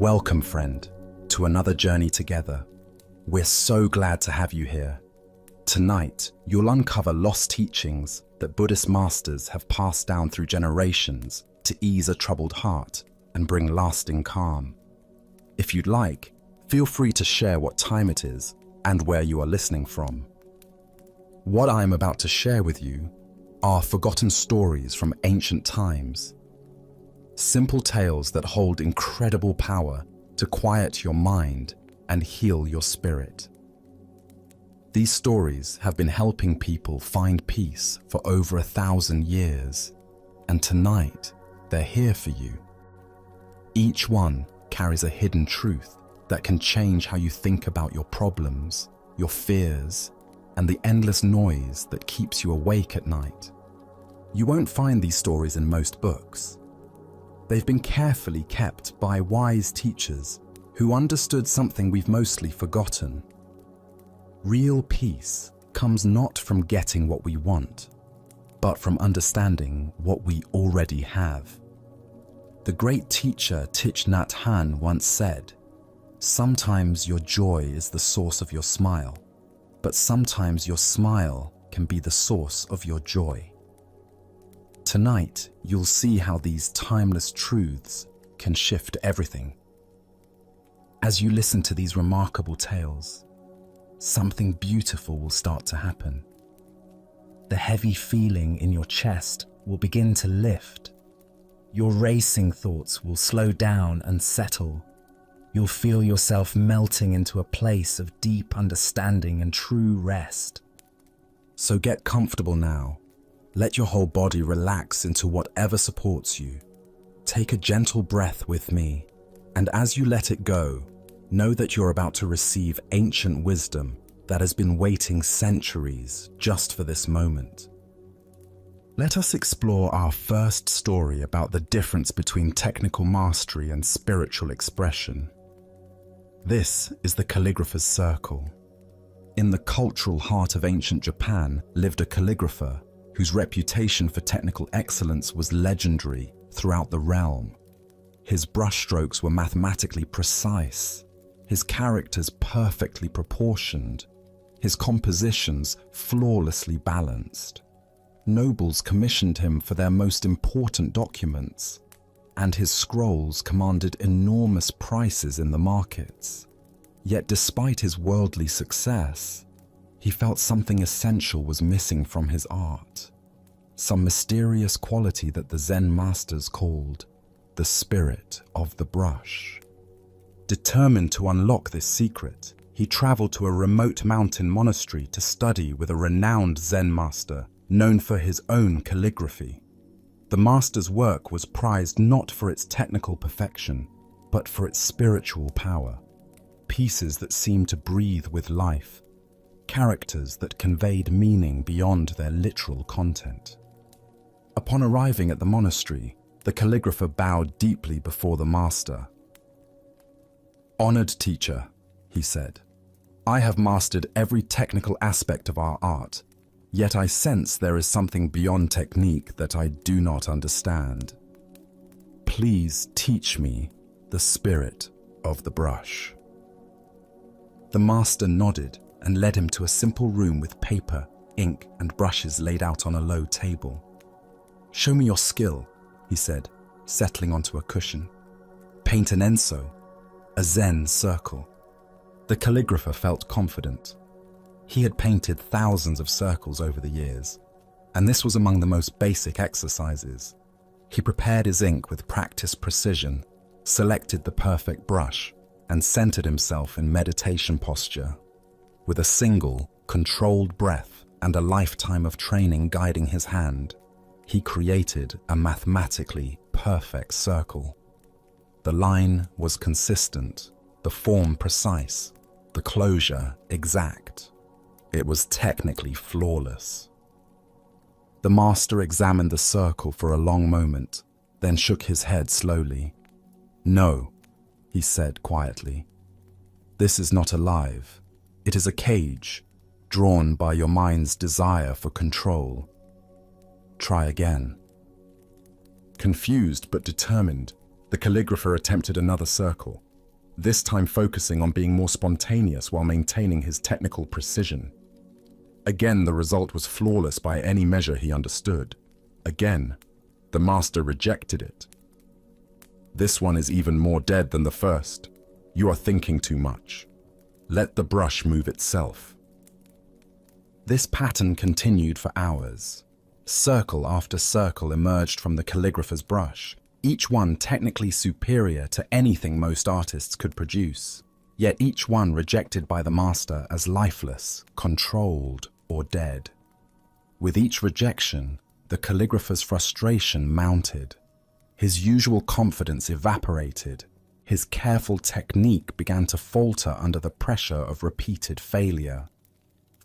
Welcome, friend, to another journey together. We're so glad to have you here. Tonight, you'll uncover lost teachings that Buddhist masters have passed down through generations to ease a troubled heart and bring lasting calm. If you'd like, feel free to share what time it is and where you are listening from. What I am about to share with you are forgotten stories from ancient times. Simple tales that hold incredible power to quiet your mind and heal your spirit. These stories have been helping people find peace for over 1,000 years, and tonight they're here for you. Each one carries a hidden truth that can change how you think about your problems, your fears, and the endless noise that keeps you awake at night. You won't find these stories in most books. They've been carefully kept by wise teachers who understood something we've mostly forgotten. Real peace comes not from getting what we want, but from understanding what we already have. The great teacher Thich Nhat Hanh once said, "Sometimes your joy is the source of your smile, but sometimes your smile can be the source of your joy." Tonight, you'll see how these timeless truths can shift everything. As you listen to these remarkable tales, something beautiful will start to happen. The heavy feeling in your chest will begin to lift. Your racing thoughts will slow down and settle. You'll feel yourself melting into a place of deep understanding and true rest. So get comfortable now. Let your whole body relax into whatever supports you. Take a gentle breath with me, and as you let it go, know that you're about to receive ancient wisdom that has been waiting centuries just for this moment. Let us explore our first story about the difference between technical mastery and spiritual expression. This is the calligrapher's circle. In the cultural heart of ancient Japan lived a calligrapher whose reputation for technical excellence was legendary throughout the realm. His brushstrokes were mathematically precise, his characters perfectly proportioned, his compositions flawlessly balanced. Nobles commissioned him for their most important documents, and his scrolls commanded enormous prices in the markets. Yet despite his worldly success, he felt something essential was missing from his art, some mysterious quality that the Zen masters called the spirit of the brush. Determined to unlock this secret, he traveled to a remote mountain monastery to study with a renowned Zen master known for his own calligraphy. The master's work was prized not for its technical perfection, but for its spiritual power. Pieces that seemed to breathe with life, characters that conveyed meaning beyond their literal content. Upon arriving at the monastery, the calligrapher bowed deeply before the master. "Honored teacher," he said, "I have mastered every technical aspect of our art, yet I sense there is something beyond technique that I do not understand. Please teach me the spirit of the brush." The master nodded and led him to a simple room with paper, ink, and brushes laid out on a low table. "Show me your skill," he said, settling onto a cushion. "Paint an enso, a Zen circle." The calligrapher felt confident. He had painted thousands of circles over the years, and this was among the most basic exercises. He prepared his ink with practiced precision, selected the perfect brush, and centered himself in meditation posture. With a single, controlled breath and a lifetime of training guiding his hand, he created a mathematically perfect circle. The line was consistent, the form precise, the closure exact. It was technically flawless. The master examined the circle for a long moment, then shook his head slowly. "No," he said quietly. "This is not alive. It is a cage, drawn by your mind's desire for control. Try again." Confused but determined, the calligrapher attempted another circle, this time focusing on being more spontaneous while maintaining his technical precision. Again, the result was flawless by any measure he understood. Again, the master rejected it. This one is even more dead than the first. You are thinking too much. Let the brush move itself. This pattern continued for hours. Circle after circle emerged from the calligrapher's brush, each one technically superior to anything most artists could produce, yet each one rejected by the master as lifeless, controlled, or dead. With each rejection, the calligrapher's frustration mounted. His usual confidence evaporated. His careful technique began to falter under the pressure of repeated failure.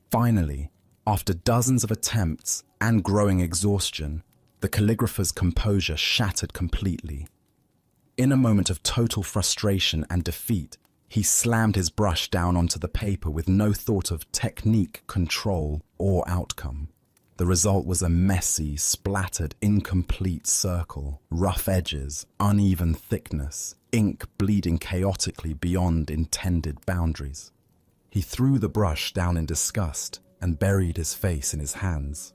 Finally, after dozens of attempts and growing exhaustion, the calligrapher's composure shattered completely. In a moment of total frustration and defeat, he slammed his brush down onto the paper with no thought of technique, control, or outcome. The result was a messy, splattered, incomplete circle, rough edges, uneven thickness, ink bleeding chaotically beyond intended boundaries. He threw the brush down in disgust and buried his face in his hands.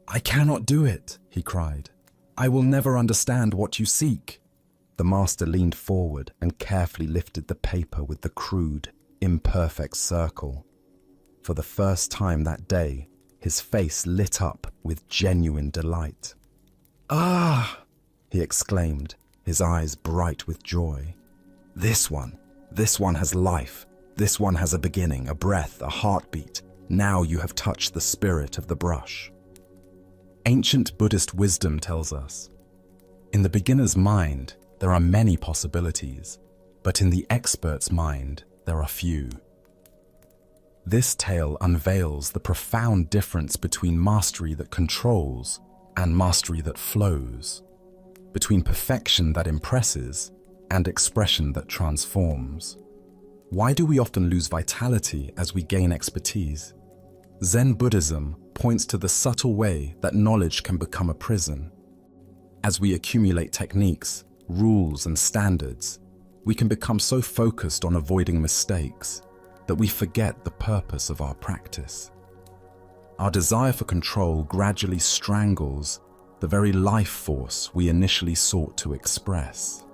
"I cannot do it," he cried. "I will never understand what you seek." The master leaned forward and carefully lifted the paper with the crude, imperfect circle. For the first time that day, his face lit up with genuine delight. "Ah!" he exclaimed, his eyes bright with joy. This one has life. This one has a beginning, a breath, a heartbeat. Now you have touched the spirit of the brush." Ancient Buddhist wisdom tells us, in the beginner's mind, there are many possibilities, but in the expert's mind, there are few. This tale unveils the profound difference between mastery that controls and mastery that flows, between perfection that impresses and expression that transforms. Why do we often lose vitality as we gain expertise? Zen Buddhism points to the subtle way that knowledge can become a prison. As we accumulate techniques, rules, and standards, we can become so focused on avoiding mistakes that we forget the purpose of our practice. Our desire for control gradually strangles the very life force we initially sought to express.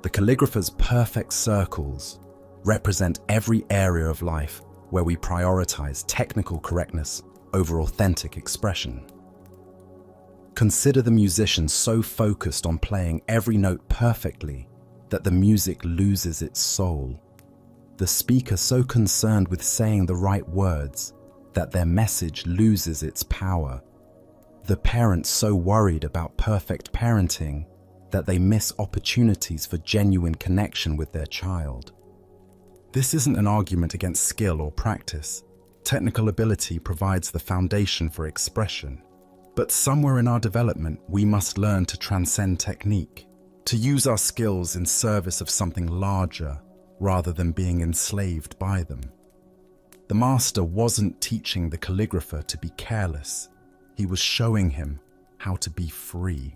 The calligrapher's perfect circles represent every area of life where we prioritize technical correctness over authentic expression. Consider the musician so focused on playing every note perfectly that the music loses its soul. The speaker so concerned with saying the right words that their message loses its power. The parent so worried about perfect parenting that they miss opportunities for genuine connection with their child. This isn't an argument against skill or practice. Technical ability provides the foundation for expression. But somewhere in our development, we must learn to transcend technique, to use our skills in service of something larger, rather than being enslaved by them. The master wasn't teaching the calligrapher to be careless. He was showing him how to be free.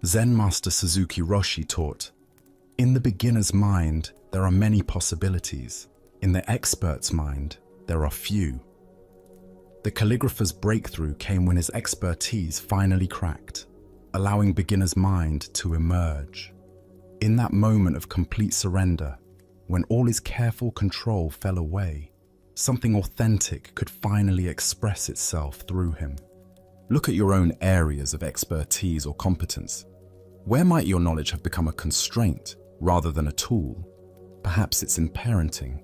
Zen master Suzuki Roshi taught, "In the beginner's mind, there are many possibilities. In the expert's mind, there are few." The calligrapher's breakthrough came when his expertise finally cracked, allowing beginner's mind to emerge. In that moment of complete surrender, when all his careful control fell away, something authentic could finally express itself through him. Look at your own areas of expertise or competence. Where might your knowledge have become a constraint rather than a tool? Perhaps it's in parenting,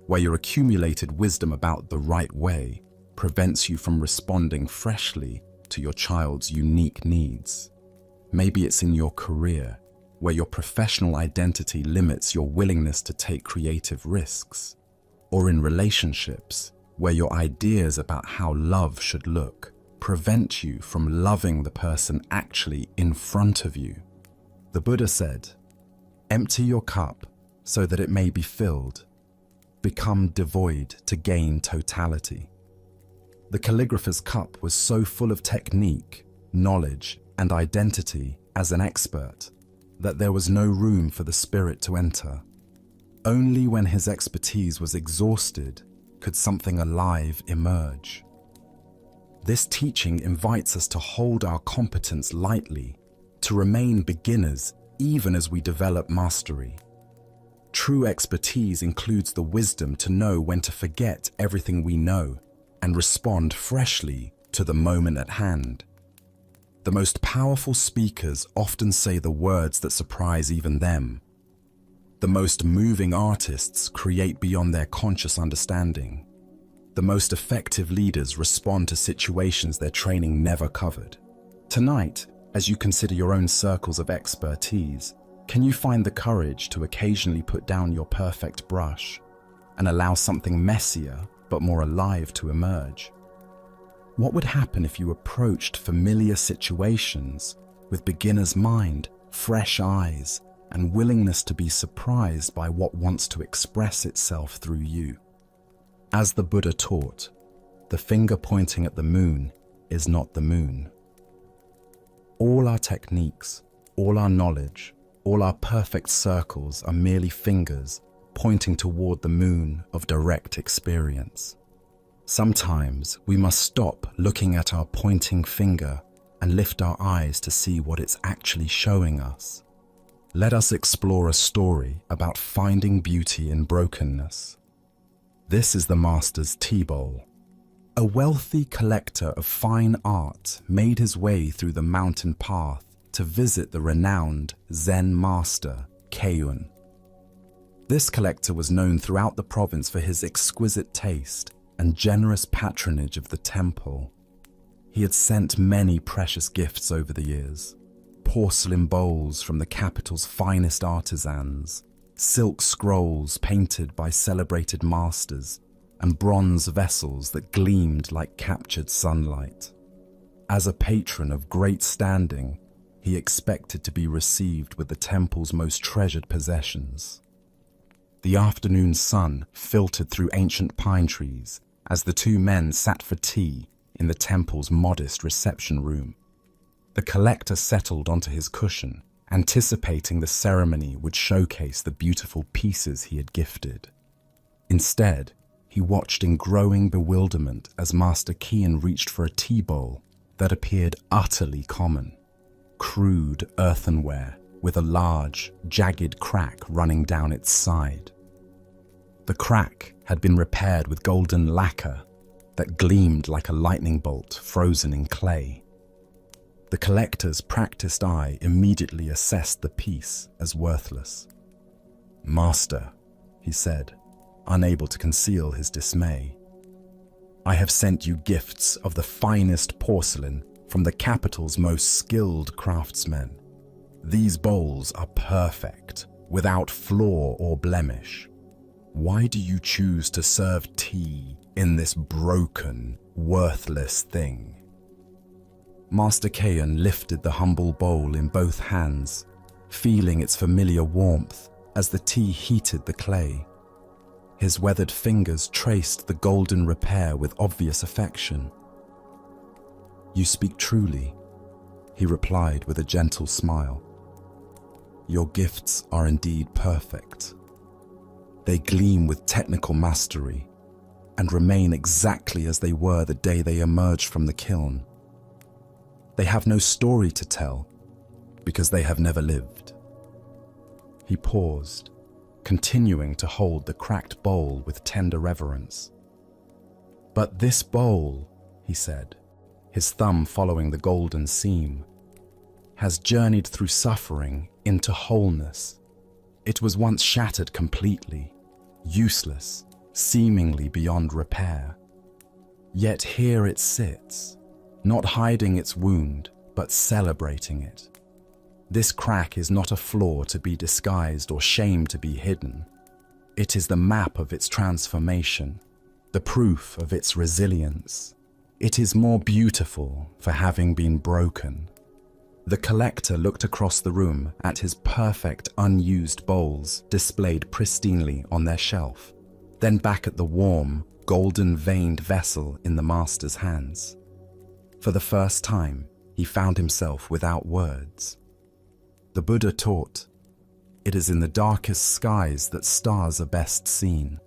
where your accumulated wisdom about the right way prevents you from responding freshly to your child's unique needs. Maybe it's in your career, where your professional identity limits your willingness to take creative risks. Or in relationships, where your ideas about how love should look prevent you from loving the person actually in front of you. The Buddha said, "Empty your cup so that it may be filled. Become devoid to gain totality." The calligrapher's cup was so full of technique, knowledge, and identity as an expert that there was no room for the spirit to enter. Only when his expertise was exhausted could something alive emerge. This teaching invites us to hold our competence lightly, to remain beginners even as we develop mastery. True expertise includes the wisdom to know when to forget everything we know and respond freshly to the moment at hand. The most powerful speakers often say the words that surprise even them. The most moving artists create beyond their conscious understanding. The most effective leaders respond to situations their training never covered. Tonight, as you consider your own circles of expertise, can you find the courage to occasionally put down your perfect brush and allow something messier but more alive to emerge? What would happen if you approached familiar situations with beginner's mind, fresh eyes, and willingness to be surprised by what wants to express itself through you? As the Buddha taught, the finger pointing at the moon is not the moon. All our techniques, all our knowledge, all our perfect circles are merely fingers pointing toward the moon of direct experience. Sometimes we must stop looking at our pointing finger and lift our eyes to see what it's actually showing us. Let us explore a story about finding beauty in brokenness. This is the master's tea bowl. A wealthy collector of fine art made his way through the mountain path to visit the renowned Zen master, Keun. This collector was known throughout the province for his exquisite taste and generous patronage of the temple. He had sent many precious gifts over the years: porcelain bowls from the capital's finest artisans, silk scrolls painted by celebrated masters, and bronze vessels that gleamed like captured sunlight. As a patron of great standing, he expected to be received with the temple's most treasured possessions. The afternoon sun filtered through ancient pine trees as the two men sat for tea in the temple's modest reception room. The collector settled onto his cushion, anticipating the ceremony would showcase the beautiful pieces he had gifted. Instead, he watched in growing bewilderment as Master Keun reached for a tea bowl that appeared utterly common. Crude earthenware with a large, jagged crack running down its side. The crack had been repaired with golden lacquer that gleamed like a lightning bolt frozen in clay. The collector's practiced eye immediately assessed the piece as worthless. "Master," he said, unable to conceal his dismay, "I have sent you gifts of the finest porcelain from the capital's most skilled craftsmen. These bowls are perfect, without flaw or blemish. Why do you choose to serve tea in this broken, worthless thing?" Master Keun lifted the humble bowl in both hands, feeling its familiar warmth as the tea heated the clay. His weathered fingers traced the golden repair with obvious affection. "You speak truly," he replied with a gentle smile. "Your gifts are indeed perfect. They gleam with technical mastery and remain exactly as they were the day they emerged from the kiln. They have no story to tell because they have never lived." He paused, continuing to hold the cracked bowl with tender reverence. "But this bowl," he said, his thumb following the golden seam, "has journeyed through suffering into wholeness. It was once shattered completely, useless, seemingly beyond repair. Yet here it sits, not hiding its wound, but celebrating it. This crack is not a flaw to be disguised or shame to be hidden. It is the map of its transformation, the proof of its resilience. It is more beautiful for having been broken." The collector looked across the room at his perfect unused bowls displayed pristinely on their shelf, then back at the warm, golden-veined vessel in the master's hands. For the first time, he found himself without words. The Buddha taught, It is in the darkest skies that stars are best seen.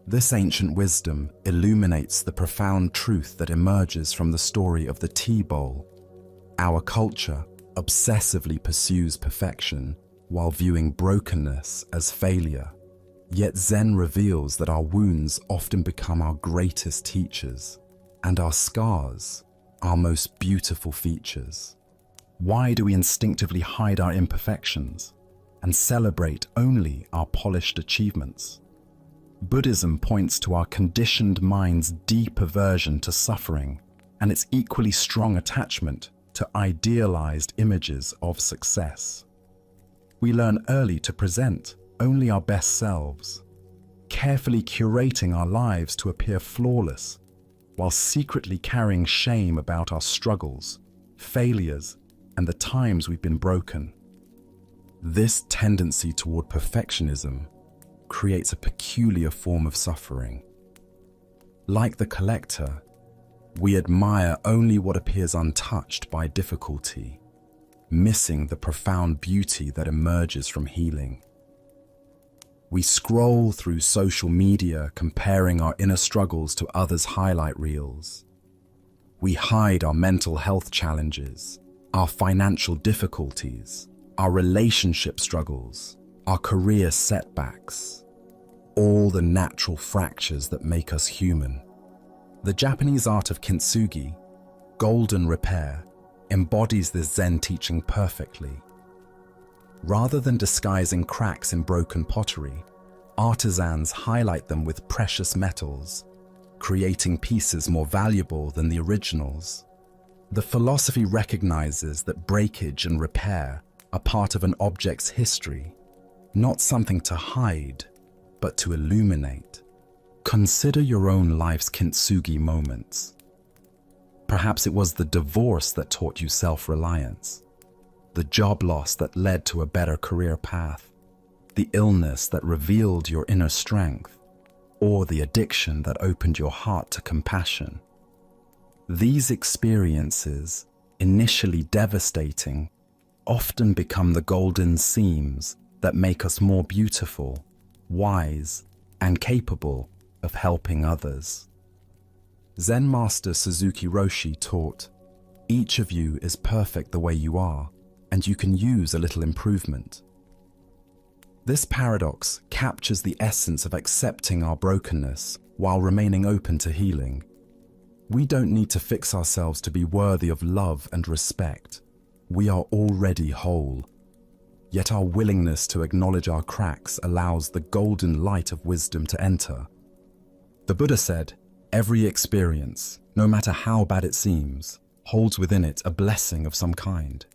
This ancient wisdom illuminates the profound truth that emerges from the story of the tea bowl. Our culture obsessively pursues perfection while viewing brokenness as failure. Yet Zen reveals that our wounds often become our greatest teachers, and our scars, our most beautiful features. Why do we instinctively hide our imperfections and celebrate only our polished achievements? Buddhism points to our conditioned mind's deep aversion to suffering and its equally strong attachment to idealized images of success. We learn early to present only our best selves, carefully curating our lives to appear flawless, while secretly carrying shame about our struggles, failures, and the times we've been broken. This tendency toward perfectionism creates a peculiar form of suffering. Like the collector, we admire only what appears untouched by difficulty, missing the profound beauty that emerges from healing. We scroll through social media comparing our inner struggles to others' highlight reels. We hide our mental health challenges, our financial difficulties, our relationship struggles, our career setbacks, all the natural fractures that make us human. The Japanese art of kintsugi, golden repair, embodies this Zen teaching perfectly. Rather than disguising cracks in broken pottery, artisans highlight them with precious metals, creating pieces more valuable than the originals. The philosophy recognizes that breakage and repair are part of an object's history, not something to hide, but to illuminate. Consider your own life's kintsugi moments. Perhaps it was the divorce that taught you self-reliance, the job loss that led to a better career path, the illness that revealed your inner strength, or the addiction that opened your heart to compassion. These experiences, initially devastating, often become the golden seams that make us more beautiful, wise, and capable of helping others. Zen Master Suzuki Roshi taught, "Each of you is perfect the way you are, and you can use a little improvement." This paradox captures the essence of accepting our brokenness while remaining open to healing. We don't need to fix ourselves to be worthy of love and respect. We are already whole. Yet our willingness to acknowledge our cracks allows the golden light of wisdom to enter. The Buddha said, "Every experience, no matter how bad it seems, holds within it a blessing of some kind.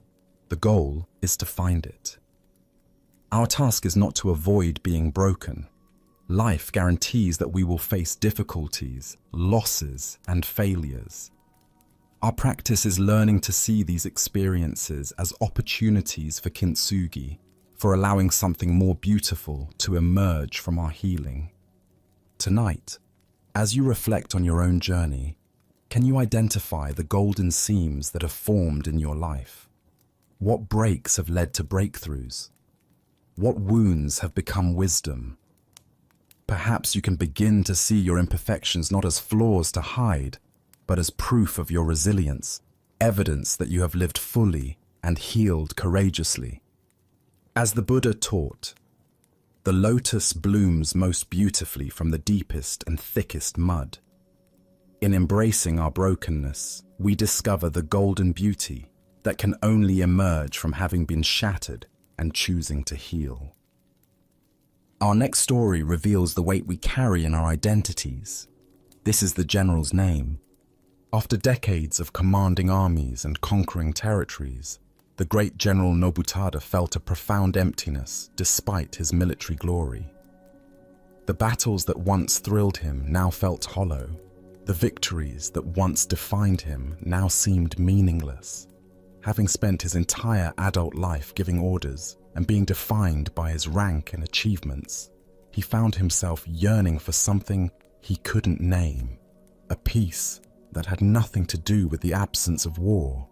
The goal is to find it." Our task is not to avoid being broken. Life guarantees that we will face difficulties, losses, and failures. Our practice is learning to see these experiences as opportunities for kintsugi, for allowing something more beautiful to emerge from our healing. Tonight, as you reflect on your own journey, can you identify the golden seams that have formed in your life? What breaks have led to breakthroughs? What wounds have become wisdom? Perhaps you can begin to see your imperfections not as flaws to hide, but as proof of your resilience, evidence that you have lived fully and healed courageously. As the Buddha taught, the lotus blooms most beautifully from the deepest and thickest mud. In embracing our brokenness, we discover the golden beauty that can only emerge from having been shattered and choosing to heal. Our next story reveals the weight we carry in our identities. This is the general's name. After decades of commanding armies and conquering territories, the great General Nobutada felt a profound emptiness despite his military glory. The battles that once thrilled him now felt hollow. The victories that once defined him now seemed meaningless. Having spent his entire adult life giving orders and being defined by his rank and achievements, he found himself yearning for something he couldn't name, a peace that had nothing to do with the absence of war.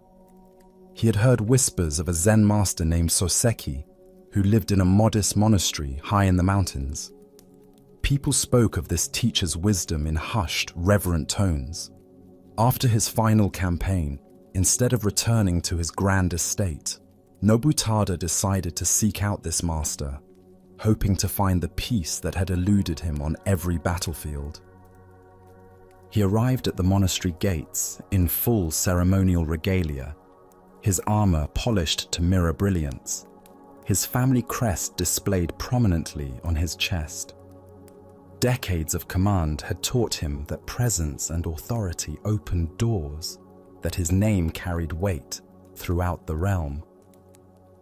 He had heard whispers of a Zen master named Soseki, who lived in a modest monastery high in the mountains. People spoke of this teacher's wisdom in hushed, reverent tones. After his final campaign, instead of returning to his grand estate, Nobutada decided to seek out this master, hoping to find the peace that had eluded him on every battlefield. He arrived at the monastery gates in full ceremonial regalia, his armor polished to mirror brilliance, his family crest displayed prominently on his chest. Decades of command had taught him that presence and authority opened doors, that his name carried weight throughout the realm.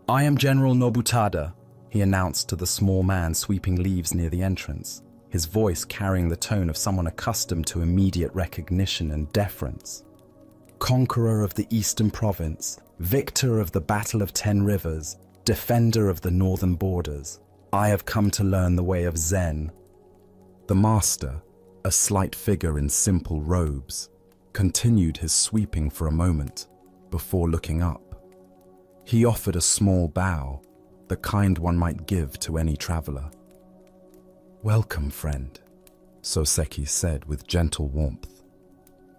"I am General Nobutada," he announced to the small man sweeping leaves near the entrance, his voice carrying the tone of someone accustomed to immediate recognition and deference. "Conqueror of the Eastern Province, victor of the Battle of 10 Rivers, defender of the northern borders, I have come to learn the way of Zen." The master, a slight figure in simple robes, continued his sweeping for a moment before looking up. He offered a small bow, the kind one might give to any traveler. "Welcome, friend," Soseki said with gentle warmth.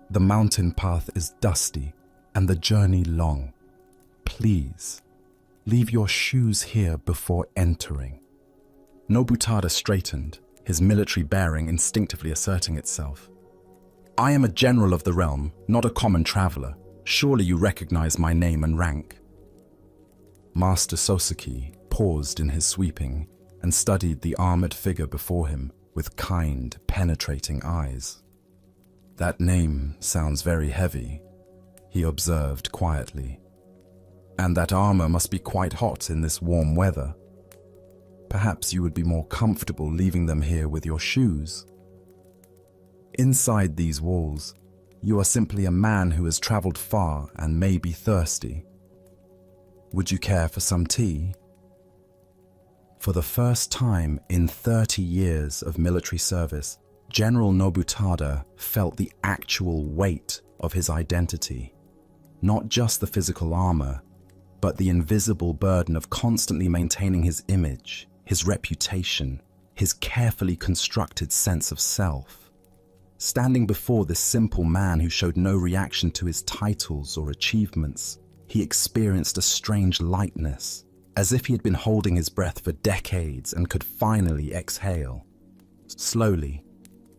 "The mountain path is dusty and the journey long. Please, leave your shoes here before entering." Nobutada straightened, his military bearing instinctively asserting itself. "I am a general of the realm, not a common traveler. Surely you recognize my name and rank." Master Soseki paused in his sweeping and studied the armored figure before him with kind, penetrating eyes. "That name sounds very heavy," he observed quietly. "And that armor must be quite hot in this warm weather. Perhaps you would be more comfortable leaving them here with your shoes. Inside these walls, you are simply a man who has traveled far and may be thirsty. Would you care for some tea?" For the first time in 30 years of military service, General Nobutada felt the actual weight of his identity. Not just the physical armor, but the invisible burden of constantly maintaining his image, his reputation, his carefully constructed sense of self. Standing before this simple man who showed no reaction to his titles or achievements, he experienced a strange lightness, as if he had been holding his breath for decades and could finally exhale. Slowly,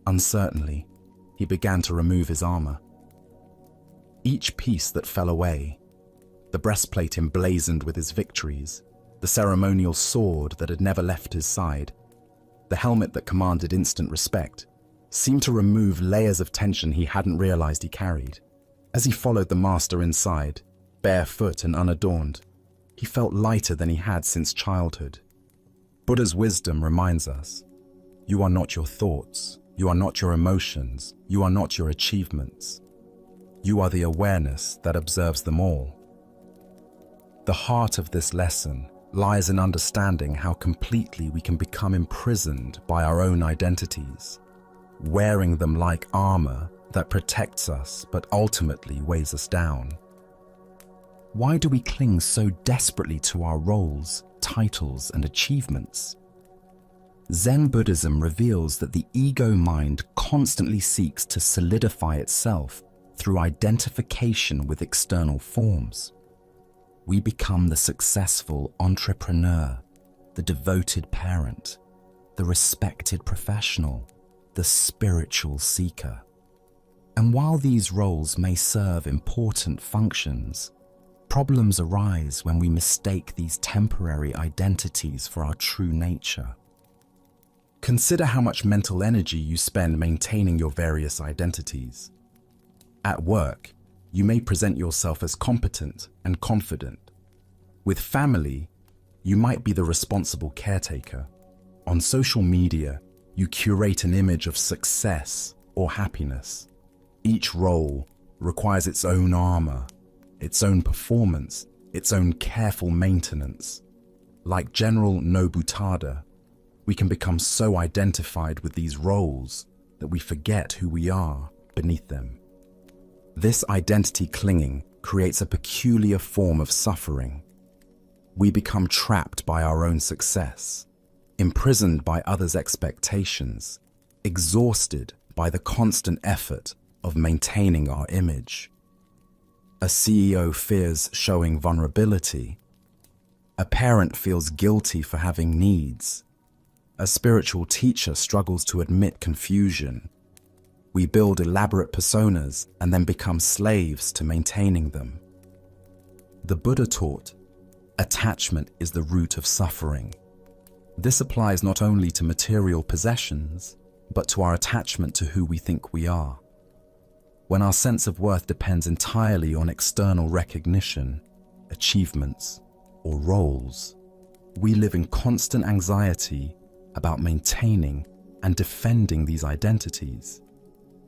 uncertainly, he began to remove his armor. Each piece that fell away, the breastplate emblazoned with his victories, the ceremonial sword that had never left his side, the helmet that commanded instant respect, seemed to remove layers of tension he hadn't realized he carried. As he followed the master inside, barefoot and unadorned, he felt lighter than he had since childhood. Buddha's wisdom reminds us, you are not your thoughts, you are not your emotions, you are not your achievements. You are the awareness that observes them all. The heart of this lesson lies in understanding how completely we can become imprisoned by our own identities, wearing them like armor that protects us but ultimately weighs us down. Why do we cling so desperately to our roles, titles, and achievements? Zen Buddhism reveals that the ego mind constantly seeks to solidify itself through identification with external forms. We become the successful entrepreneur, the devoted parent, the respected professional, the spiritual seeker. And while these roles may serve important functions, problems arise when we mistake these temporary identities for our true nature. Consider how much mental energy you spend maintaining your various identities. At work, you may present yourself as competent and confident. With family, you might be the responsible caretaker. On social media, you curate an image of success or happiness. Each role requires its own armor, its own performance, its own careful maintenance. Like General Nobutada, we can become so identified with these roles that we forget who we are beneath them. This identity clinging creates a peculiar form of suffering. We become trapped by our own success, imprisoned by others' expectations, exhausted by the constant effort of maintaining our image. A CEO fears showing vulnerability. A parent feels guilty for having needs. A spiritual teacher struggles to admit confusion. We build elaborate personas and then become slaves to maintaining them. The Buddha taught, attachment is the root of suffering. This applies not only to material possessions, but to our attachment to who we think we are. When our sense of worth depends entirely on external recognition, achievements, or roles, we live in constant anxiety about maintaining and defending these identities.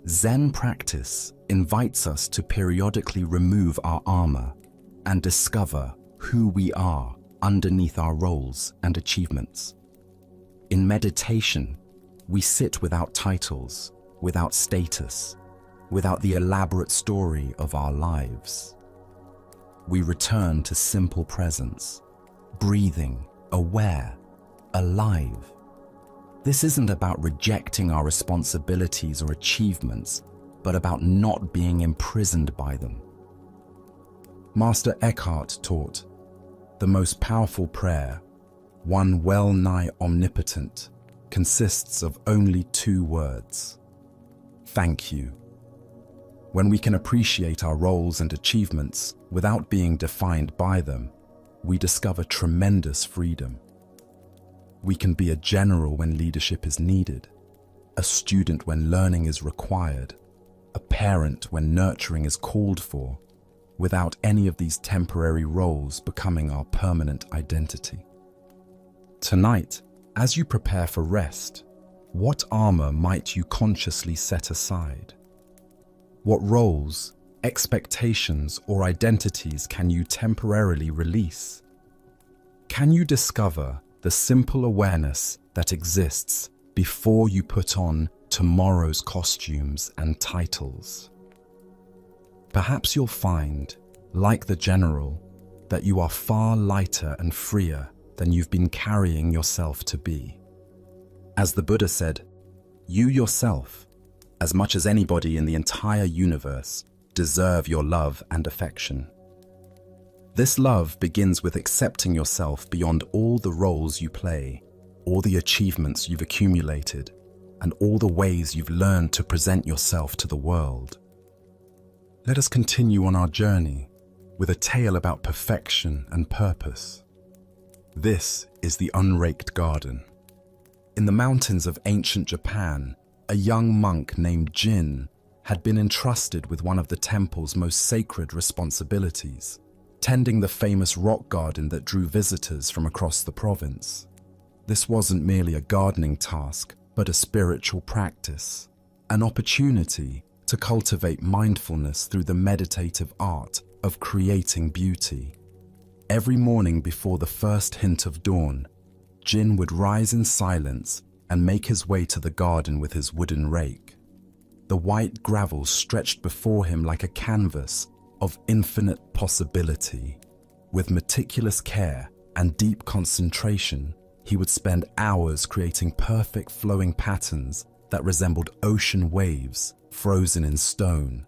Zen practice invites us to periodically remove our armor and discover who we are underneath our roles and achievements. In meditation, we sit without titles, without status, without the elaborate story of our lives. We return to simple presence, breathing, aware, alive. This isn't about rejecting our responsibilities or achievements, but about not being imprisoned by them. Master Eckhart taught, the most powerful prayer, one well-nigh omnipotent, consists of only 2 words: thank you. When we can appreciate our roles and achievements without being defined by them, we discover tremendous freedom. We can be a general when leadership is needed, a student when learning is required, a parent when nurturing is called for, without any of these temporary roles becoming our permanent identity. Tonight, as you prepare for rest, what armor might you consciously set aside? What roles, expectations, or identities can you temporarily release? Can you discover the simple awareness that exists before you put on tomorrow's costumes and titles? Perhaps you'll find, like the general, that you are far lighter and freer than you've been carrying yourself to be. As the Buddha said, you yourself, as much as anybody in the entire universe, deserve your love and affection. This love begins with accepting yourself beyond all the roles you play, all the achievements you've accumulated, and all the ways you've learned to present yourself to the world. Let us continue on our journey with a tale about perfection and purpose. This is the unraked garden. In the mountains of ancient Japan, a young monk named Jin had been entrusted with one of the temple's most sacred responsibilities, tending the famous rock garden that drew visitors from across the province. This wasn't merely a gardening task, but a spiritual practice, an opportunity to cultivate mindfulness through the meditative art of creating beauty. Every morning before the first hint of dawn, Jin would rise in silence and make his way to the garden with his wooden rake. The white gravel stretched before him like a canvas of infinite possibility. With meticulous care and deep concentration, he would spend hours creating perfect flowing patterns that resembled ocean waves frozen in stone.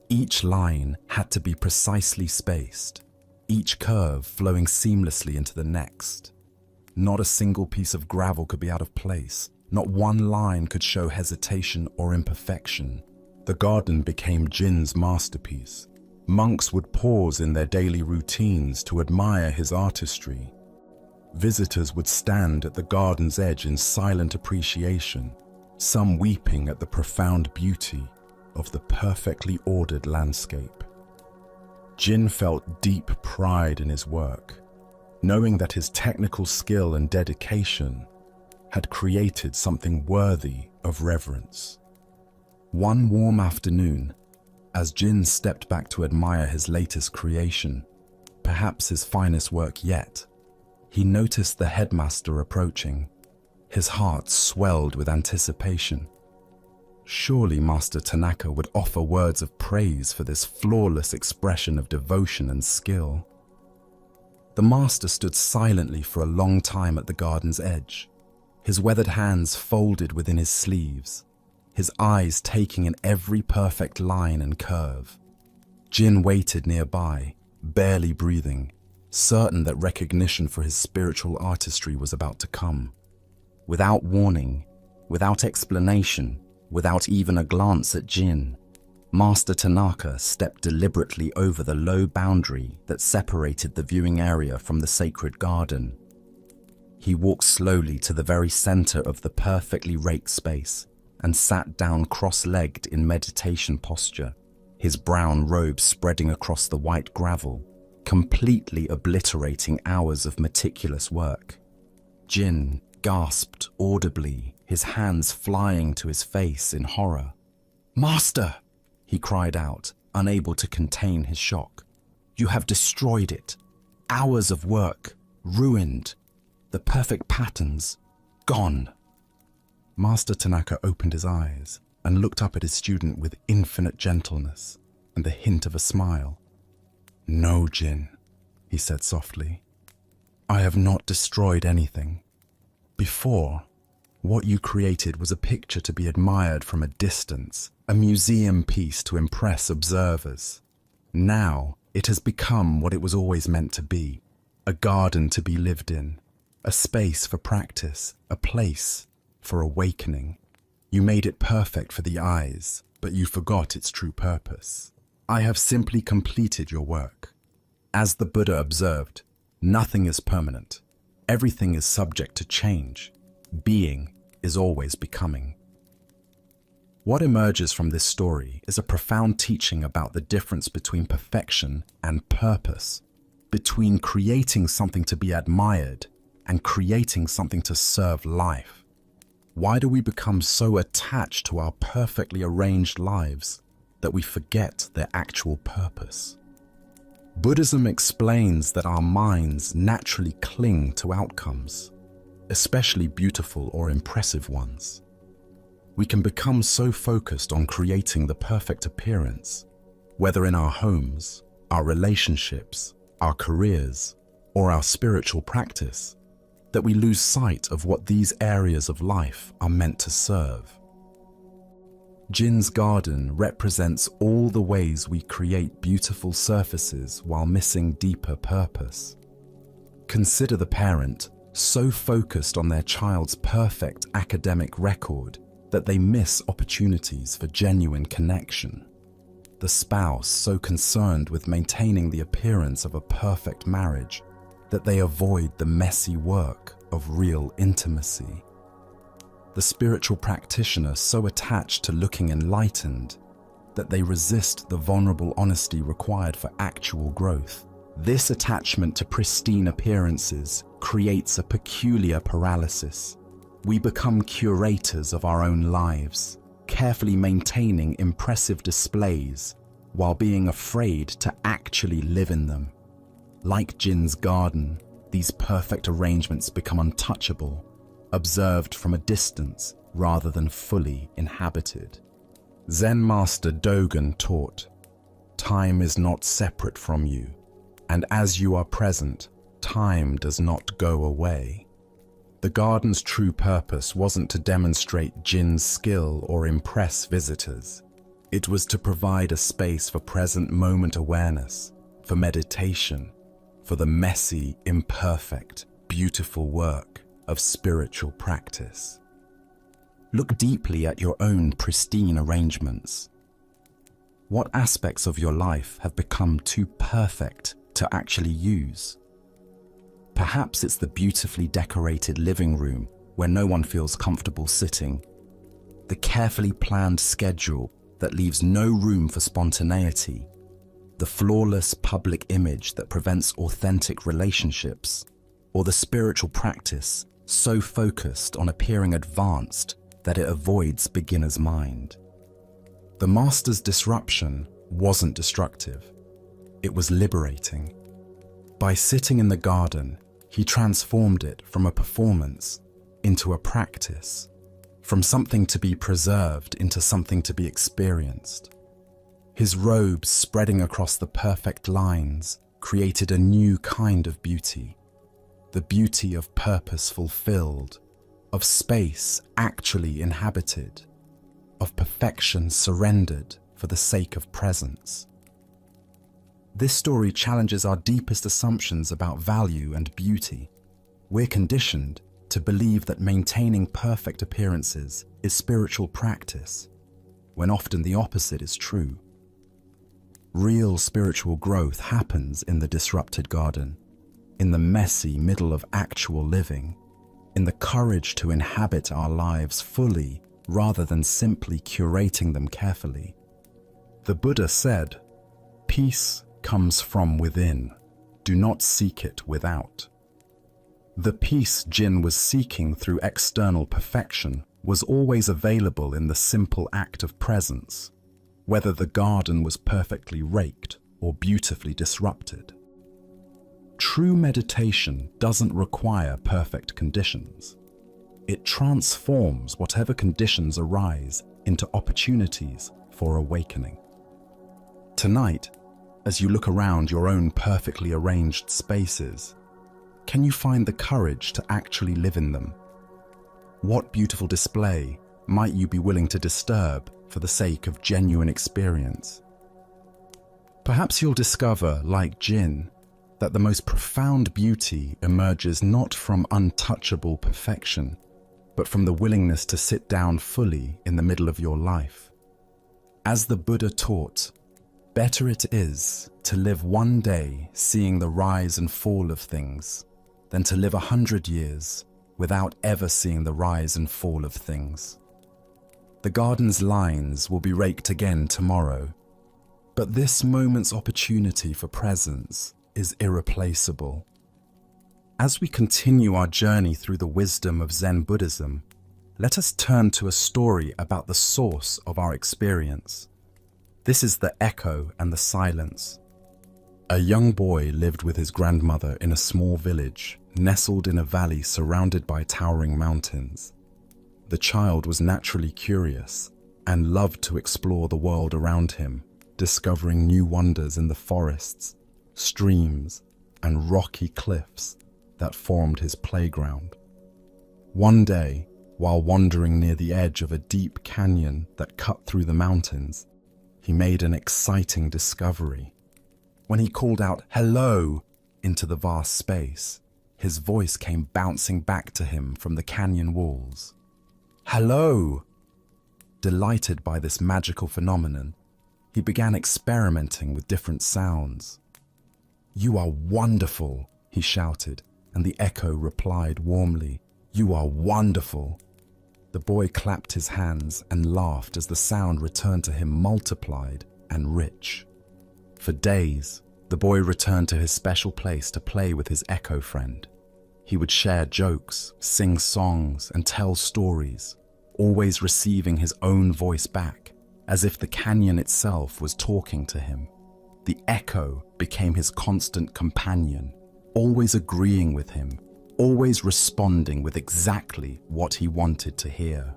Each line had to be precisely spaced, each curve flowing seamlessly into the next. Not a single piece of gravel could be out of place. Not one line could show hesitation or imperfection. The garden became Jin's masterpiece. Monks would pause in their daily routines to admire his artistry. Visitors would stand at the garden's edge in silent appreciation, some weeping at the profound beauty of the perfectly ordered landscape. Jin felt deep pride in his work, knowing that his technical skill and dedication had created something worthy of reverence. One warm afternoon, as Jin stepped back to admire his latest creation, perhaps his finest work yet, he noticed the headmaster approaching. His heart swelled with anticipation. Surely Master Tanaka would offer words of praise for this flawless expression of devotion and skill. The master stood silently for a long time at the garden's edge, his weathered hands folded within his sleeves, his eyes taking in every perfect line and curve. Jin waited nearby, barely breathing, certain that recognition for his spiritual artistry was about to come. Without warning, without explanation, without even a glance at Jin, Master Tanaka stepped deliberately over the low boundary that separated the viewing area from the sacred garden. He walked slowly to the very center of the perfectly raked space and sat down cross-legged in meditation posture, his brown robe spreading across the white gravel, completely obliterating hours of meticulous work. Jin gasped audibly, his hands flying to his face in horror. "Master!" he cried out, unable to contain his shock. "You have destroyed it. Hours of work, ruined. The perfect patterns, gone." Master Tanaka opened his eyes and looked up at his student with infinite gentleness and the hint of a smile. "No, Jin," he said softly. "I have not destroyed anything. Before, what you created was a picture to be admired from a distance, a museum piece to impress observers. Now, it has become what it was always meant to be, a garden to be lived in, a space for practice, a place for awakening. You made it perfect for the eyes, but you forgot its true purpose. I have simply completed your work. As the Buddha observed, nothing is permanent. Everything is subject to change. Being is always becoming." What emerges from this story is a profound teaching about the difference between perfection and purpose, between creating something to be admired and creating something to serve life. Why do we become so attached to our perfectly arranged lives that we forget their actual purpose? Buddhism explains that our minds naturally cling to outcomes, especially beautiful or impressive ones. We can become so focused on creating the perfect appearance, whether in our homes, our relationships, our careers, or our spiritual practice, that we lose sight of what these areas of life are meant to serve. Jin's garden represents all the ways we create beautiful surfaces while missing deeper purpose. Consider the parent so focused on their child's perfect academic record that they miss opportunities for genuine connection. The spouse so concerned with maintaining the appearance of a perfect marriage that they avoid the messy work of real intimacy. The spiritual practitioner so attached to looking enlightened that they resist the vulnerable honesty required for actual growth. This attachment to pristine appearances creates a peculiar paralysis. We become curators of our own lives, carefully maintaining impressive displays while being afraid to actually live in them. Like Jin's garden, these perfect arrangements become untouchable, observed from a distance rather than fully inhabited. Zen master Dogen taught, "Time is not separate from you, and as you are present, time does not go away." The garden's true purpose wasn't to demonstrate Jin's skill or impress visitors. It was to provide a space for present moment awareness, for meditation, for the messy, imperfect, beautiful work of spiritual practice. Look deeply at your own pristine arrangements. What aspects of your life have become too perfect to actually use? Perhaps it's the beautifully decorated living room where no one feels comfortable sitting, the carefully planned schedule that leaves no room for spontaneity, the flawless public image that prevents authentic relationships, or the spiritual practice so focused on appearing advanced that it avoids beginner's mind. The master's disruption wasn't destructive. It was liberating. By sitting in the garden, he transformed it from a performance into a practice, from something to be preserved into something to be experienced. His robes spreading across the perfect lines, created a new kind of beauty, the beauty of purpose fulfilled, of space actually inhabited, of perfection surrendered for the sake of presence. This story challenges our deepest assumptions about value and beauty. We're conditioned to believe that maintaining perfect appearances is spiritual practice, when often the opposite is true. Real spiritual growth happens in the disrupted garden, in the messy middle of actual living, in the courage to inhabit our lives fully rather than simply curating them carefully. The Buddha said, "Peace comes from within. Do not seek it without." The peace Jin was seeking through external perfection was always available in the simple act of presence, whether the garden was perfectly raked or beautifully disrupted. True meditation doesn't require perfect conditions. It transforms whatever conditions arise into opportunities for awakening. Tonight, as you look around your own perfectly arranged spaces, can you find the courage to actually live in them? What beautiful display might you be willing to disturb for the sake of genuine experience? Perhaps you'll discover, like Jin, that the most profound beauty emerges not from untouchable perfection, but from the willingness to sit down fully in the middle of your life. As the Buddha taught, better it is to live one day seeing the rise and fall of things than to live 100 years without ever seeing the rise and fall of things. The garden's lines will be raked again tomorrow, but this moment's opportunity for presence is irreplaceable. As we continue our journey through the wisdom of Zen Buddhism, let us turn to a story about the source of our experience. This is the echo and the silence. A young boy lived with his grandmother in a small village, nestled in a valley surrounded by towering mountains. The child was naturally curious and loved to explore the world around him, discovering new wonders in the forests, streams, and rocky cliffs that formed his playground. One day, while wandering near the edge of a deep canyon that cut through the mountains, he made an exciting discovery. When he called out "hello" into the vast space, his voice came bouncing back to him from the canyon walls. "Hello!" Delighted by this magical phenomenon, he began experimenting with different sounds. "You are wonderful," he shouted, and the echo replied warmly, "You are wonderful." The boy clapped his hands and laughed as the sound returned to him multiplied and rich. For days, the boy returned to his special place to play with his echo friend. He would share jokes, sing songs, and tell stories, always receiving his own voice back, as if the canyon itself was talking to him. The echo became his constant companion, always agreeing with him, always responding with exactly what he wanted to hear.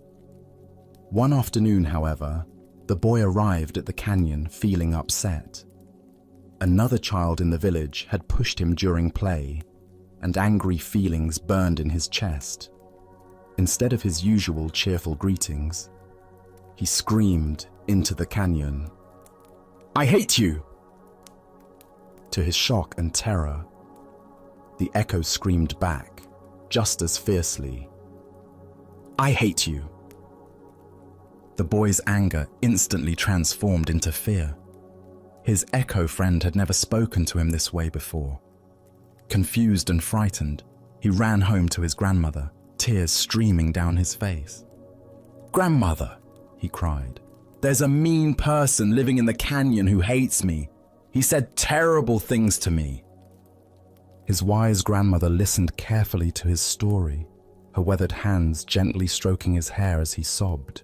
One afternoon, however, the boy arrived at the canyon feeling upset. Another child in the village had pushed him during play, and angry feelings burned in his chest. Instead of his usual cheerful greetings, he screamed into the canyon, "I hate you!" To his shock and terror, the echo screamed back, just as fiercely, "I hate you!" The boy's anger instantly transformed into fear. His echo friend had never spoken to him this way before. Confused and frightened, he ran home to his grandmother, tears streaming down his face. "Grandmother," he cried, "there's a mean person living in the canyon who hates me. He said terrible things to me." His wise grandmother listened carefully to his story, her weathered hands gently stroking his hair as he sobbed.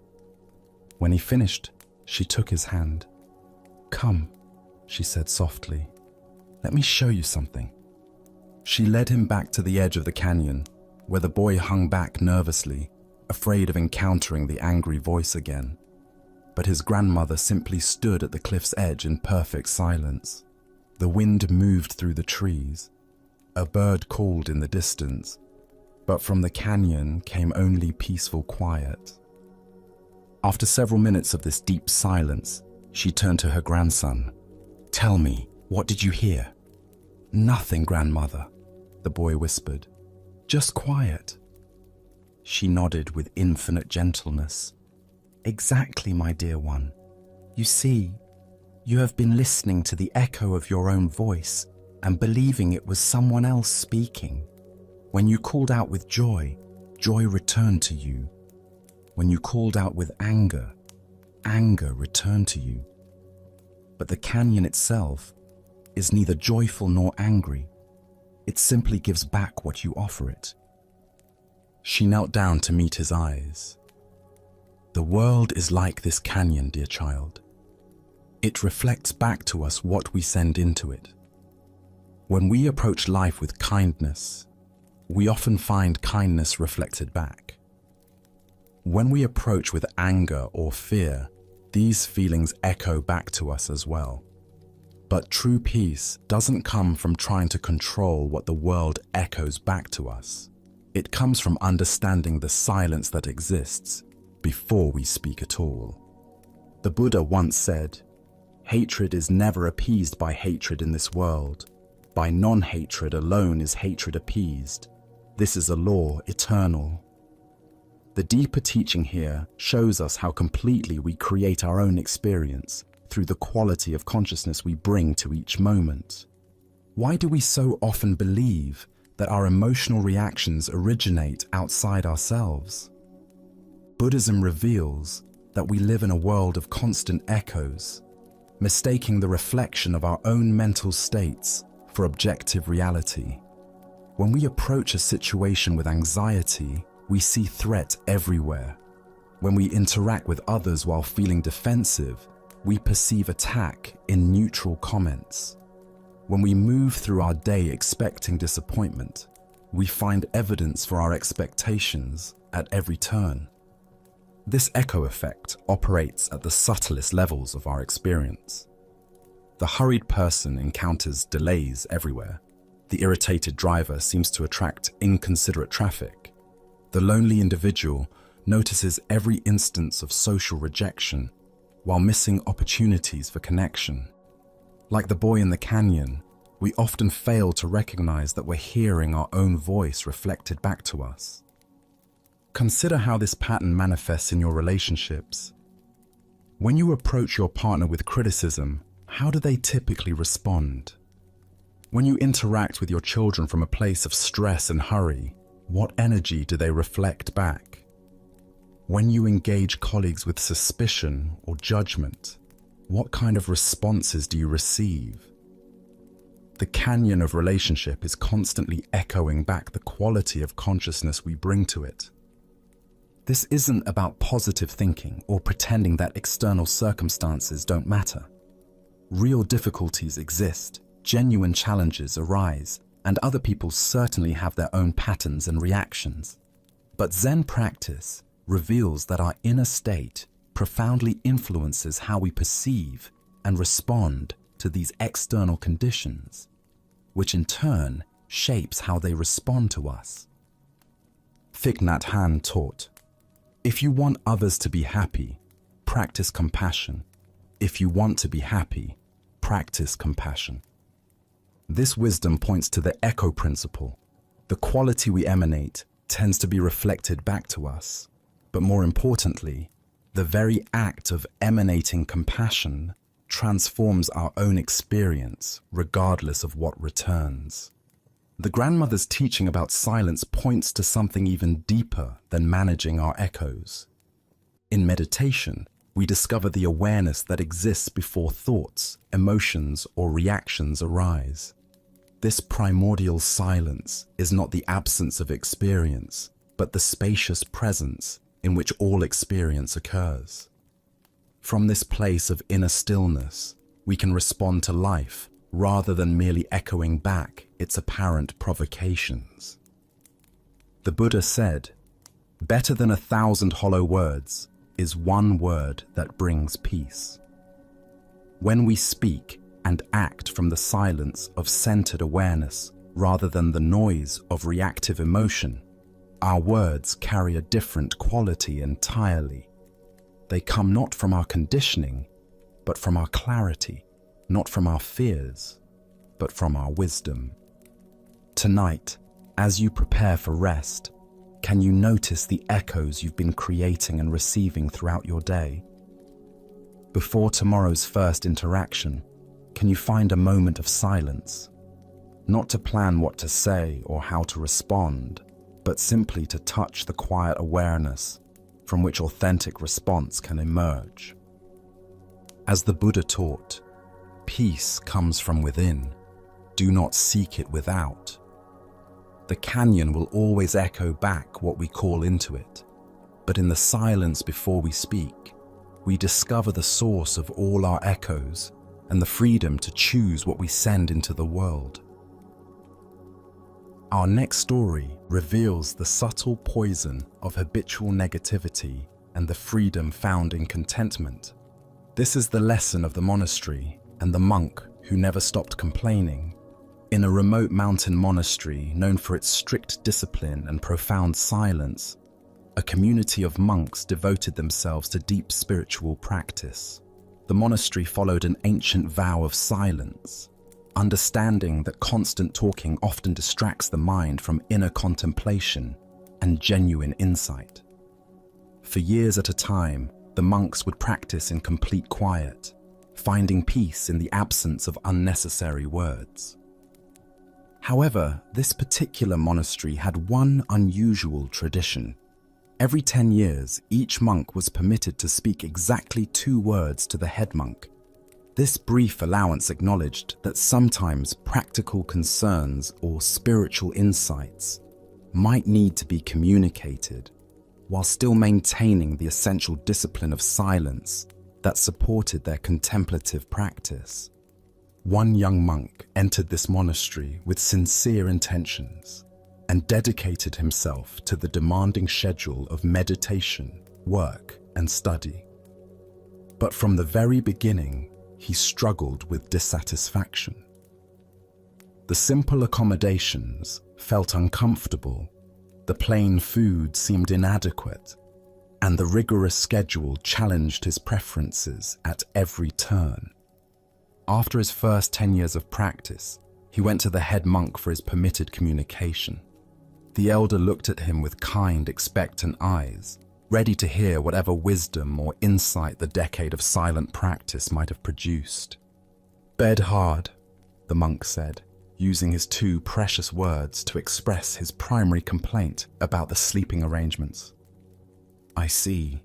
When he finished, she took his hand. "Come," she said softly, "let me show you something." She led him back to the edge of the canyon, where the boy hung back nervously, afraid of encountering the angry voice again. But his grandmother simply stood at the cliff's edge in perfect silence. The wind moved through the trees. A bird called in the distance, but from the canyon came only peaceful quiet. After several minutes of this deep silence, she turned to her grandson. "Tell me, what did you hear?" "Nothing, grandmother," the boy whispered. "Just quiet." She nodded with infinite gentleness. "Exactly, my dear one. You see, you have been listening to the echo of your own voice and believing it was someone else speaking. When you called out with joy, joy returned to you. When you called out with anger, anger returned to you. But the canyon itself is neither joyful nor angry. It simply gives back what you offer it." She knelt down to meet his eyes. "The world is like this canyon, dear child. It reflects back to us what we send into it. When we approach life with kindness, we often find kindness reflected back. When we approach with anger or fear, these feelings echo back to us as well. But true peace doesn't come from trying to control what the world echoes back to us. It comes from understanding the silence that exists before we speak at all. The Buddha once said, "Hatred is never appeased by hatred in this world. By non-hatred alone is hatred appeased. This is a law eternal." The deeper teaching here shows us how completely we create our own experience through the quality of consciousness we bring to each moment. Why do we so often believe that our emotional reactions originate outside ourselves? Buddhism reveals that we live in a world of constant echoes, mistaking the reflection of our own mental states for objective reality. When we approach a situation with anxiety, we see threat everywhere. When we interact with others while feeling defensive, we perceive attack in neutral comments. When we move through our day expecting disappointment, we find evidence for our expectations at every turn. This echo effect operates at the subtlest levels of our experience. The hurried person encounters delays everywhere. The irritated driver seems to attract inconsiderate traffic. The lonely individual notices every instance of social rejection while missing opportunities for connection. Like the boy in the canyon, we often fail to recognize that we're hearing our own voice reflected back to us. Consider how this pattern manifests in your relationships. When you approach your partner with criticism, how do they typically respond? When you interact with your children from a place of stress and hurry, what energy do they reflect back? When you engage colleagues with suspicion or judgment, what kind of responses do you receive? The canyon of relationship is constantly echoing back the quality of consciousness we bring to it. This isn't about positive thinking or pretending that external circumstances don't matter. Real difficulties exist, genuine challenges arise, and other people certainly have their own patterns and reactions. But Zen practice reveals that our inner state profoundly influences how we perceive and respond to these external conditions, which in turn shapes how they respond to us. Thich Nhat Hanh taught, "If you want others to be happy, practice compassion. If you want to be happy, practice compassion." This wisdom points to the echo principle. The quality we emanate tends to be reflected back to us. But more importantly, the very act of emanating compassion transforms our own experience regardless of what returns. The grandmother's teaching about silence points to something even deeper than managing our echoes. In meditation, we discover the awareness that exists before thoughts, emotions, or reactions arise. This primordial silence is not the absence of experience, but the spacious presence in which all experience occurs. From this place of inner stillness, we can respond to life rather than merely echoing back its apparent provocations. The Buddha said, "Better than 1,000 hollow words is one word that brings peace." When we speak, and act from the silence of centered awareness rather than the noise of reactive emotion, our words carry a different quality entirely. They come not from our conditioning, but from our clarity, not from our fears, but from our wisdom. Tonight, as you prepare for rest, can you notice the echoes you've been creating and receiving throughout your day? Before tomorrow's first interaction, can you find a moment of silence? Not to plan what to say or how to respond, but simply to touch the quiet awareness from which authentic response can emerge. As the Buddha taught, peace comes from within. Do not seek it without. The canyon will always echo back what we call into it, but in the silence before we speak, we discover the source of all our echoes and the freedom to choose what we send into the world. Our next story reveals the subtle poison of habitual negativity and the freedom found in contentment. This is the lesson of the monastery and the monk who never stopped complaining. In a remote mountain monastery known for its strict discipline and profound silence, a community of monks devoted themselves to deep spiritual practice. The monastery followed an ancient vow of silence, understanding that constant talking often distracts the mind from inner contemplation and genuine insight. For years at a time, the monks would practice in complete quiet, finding peace in the absence of unnecessary words. However, this particular monastery had one unusual tradition. Every 10 years, each monk was permitted to speak exactly 2 words to the head monk. This brief allowance acknowledged that sometimes practical concerns or spiritual insights might need to be communicated, while still maintaining the essential discipline of silence that supported their contemplative practice. One young monk entered this monastery with sincere intentions and dedicated himself to the demanding schedule of meditation, work, and study. But from the very beginning, he struggled with dissatisfaction. The simple accommodations felt uncomfortable, the plain food seemed inadequate, and the rigorous schedule challenged his preferences at every turn. After his first 10 years of practice, he went to the head monk for his permitted communication. The elder looked at him with kind, expectant eyes, ready to hear whatever wisdom or insight the decade of silent practice might have produced. "Bed hard," the monk said, using his 2 precious words to express his primary complaint about the sleeping arrangements. "I see,"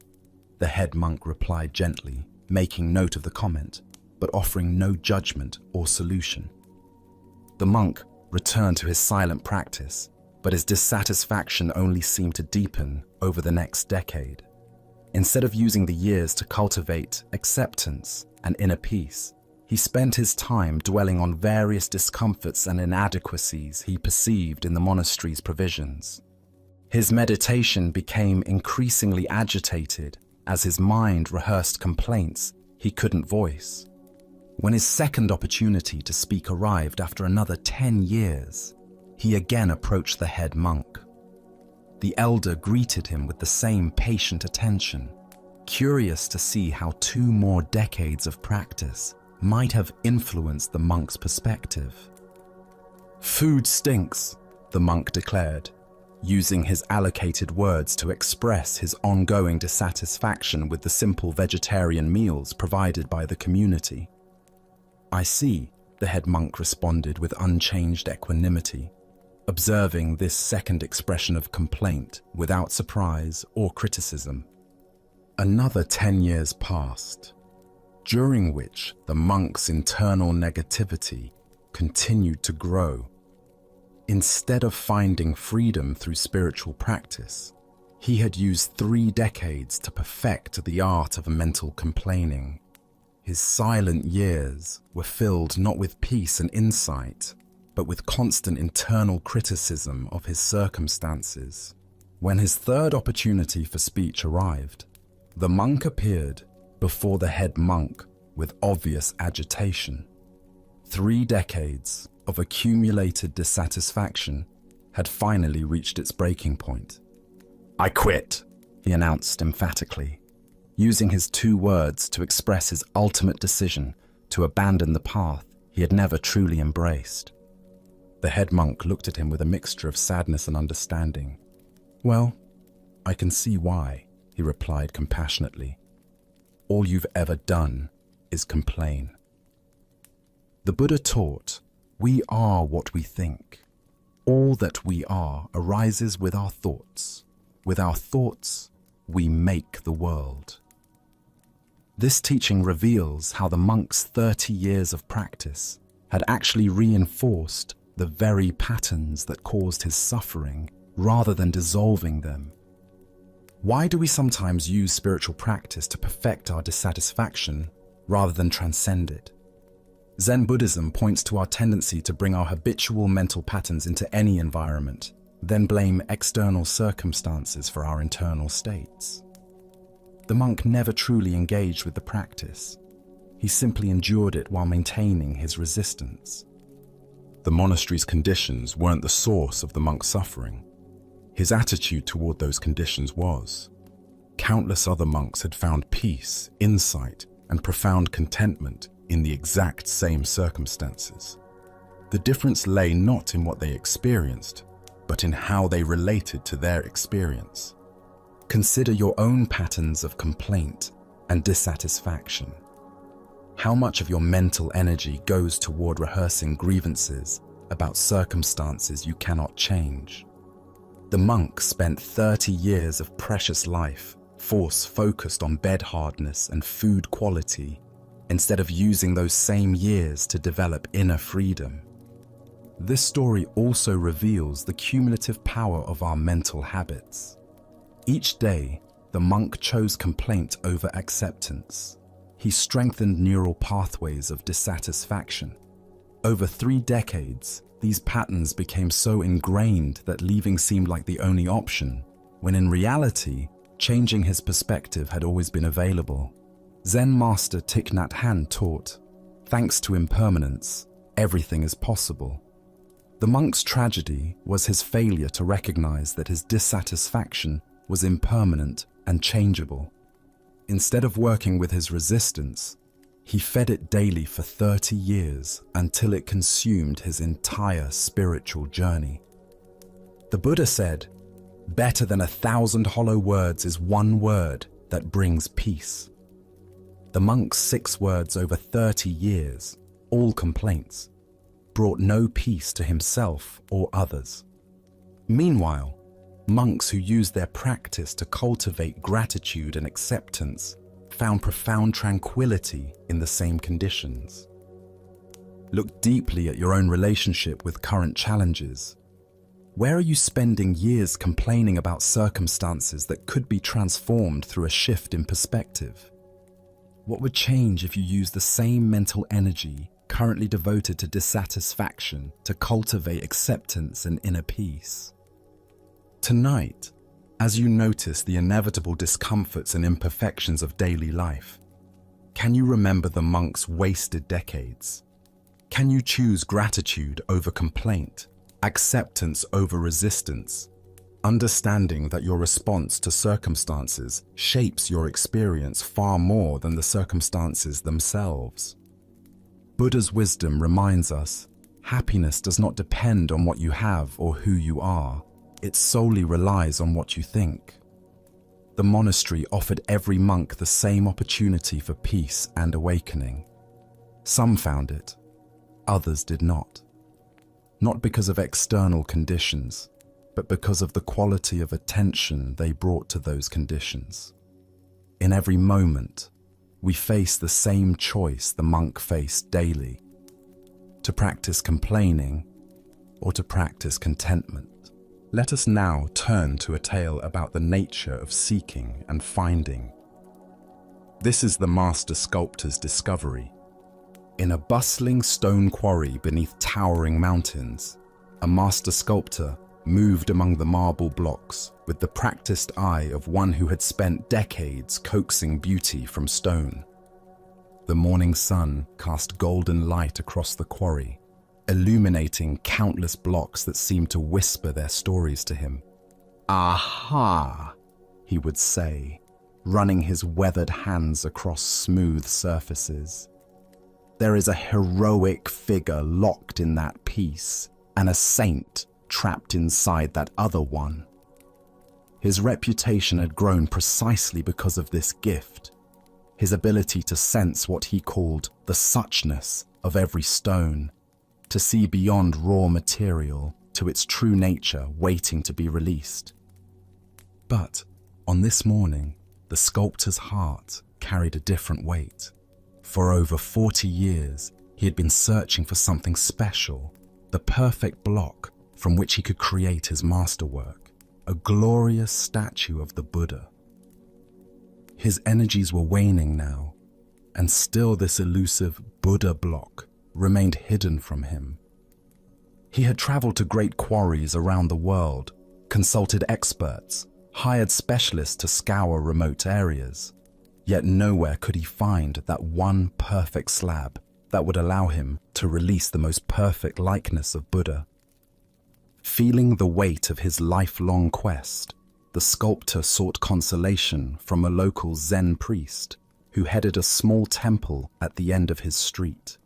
the head monk replied gently, making note of the comment, but offering no judgment or solution. The monk returned to his silent practice, but his dissatisfaction only seemed to deepen over the next decade. Instead of using the years to cultivate acceptance and inner peace, he spent his time dwelling on various discomforts and inadequacies he perceived in the monastery's provisions. His meditation became increasingly agitated as his mind rehearsed complaints he couldn't voice. When his second opportunity to speak arrived after another 10 years, he again approached the head monk. The elder greeted him with the same patient attention, curious to see how 2 more decades of practice might have influenced the monk's perspective. "Food stinks," the monk declared, using his allocated words to express his ongoing dissatisfaction with the simple vegetarian meals provided by the community. "I see," the head monk responded with unchanged equanimity, observing this second expression of complaint without surprise or criticism. Another 10 years passed, during which the monk's internal negativity continued to grow. Instead of finding freedom through spiritual practice, he had used 3 decades to perfect the art of mental complaining. His silent years were filled not with peace and insight, but with constant internal criticism of his circumstances. When his third opportunity for speech arrived, the monk appeared before the head monk with obvious agitation. 3 decades of accumulated dissatisfaction had finally reached its breaking point. "I quit," he announced emphatically, using his 2 words to express his ultimate decision to abandon the path he had never truly embraced. The head monk looked at him with a mixture of sadness and understanding. "Well, I can see why," he replied compassionately. "All you've ever done is complain." The Buddha taught, "We are what we think. All that we are arises with our thoughts. With our thoughts, we make the world." This teaching reveals how the monk's 30 years of practice had actually reinforced the very patterns that caused his suffering rather than dissolving them. Why do we sometimes use spiritual practice to perfect our dissatisfaction rather than transcend it? Zen Buddhism points to our tendency to bring our habitual mental patterns into any environment, then blame external circumstances for our internal states. The monk never truly engaged with the practice. He simply endured it while maintaining his resistance. The monastery's conditions weren't the source of the monk's suffering. His attitude toward those conditions was. Countless other monks had found peace, insight, and profound contentment in the exact same circumstances. The difference lay not in what they experienced, but in how they related to their experience. Consider your own patterns of complaint and dissatisfaction. How much of your mental energy goes toward rehearsing grievances about circumstances you cannot change? The monk spent 30 years of precious life focused on bed hardness and food quality, instead of using those same years to develop inner freedom. This story also reveals the cumulative power of our mental habits. Each day, the monk chose complaint over acceptance. He strengthened neural pathways of dissatisfaction. Over 3 decades, these patterns became so ingrained that leaving seemed like the only option, when in reality, changing his perspective had always been available. Zen master Thich Nhat Hanh taught, "Thanks to impermanence, everything is possible." The monk's tragedy was his failure to recognize that his dissatisfaction was impermanent and changeable. Instead of working with his resistance, he fed it daily for 30 years until it consumed his entire spiritual journey. The Buddha said, "Better than 1,000 hollow words is one word that brings peace." The monk's 6 words over 30 years, all complaints, brought no peace to himself or others. Meanwhile, monks who used their practice to cultivate gratitude and acceptance found profound tranquility in the same conditions. Look deeply at your own relationship with current challenges. Where are you spending years complaining about circumstances that could be transformed through a shift in perspective? What would change if you used the same mental energy currently devoted to dissatisfaction to cultivate acceptance and inner peace? Tonight, as you notice the inevitable discomforts and imperfections of daily life, can you remember the monk's wasted decades? Can you choose gratitude over complaint, acceptance over resistance, understanding that your response to circumstances shapes your experience far more than the circumstances themselves? Buddha's wisdom reminds us, happiness does not depend on what you have or who you are. It solely relies on what you think. The monastery offered every monk the same opportunity for peace and awakening. Some found it, others did not. Not because of external conditions, but because of the quality of attention they brought to those conditions. In every moment, we face the same choice the monk faced daily: to practice complaining or to practice contentment. Let us now turn to a tale about the nature of seeking and finding. This is the master sculptor's discovery. In a bustling stone quarry beneath towering mountains, a master sculptor moved among the marble blocks with the practiced eye of one who had spent decades coaxing beauty from stone. The morning sun cast golden light across the quarry, illuminating countless blocks that seemed to whisper their stories to him. "Aha," he would say, running his weathered hands across smooth surfaces. "There is a heroic figure locked in that piece, and a saint trapped inside that other one." His reputation had grown precisely because of this gift, his ability to sense what he called the suchness of every stone, to see beyond raw material to its true nature waiting to be released. But on this morning, the sculptor's heart carried a different weight. For over 40 years, he had been searching for something special, the perfect block from which he could create his masterwork, a glorious statue of the Buddha. His energies were waning now, and still this elusive Buddha block remained hidden from him. He had traveled to great quarries around the world, consulted experts, hired specialists to scour remote areas, yet nowhere could he find that one perfect slab that would allow him to release the most perfect likeness of Buddha. Feeling the weight of his lifelong quest, the sculptor sought consolation from a local Zen priest who headed a small temple at the end of his street.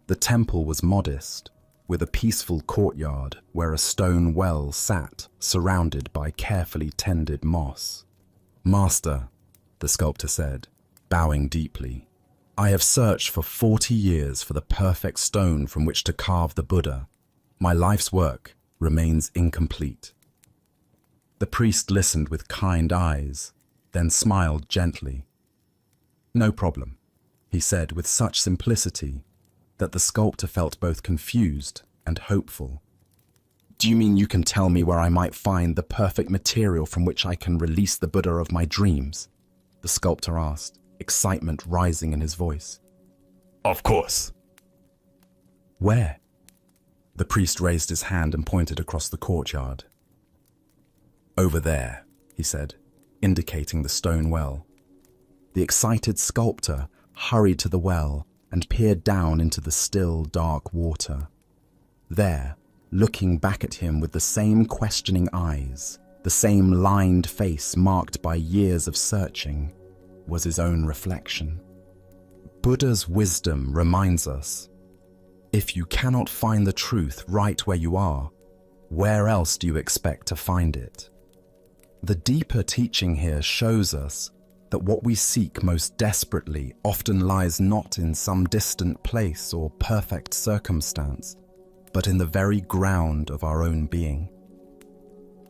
The temple was modest, with a peaceful courtyard where a stone well sat, surrounded by carefully tended moss. "Master," the sculptor said, bowing deeply, "I have searched for 40 years for the perfect stone from which to carve the Buddha. My life's work remains incomplete." The priest listened with kind eyes, then smiled gently. "No problem," he said with such simplicity that the sculptor felt both confused and hopeful. "Do you mean you can tell me where I might find the perfect material from which I can release the Buddha of my dreams?" the sculptor asked, excitement rising in his voice. "Of course." "Where?" The priest raised his hand and pointed across the courtyard. "Over there," he said, indicating the stone well. The excited sculptor hurried to the well and peered down into the still, dark water. There, looking back at him with the same questioning eyes, the same lined face marked by years of searching, was his own reflection. Buddha's wisdom reminds us, if you cannot find the truth right where you are, where else do you expect to find it? The deeper teaching here shows us that what we seek most desperately often lies not in some distant place or perfect circumstance, but in the very ground of our own being.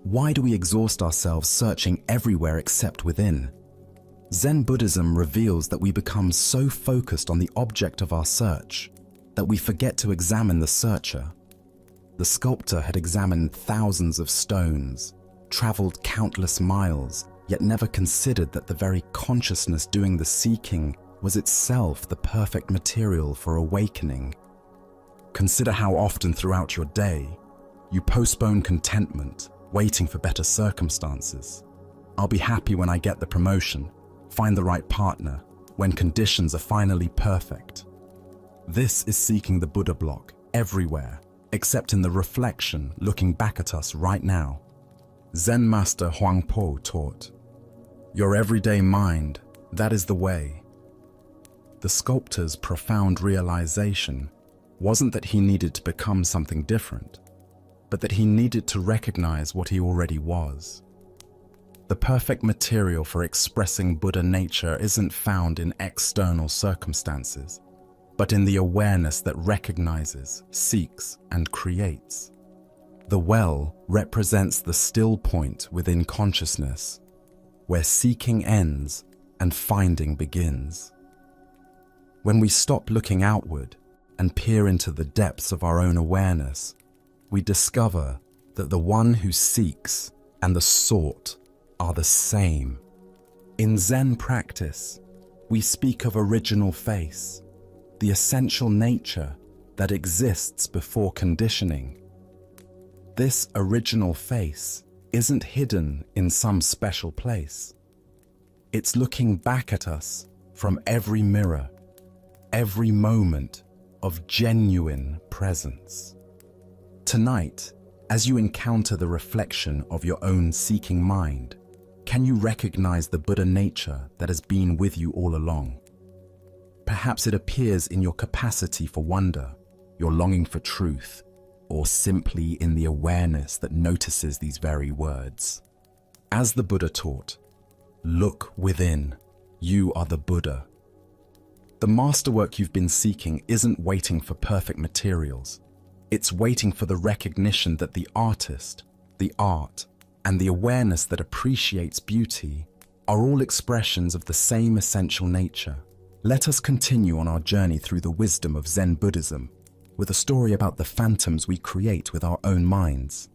Why do we exhaust ourselves searching everywhere except within? Zen Buddhism reveals that we become so focused on the object of our search that we forget to examine the searcher. The sculptor had examined thousands of stones, traveled countless miles, yet never considered that the very consciousness doing the seeking was itself the perfect material for awakening. Consider how often throughout your day you postpone contentment, waiting for better circumstances. "I'll be happy when I get the promotion, find the right partner, when conditions are finally perfect." This is seeking the Buddha block everywhere, except in the reflection looking back at us right now. Zen Master Huangpo taught, "Your everyday mind, that is the way." The sculptor's profound realization wasn't that he needed to become something different, but that he needed to recognize what he already was. The perfect material for expressing Buddha nature isn't found in external circumstances, but in the awareness that recognizes, seeks, and creates. The well represents the still point within consciousness, where seeking ends and finding begins. When we stop looking outward and peer into the depths of our own awareness, we discover that the one who seeks and the sought are the same. In Zen practice, we speak of original face, the essential nature that exists before conditioning. This original face isn't hidden in some special place. It's looking back at us from every mirror, every moment of genuine presence. Tonight, as you encounter the reflection of your own seeking mind, can you recognize the Buddha nature that has been with you all along? Perhaps it appears in your capacity for wonder, your longing for truth, or simply in the awareness that notices these very words. As the Buddha taught, look within, you are the Buddha. The masterwork you've been seeking isn't waiting for perfect materials. It's waiting for the recognition that the artist, the art, and the awareness that appreciates beauty are all expressions of the same essential nature. Let us continue on our journey through the wisdom of Zen Buddhism with a story about the phantoms we create with our own minds.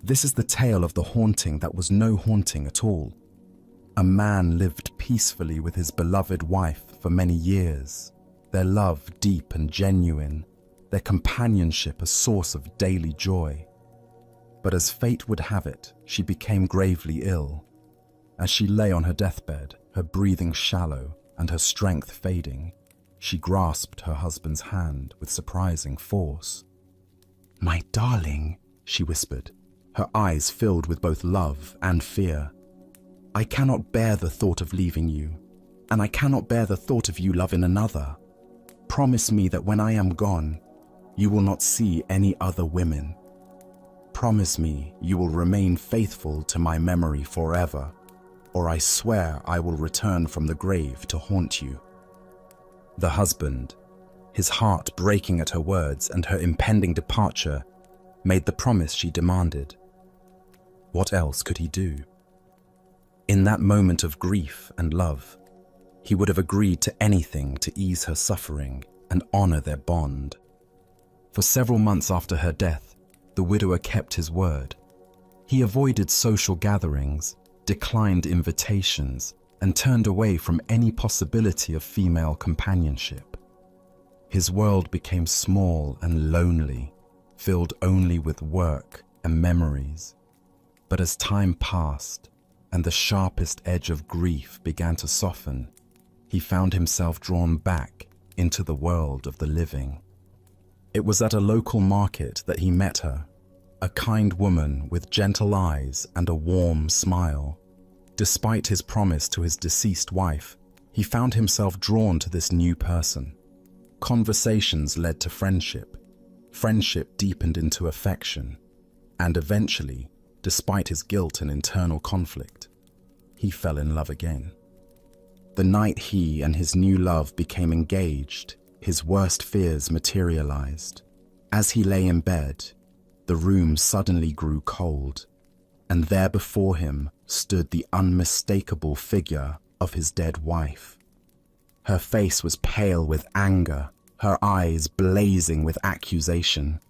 This is the tale of the haunting that was no haunting at all. A man lived peacefully with his beloved wife for many years, their love deep and genuine, their companionship a source of daily joy. But as fate would have it, she became gravely ill. As she lay on her deathbed, her breathing shallow and her strength fading, she grasped her husband's hand with surprising force. "My darling," she whispered, her eyes filled with both love and fear. "I cannot bear the thought of leaving you, and I cannot bear the thought of you loving another. Promise me that when I am gone, you will not see any other women. Promise me you will remain faithful to my memory forever, or I swear I will return from the grave to haunt you." The husband, his heart breaking at her words and her impending departure, made the promise she demanded. What else could he do? In that moment of grief and love, he would have agreed to anything to ease her suffering and honor their bond. For several months after her death, the widower kept his word. He avoided social gatherings, declined invitations, and turned away from any possibility of female companionship. His world became small and lonely, filled only with work and memories. But as time passed and the sharpest edge of grief began to soften, he found himself drawn back into the world of the living. It was at a local market that he met her, a kind woman with gentle eyes and a warm smile. Despite his promise to his deceased wife, he found himself drawn to this new person. Conversations led to friendship. Friendship deepened into affection. And eventually, despite his guilt and internal conflict, he fell in love again. The night he and his new love became engaged, his worst fears materialized. As he lay in bed, the room suddenly grew cold, and there before him stood the unmistakable figure of his dead wife. Her face was pale with anger, her eyes blazing with accusation.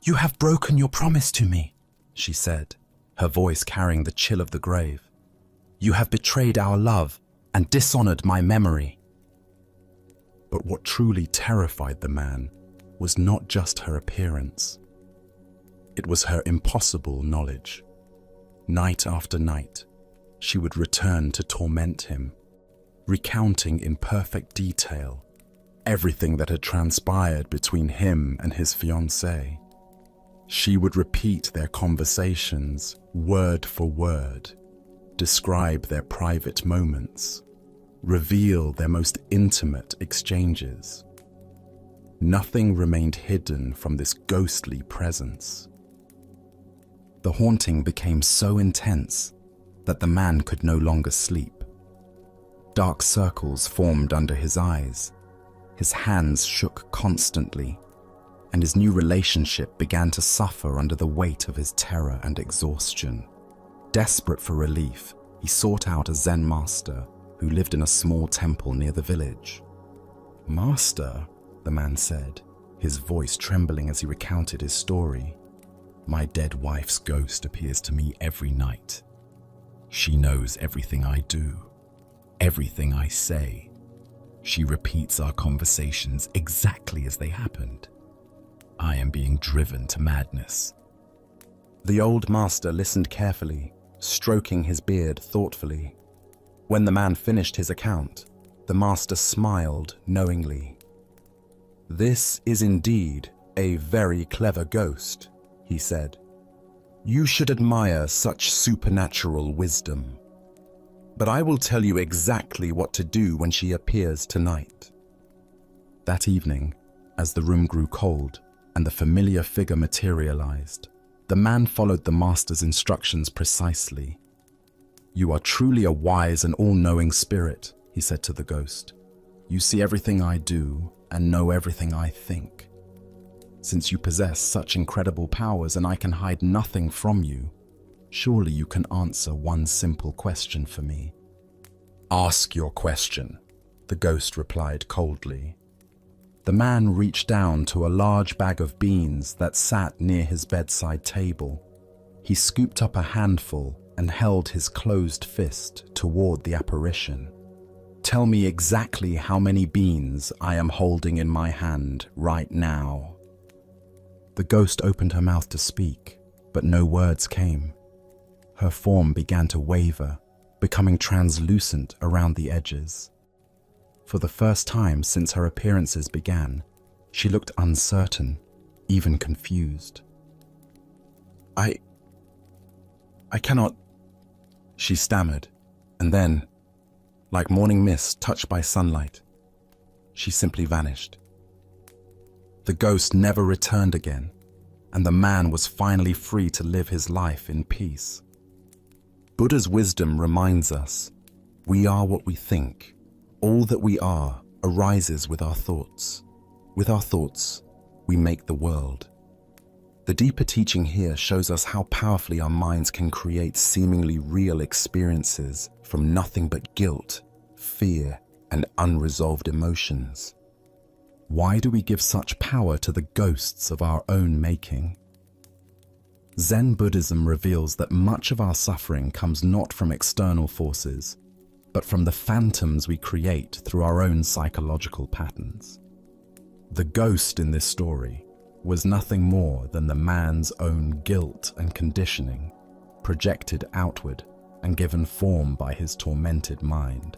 "You have broken your promise to me," she said, her voice carrying the chill of the grave. "You have betrayed our love and dishonored my memory." But what truly terrified the man was not just her appearance. It was her impossible knowledge. Night after night, she would return to torment him, recounting in perfect detail everything that had transpired between him and his fiancée. She would repeat their conversations word for word, describe their private moments, reveal their most intimate exchanges. Nothing remained hidden from this ghostly presence. The haunting became so intense that the man could no longer sleep. Dark circles formed under his eyes, his hands shook constantly, and his new relationship began to suffer under the weight of his terror and exhaustion. Desperate for relief, he sought out a Zen master who lived in a small temple near the village. "Master," the man said, his voice trembling as he recounted his story, "my dead wife's ghost appears to me every night. She knows everything I do, everything I say. She repeats our conversations exactly as they happened. I am being driven to madness." The old master listened carefully, stroking his beard thoughtfully. When the man finished his account, The master smiled knowingly. "This is indeed a very clever ghost," he said. "You should admire such supernatural wisdom. But I will tell you exactly what to do when she appears tonight." That evening, as the room grew cold and the familiar figure materialized, the man followed the master's instructions precisely. "You are truly a wise and all-knowing spirit," he said to the ghost. "You see everything I do and know everything I think. Since you possess such incredible powers and I can hide nothing from you, surely you can answer one simple question for me." "Ask your question," the ghost replied coldly. The man reached down to a large bag of beans that sat near his bedside table. He scooped up a handful and held his closed fist toward the apparition. "Tell me exactly how many beans I am holding in my hand right now." The ghost opened her mouth to speak, but no words came. Her form began to waver, becoming translucent around the edges. For the first time since her appearances began, she looked uncertain, even confused. I cannot," she stammered, and then, like morning mist touched by sunlight, she simply vanished. The ghost never returned again, and the man was finally free to live his life in peace. Buddha's wisdom reminds us, we are what we think. All that we are arises with our thoughts. With our thoughts, we make the world. The deeper teaching here shows us how powerfully our minds can create seemingly real experiences from nothing but guilt, fear, and unresolved emotions. Why do we give such power to the ghosts of our own making? Zen Buddhism reveals that much of our suffering comes not from external forces, but from the phantoms we create through our own psychological patterns. The ghost in this story was nothing more than the man's own guilt and conditioning, projected outward and given form by his tormented mind.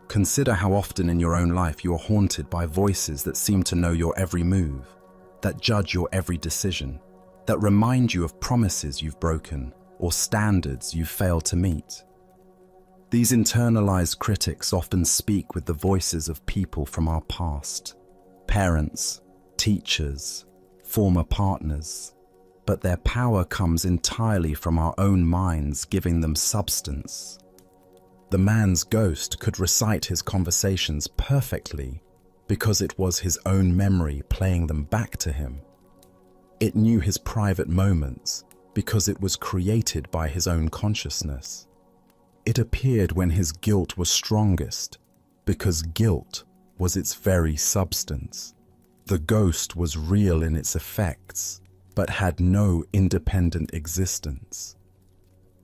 Consider how often in your own life you are haunted by voices that seem to know your every move, that judge your every decision, that remind you of promises you've broken or standards you've failed to meet. These internalized critics often speak with the voices of people from our past, parents, teachers, former partners, but their power comes entirely from our own minds giving them substance. The man's ghost could recite his conversations perfectly because it was his own memory playing them back to him. It knew his private moments because it was created by his own consciousness. It appeared when his guilt was strongest because guilt was its very substance. The ghost was real in its effects, but had no independent existence.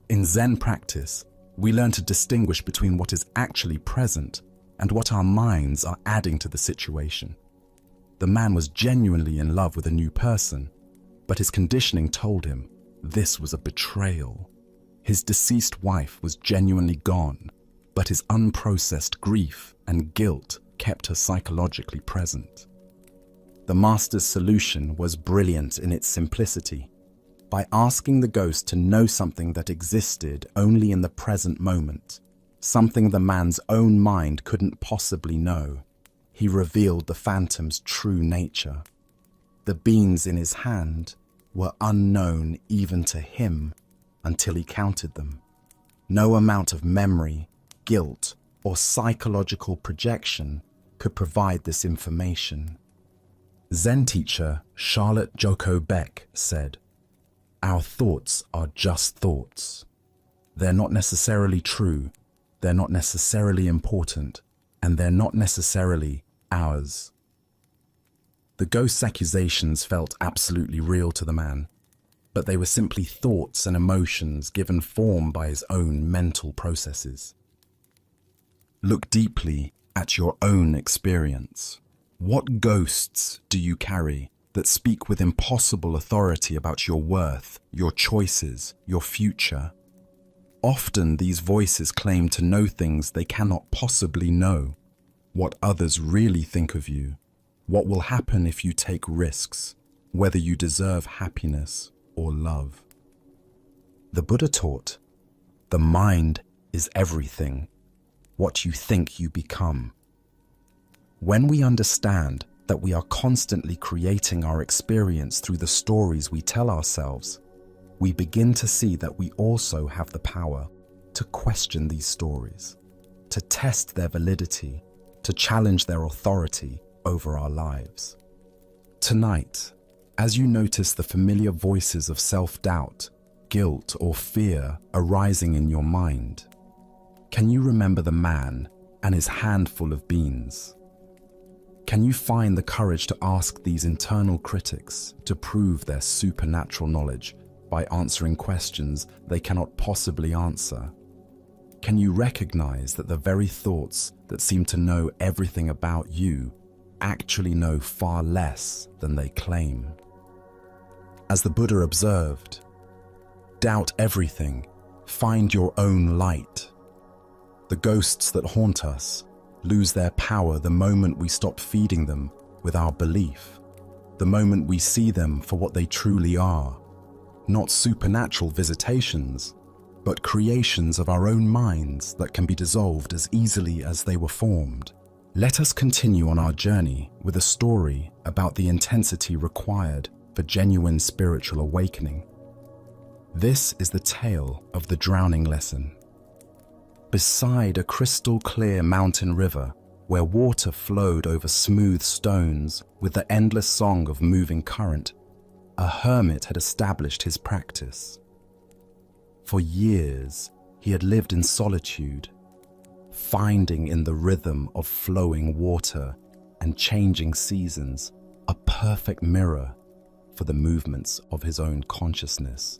In Zen practice, we learn to distinguish between what is actually present and what our minds are adding to the situation. The man was genuinely in love with a new person, but his conditioning told him this was a betrayal. His deceased wife was genuinely gone, but his unprocessed grief and guilt kept her psychologically present. The master's solution was brilliant in its simplicity. By asking the ghost to know something that existed only in the present moment, something the man's own mind couldn't possibly know, he revealed the phantom's true nature. The beans in his hand were unknown even to him until he counted them. No amount of memory, guilt, or psychological projection could provide this information. Zen teacher Charlotte Joko Beck said, "Our thoughts are just thoughts. They're not necessarily true, they're not necessarily important, and they're not necessarily ours." The ghost's accusations felt absolutely real to the man, but they were simply thoughts and emotions given form by his own mental processes. Look deeply at your own experience. What ghosts do you carry that speak with impossible authority about your worth, your choices, your future? Often these voices claim to know things they cannot possibly know, what others really think of you, what will happen if you take risks, whether you deserve happiness or love. The Buddha taught, the mind is everything. What you think you become. When we understand that we are constantly creating our experience through the stories we tell ourselves, we begin to see that we also have the power to question these stories, to test their validity, to challenge their authority over our lives. Tonight, as you notice the familiar voices of self-doubt, guilt, or fear arising in your mind, can you remember the man and his handful of beans? Can you find the courage to ask these internal critics to prove their supernatural knowledge by answering questions they cannot possibly answer? Can you recognize that the very thoughts that seem to know everything about you actually know far less than they claim? As the Buddha observed, doubt everything, find your own light. The ghosts that haunt us lose their power the moment we stop feeding them with our belief, the moment we see them for what they truly are, not supernatural visitations, but creations of our own minds that can be dissolved as easily as they were formed. Let us continue on our journey with a story about the intensity required for genuine spiritual awakening. This is the tale of the drowning lesson. Beside a crystal clear mountain river where water flowed over smooth stones with the endless song of moving current, a hermit had established his practice. For years, he had lived in solitude, finding in the rhythm of flowing water and changing seasons a perfect mirror for the movements of his own consciousness.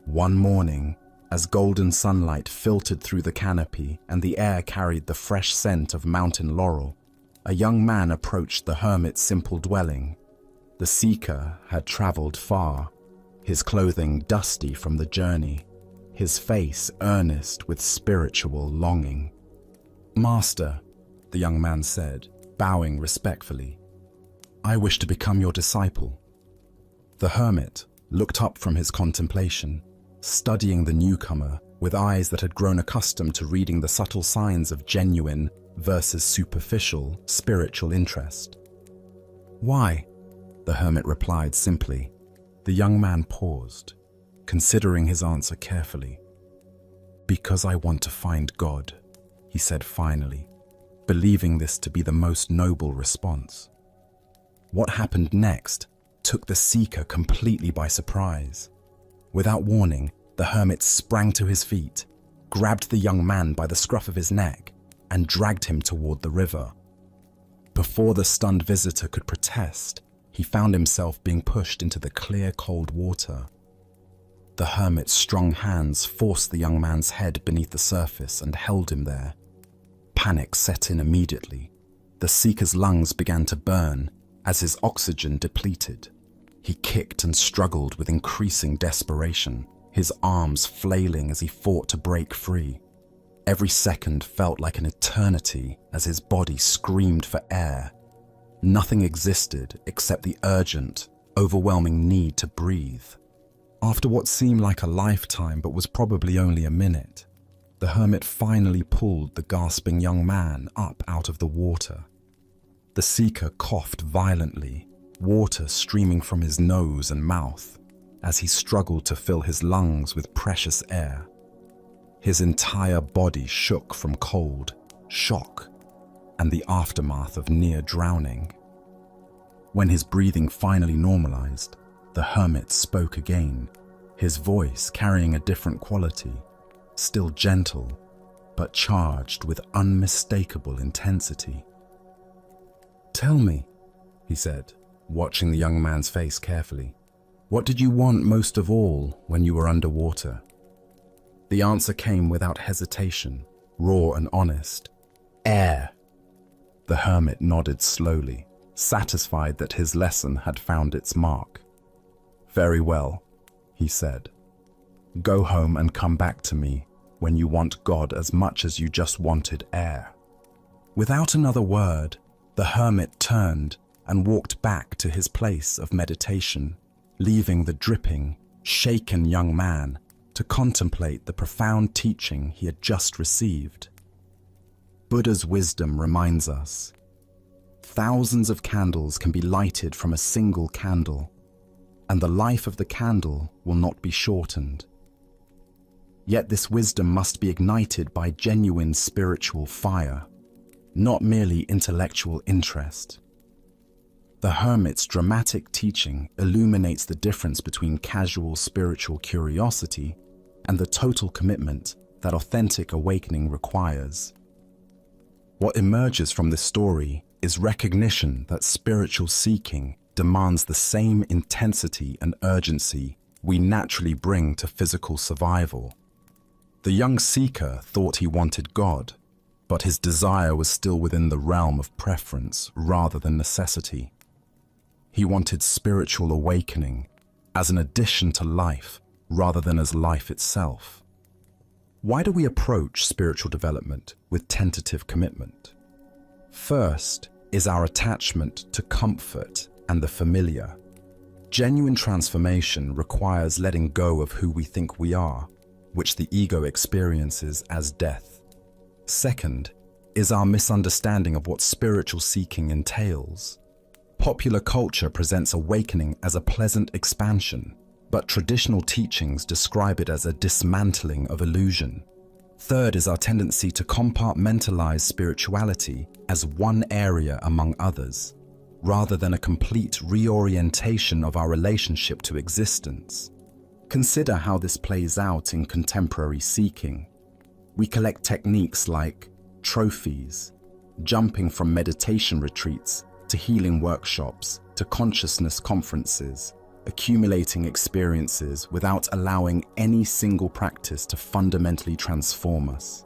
One morning, as golden sunlight filtered through the canopy and the air carried the fresh scent of mountain laurel, a young man approached the hermit's simple dwelling. The seeker had traveled far, his clothing dusty from the journey, his face earnest with spiritual longing. "Master," the young man said, bowing respectfully, "I wish to become your disciple." The hermit looked up from his contemplation, studying the newcomer with eyes that had grown accustomed to reading the subtle signs of genuine versus superficial spiritual interest. "Why?" the hermit replied simply. The young man paused, considering his answer carefully. "Because I want to find God," he said finally, believing this to be the most noble response. What happened next took the seeker completely by surprise. Without warning, the hermit sprang to his feet, grabbed the young man by the scruff of his neck, and dragged him toward the river. Before the stunned visitor could protest, he found himself being pushed into the clear, cold water. The hermit's strong hands forced the young man's head beneath the surface and held him there. Panic set in immediately. The seeker's lungs began to burn as his oxygen depleted. He kicked and struggled with increasing desperation, his arms flailing as he fought to break free. Every second felt like an eternity as his body screamed for air. Nothing existed except the urgent, overwhelming need to breathe. After what seemed like a lifetime but was probably only a minute, the hermit finally pulled the gasping young man up out of the water. The seeker coughed violently, water streaming from his nose and mouth as he struggled to fill his lungs with precious air. His entire body shook from cold, shock, and the aftermath of near drowning. When his breathing finally normalized, the hermit spoke again, his voice carrying a different quality, still gentle, but charged with unmistakable intensity. "Tell me," he said, watching the young man's face carefully, "what did you want most of all when you were underwater?" The answer came without hesitation, raw and honest. "Air." The hermit nodded slowly, satisfied that his lesson had found its mark. "Very well," he said. "Go home and come back to me when you want God as much as you just wanted air." Without another word, the hermit turned and walked back to his place of meditation, leaving the dripping, shaken young man to contemplate the profound teaching he had just received. Buddha's wisdom reminds us, thousands of candles can be lighted from a single candle, and the life of the candle will not be shortened. Yet this wisdom must be ignited by genuine spiritual fire, not merely intellectual interest. The hermit's dramatic teaching illuminates the difference between casual spiritual curiosity and the total commitment that authentic awakening requires. What emerges from this story is recognition that spiritual seeking demands the same intensity and urgency we naturally bring to physical survival. The young seeker thought he wanted God, but his desire was still within the realm of preference rather than necessity. He wanted spiritual awakening as an addition to life rather than as life itself. Why do we approach spiritual development with tentative commitment? First is our attachment to comfort and the familiar. Genuine transformation requires letting go of who we think we are, which the ego experiences as death. Second is our misunderstanding of what spiritual seeking entails. Popular culture presents awakening as a pleasant expansion, but traditional teachings describe it as a dismantling of illusion. Third is our tendency to compartmentalize spirituality as one area among others, rather than a complete reorientation of our relationship to existence. Consider how this plays out in contemporary seeking. We collect techniques like trophies, jumping from meditation retreats to healing workshops to consciousness conferences, accumulating experiences without allowing any single practice to fundamentally transform us.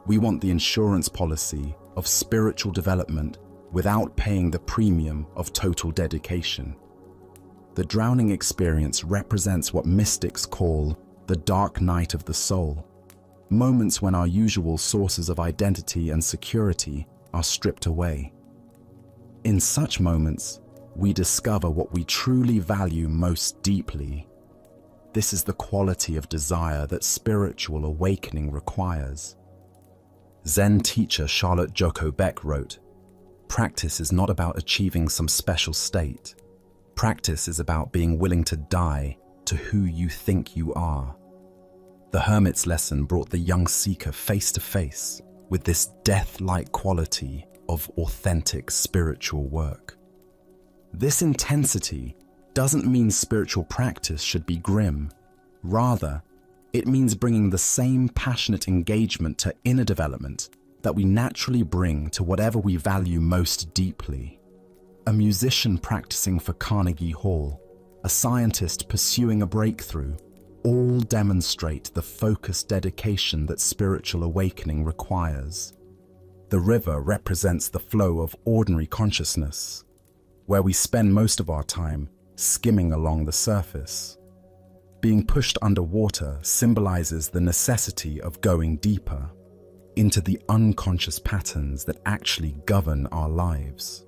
We want the insurance policy of spiritual development without paying the premium of total dedication. The drowning experience represents what mystics call the dark night of the soul, moments when our usual sources of identity and security are stripped away. In such moments, we discover what we truly value most deeply. This is the quality of desire that spiritual awakening requires. Zen teacher Charlotte Joko Beck wrote, "Practice is not about achieving some special state. Practice is about being willing to die to who you think you are." The hermit's lesson brought the young seeker face to face with this death-like quality of authentic spiritual work. This intensity doesn't mean spiritual practice should be grim. Rather, it means bringing the same passionate engagement to inner development that we naturally bring to whatever we value most deeply. A musician practicing for Carnegie Hall, a scientist pursuing a breakthrough, all demonstrate the focused dedication that spiritual awakening requires. The river represents the flow of ordinary consciousness, where we spend most of our time skimming along the surface. Being pushed underwater symbolizes the necessity of going deeper into the unconscious patterns that actually govern our lives.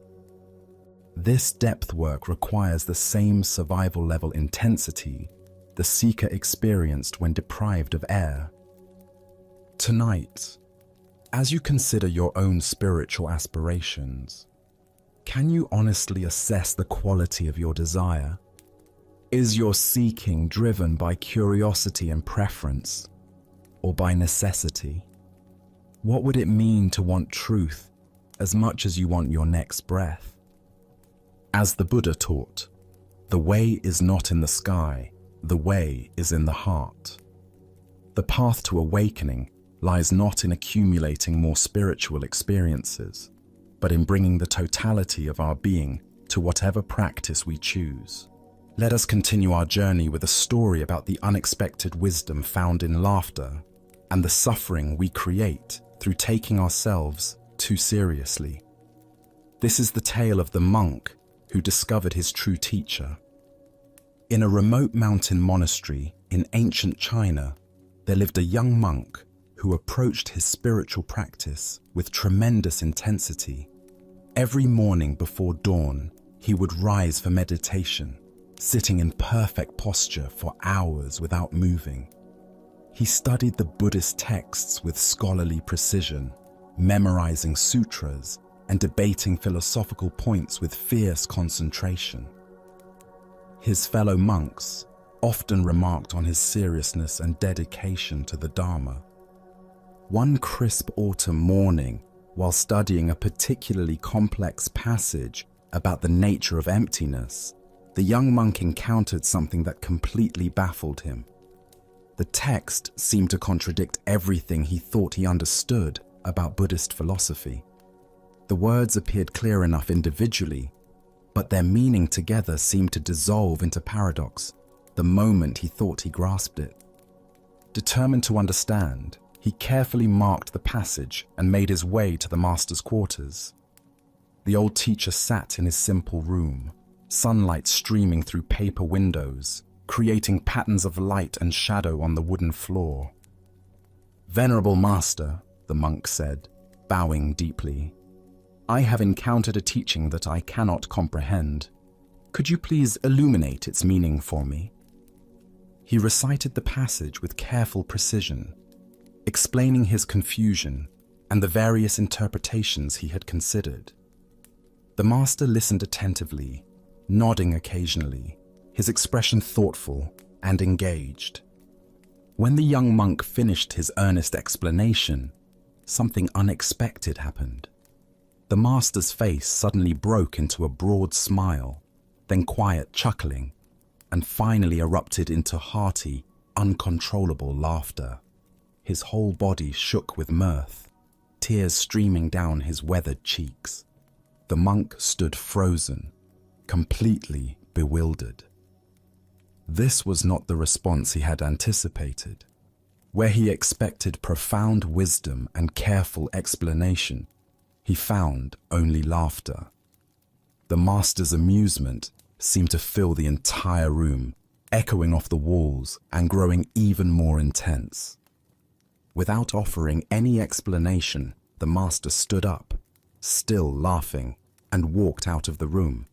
This depth work requires the same survival level intensity the seeker experienced when deprived of air. Tonight, as you consider your own spiritual aspirations, can you honestly assess the quality of your desire? Is your seeking driven by curiosity and preference, or by necessity? What would it mean to want truth as much as you want your next breath? As the Buddha taught, the way is not in the sky, the way is in the heart. The path to awakening lies not in accumulating more spiritual experiences, but in bringing the totality of our being to whatever practice we choose. Let us continue our journey with a story about the unexpected wisdom found in laughter and the suffering we create through taking ourselves too seriously. This is the tale of the monk who discovered his true teacher. In a remote mountain monastery in ancient China, there lived a young monk who who approached his spiritual practice with tremendous intensity. Every morning before dawn, he would rise for meditation, sitting in perfect posture for hours without moving. He studied the Buddhist texts with scholarly precision, memorizing sutras and debating philosophical points with fierce concentration. His fellow monks often remarked on his seriousness and dedication to the Dharma. One crisp autumn morning, while studying a particularly complex passage about the nature of emptiness, the young monk encountered something that completely baffled him. The text seemed to contradict everything he thought he understood about Buddhist philosophy. The words appeared clear enough individually, but their meaning together seemed to dissolve into paradox the moment he thought he grasped it. Determined to understand, he carefully marked the passage and made his way to the master's quarters. The old teacher sat in his simple room, sunlight streaming through paper windows, creating patterns of light and shadow on the wooden floor. "Venerable master," the monk said, bowing deeply, "I have encountered a teaching that I cannot comprehend. Could you please illuminate its meaning for me?" He recited the passage with careful precision, explaining his confusion and the various interpretations he had considered. The master listened attentively, nodding occasionally, his expression thoughtful and engaged. When the young monk finished his earnest explanation, something unexpected happened. The master's face suddenly broke into a broad smile, then quiet chuckling, and finally erupted into hearty, uncontrollable laughter. His whole body shook with mirth, tears streaming down his weathered cheeks. The monk stood frozen, completely bewildered. This was not the response he had anticipated. Where he expected profound wisdom and careful explanation, he found only laughter. The master's amusement seemed to fill the entire room, echoing off the walls and growing even more intense. Without offering any explanation, the master stood up, still laughing, and walked out of the room,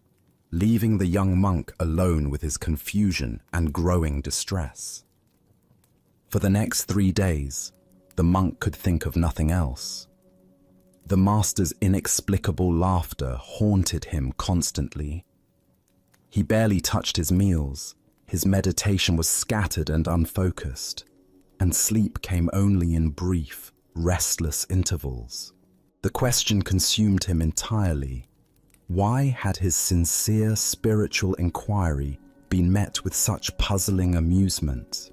leaving the young monk alone with his confusion and growing distress. For the next 3 days, the monk could think of nothing else. The master's inexplicable laughter haunted him constantly. He barely touched his meals, his meditation was scattered and unfocused, and sleep came only in brief, restless intervals. The question consumed him entirely. Why had his sincere spiritual inquiry been met with such puzzling amusement?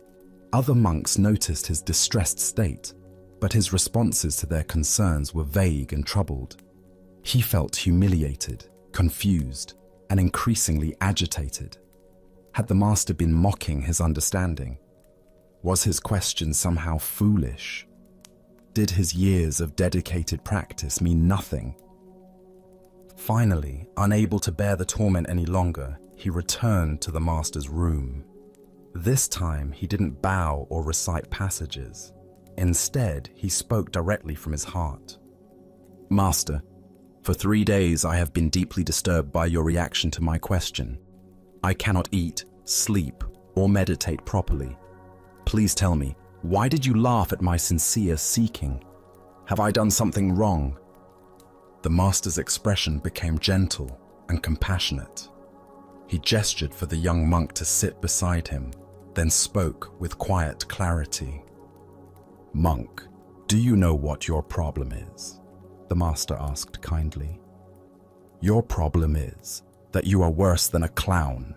Other monks noticed his distressed state, but his responses to their concerns were vague and troubled. He felt humiliated, confused, and increasingly agitated. Had the master been mocking his understanding? Was his question somehow foolish? Did his years of dedicated practice mean nothing? Finally, unable to bear the torment any longer, he returned to the master's room. This time, he didn't bow or recite passages. Instead, he spoke directly from his heart. "Master, for 3 days I have been deeply disturbed by your reaction to my question. I cannot eat, sleep, or meditate properly. Please tell me, why did you laugh at my sincere seeking? Have I done something wrong?" The master's expression became gentle and compassionate. He gestured for the young monk to sit beside him, then spoke with quiet clarity. "Monk, do you know what your problem is?" the master asked kindly. "Your problem is that you are worse than a clown."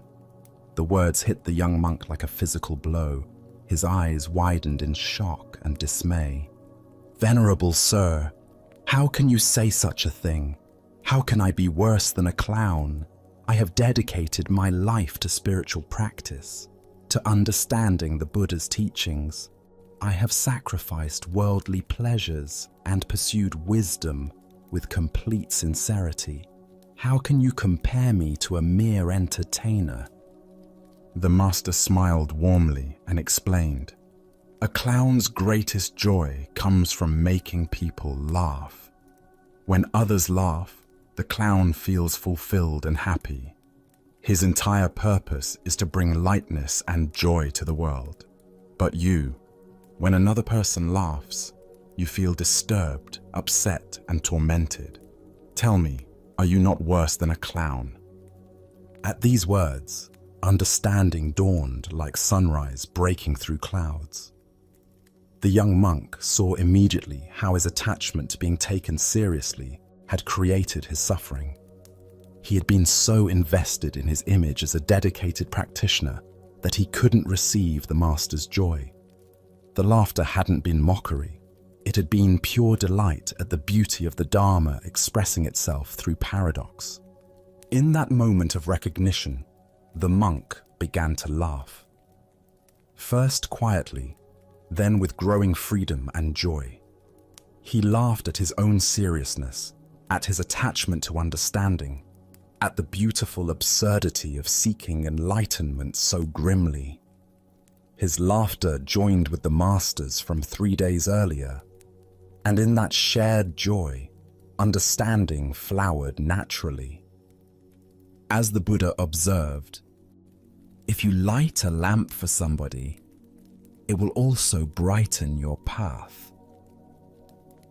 The words hit the young monk like a physical blow. His eyes widened in shock and dismay. "Venerable sir, how can you say such a thing? How can I be worse than a clown? I have dedicated my life to spiritual practice, to understanding the Buddha's teachings. I have sacrificed worldly pleasures and pursued wisdom with complete sincerity. How can you compare me to a mere entertainer?" The master smiled warmly and explained, A clown's greatest joy comes from making people laugh. When others laugh, the clown feels fulfilled and happy. His entire purpose is to bring lightness and joy to the world. But you, when another person laughs, you feel disturbed, upset, and tormented. Tell me, are you not worse than a clown? At these words, understanding dawned like sunrise breaking through clouds. The young monk saw immediately how his attachment to being taken seriously had created his suffering. He had been so invested in his image as a dedicated practitioner that he couldn't receive the master's joy. The laughter hadn't been mockery. It had been pure delight at the beauty of the Dharma expressing itself through paradox. In that moment of recognition, the monk began to laugh. First quietly, then with growing freedom and joy. He laughed at his own seriousness, at his attachment to understanding, at the beautiful absurdity of seeking enlightenment so grimly. His laughter joined with the master's from 3 days earlier, and in that shared joy, understanding flowered naturally. As the Buddha observed, if you light a lamp for somebody, it will also brighten your path.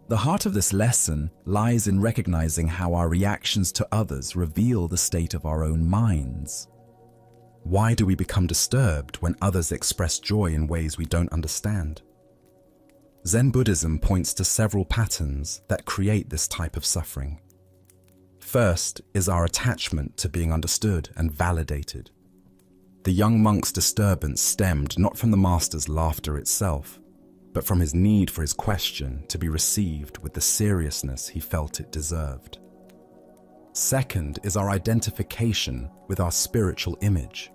The heart of this lesson lies in recognizing how our reactions to others reveal the state of our own minds. Why do we become disturbed when others express joy in ways we don't understand? Zen Buddhism points to several patterns that create this type of suffering. First is our attachment to being understood and validated. The young monk's disturbance stemmed not from the master's laughter itself, but from his need for his question to be received with the seriousness he felt it deserved. Second is our identification with our spiritual image.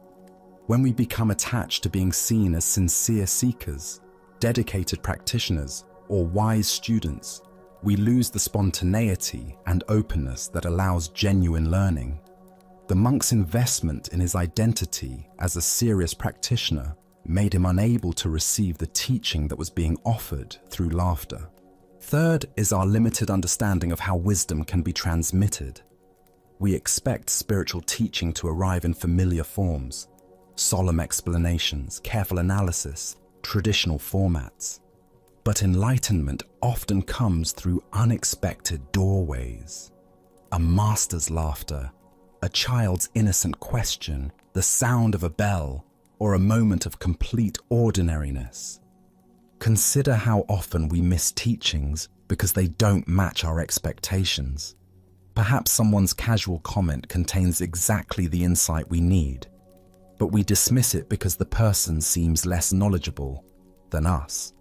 When we become attached to being seen as sincere seekers, dedicated practitioners, or wise students, we lose the spontaneity and openness that allows genuine learning. The monk's investment in his identity as a serious practitioner made him unable to receive the teaching that was being offered through laughter. Third is our limited understanding of how wisdom can be transmitted. We expect spiritual teaching to arrive in familiar forms, solemn explanations, careful analysis, traditional formats. But enlightenment often comes through unexpected doorways. A master's laughter, a child's innocent question, the sound of a bell, or a moment of complete ordinariness. Consider how often we miss teachings because they don't match our expectations. Perhaps someone's casual comment contains exactly the insight we need, but we dismiss it because the person seems less knowledgeable than us.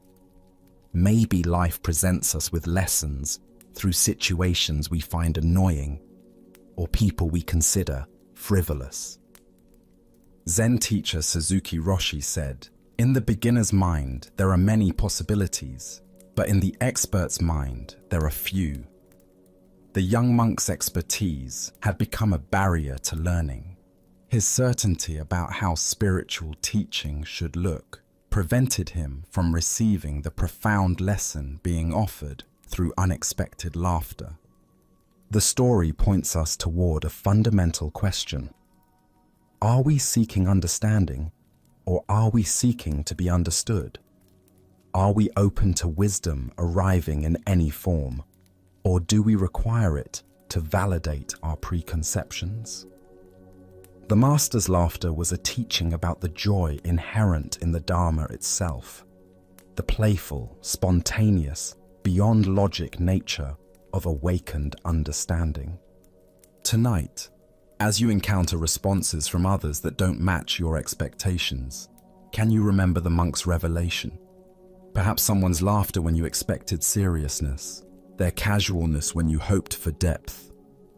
Maybe life presents us with lessons through situations we find annoying or people we consider frivolous. Zen teacher Suzuki Roshi said, "In the beginner's mind, there are many possibilities, but in the expert's mind, there are few." The young monk's expertise had become a barrier to learning. His certainty about how spiritual teaching should look prevented him from receiving the profound lesson being offered through unexpected laughter. The story points us toward a fundamental question. Are we seeking understanding, or are we seeking to be understood? Are we open to wisdom arriving in any form, or do we require it to validate our preconceptions? The master's laughter was a teaching about the joy inherent in the Dharma itself, the playful, spontaneous, beyond logic nature of awakened understanding. Tonight, as you encounter responses from others that don't match your expectations, can you remember the monk's revelation? Perhaps someone's laughter when you expected seriousness, their casualness when you hoped for depth,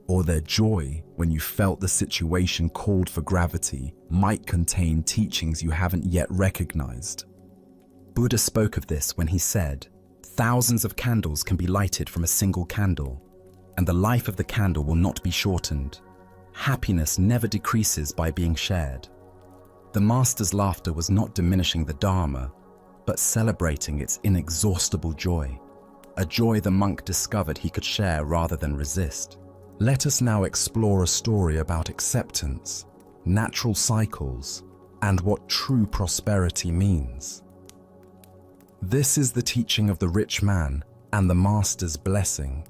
or their joy when you felt the situation called for gravity might contain teachings you haven't yet recognized. Buddha spoke of this when he said, "Thousands of candles can be lighted from a single candle, and the life of the candle will not be shortened. Happiness never decreases by being shared." The master's laughter was not diminishing the Dharma, but celebrating its inexhaustible joy, a joy the monk discovered he could share rather than resist. Let us now explore a story about acceptance, natural cycles, and what true prosperity means. This is the teaching of the rich man and the master's blessing.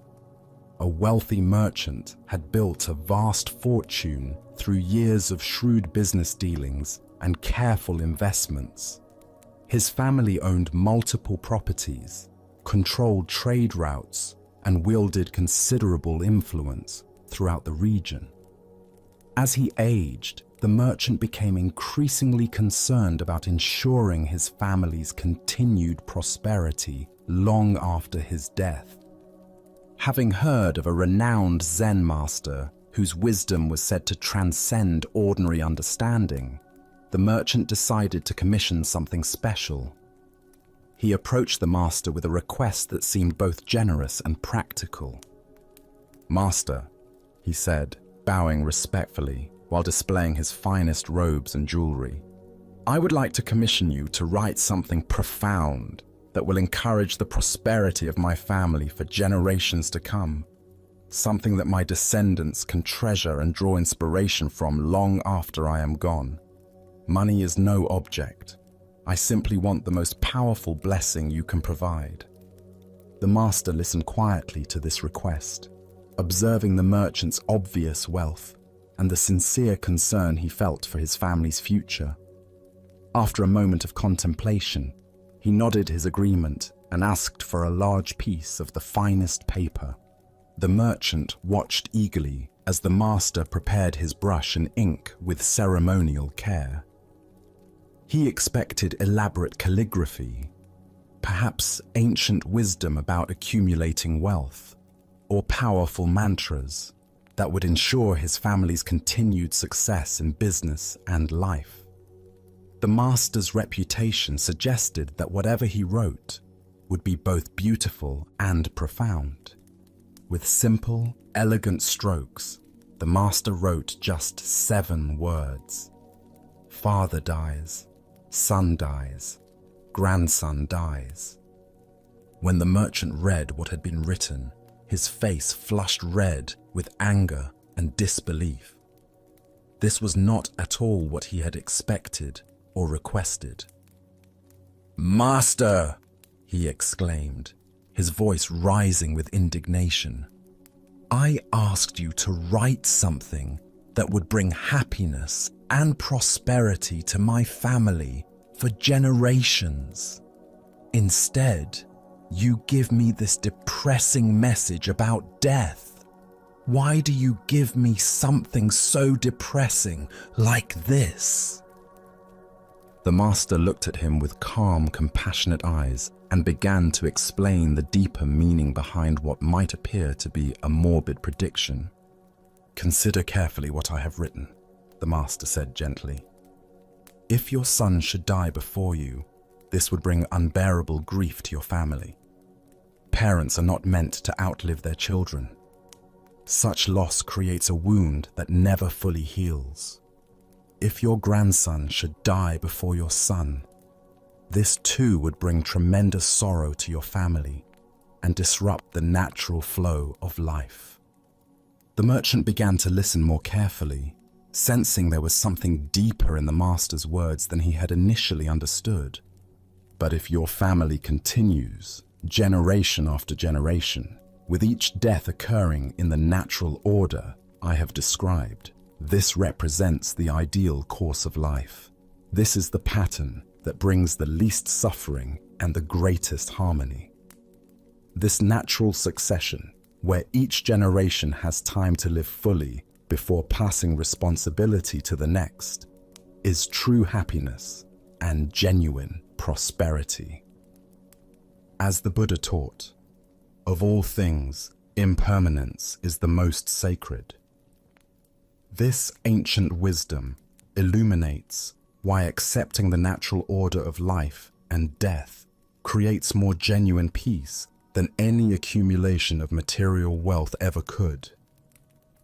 A wealthy merchant had built a vast fortune through years of shrewd business dealings and careful investments. His family owned multiple properties, controlled trade routes, and wielded considerable influence throughout the region. As he aged, the merchant became increasingly concerned about ensuring his family's continued prosperity long after his death. Having heard of a renowned Zen master whose wisdom was said to transcend ordinary understanding, the merchant decided to commission something special. He approached the master with a request that seemed both generous and practical. "Master," he said, bowing respectfully while displaying his finest robes and jewelry, "I would like to commission you to write something profound that will encourage the prosperity of my family for generations to come, something that my descendants can treasure and draw inspiration from long after I am gone. Money is no object. I simply want the most powerful blessing you can provide." The master listened quietly to this request, observing the merchant's obvious wealth and the sincere concern he felt for his family's future. After a moment of contemplation, he nodded his agreement and asked for a large piece of the finest paper. The merchant watched eagerly as the master prepared his brush and ink with ceremonial care. He expected elaborate calligraphy, perhaps ancient wisdom about accumulating wealth, or powerful mantras that would ensure his family's continued success in business and life. The master's reputation suggested that whatever he wrote would be both beautiful and profound. With simple, elegant strokes, the master wrote just 7 words. Father dies, son dies, grandson dies. When the merchant read what had been written, his face flushed red with anger and disbelief. This was not at all what he had expected or requested. "Master!" he exclaimed, his voice rising with indignation. "I asked you to write something that would bring happiness and prosperity to my family for generations. Instead, you give me this depressing message about death. Why do you give me something so depressing like this?" The master looked at him with calm, compassionate eyes and began to explain the deeper meaning behind what might appear to be a morbid prediction. "Consider carefully what I have written," the master said gently. "If your son should die before you, this would bring unbearable grief to your family. Parents are not meant to outlive their children. Such loss creates a wound that never fully heals. If your grandson should die before your son, this too would bring tremendous sorrow to your family and disrupt the natural flow of life." The merchant began to listen more carefully, sensing there was something deeper in the master's words than he had initially understood. "But if your family continues, generation after generation, with each death occurring in the natural order I have described, this represents the ideal course of life. This is the pattern that brings the least suffering and the greatest harmony. This natural succession, where each generation has time to live fully before passing responsibility to the next, is true happiness and genuine prosperity. As the Buddha taught, of all things, impermanence is the most sacred. This ancient wisdom illuminates why accepting the natural order of life and death creates more genuine peace than any accumulation of material wealth ever could.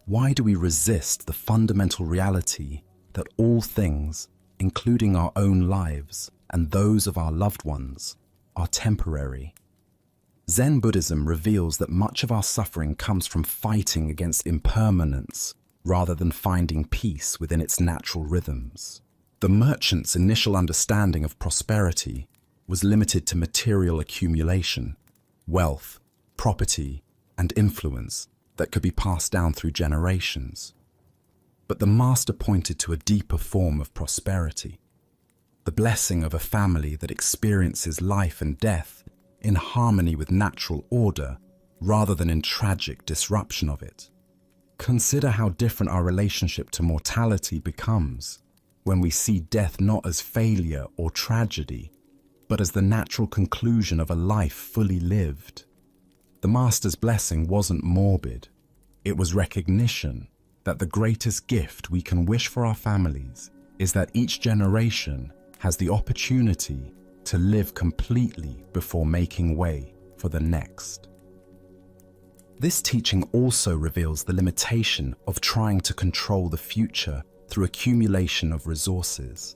Why do we resist the fundamental reality that all things, including our own lives, and those of our loved ones are temporary. Zen Buddhism reveals that much of our suffering comes from fighting against impermanence rather than finding peace within its natural rhythms. The merchant's initial understanding of prosperity was limited to material accumulation, wealth, property, and influence that could be passed down through generations. But the master pointed to a deeper form of prosperity, the blessing of a family that experiences life and death in harmony with natural order rather than in tragic disruption of it. Consider how different our relationship to mortality becomes when we see death not as failure or tragedy, but as the natural conclusion of a life fully lived. The Master's blessing wasn't morbid. It was recognition that the greatest gift we can wish for our families is that each generation has the opportunity to live completely before making way for the next. This teaching also reveals the limitation of trying to control the future through accumulation of resources.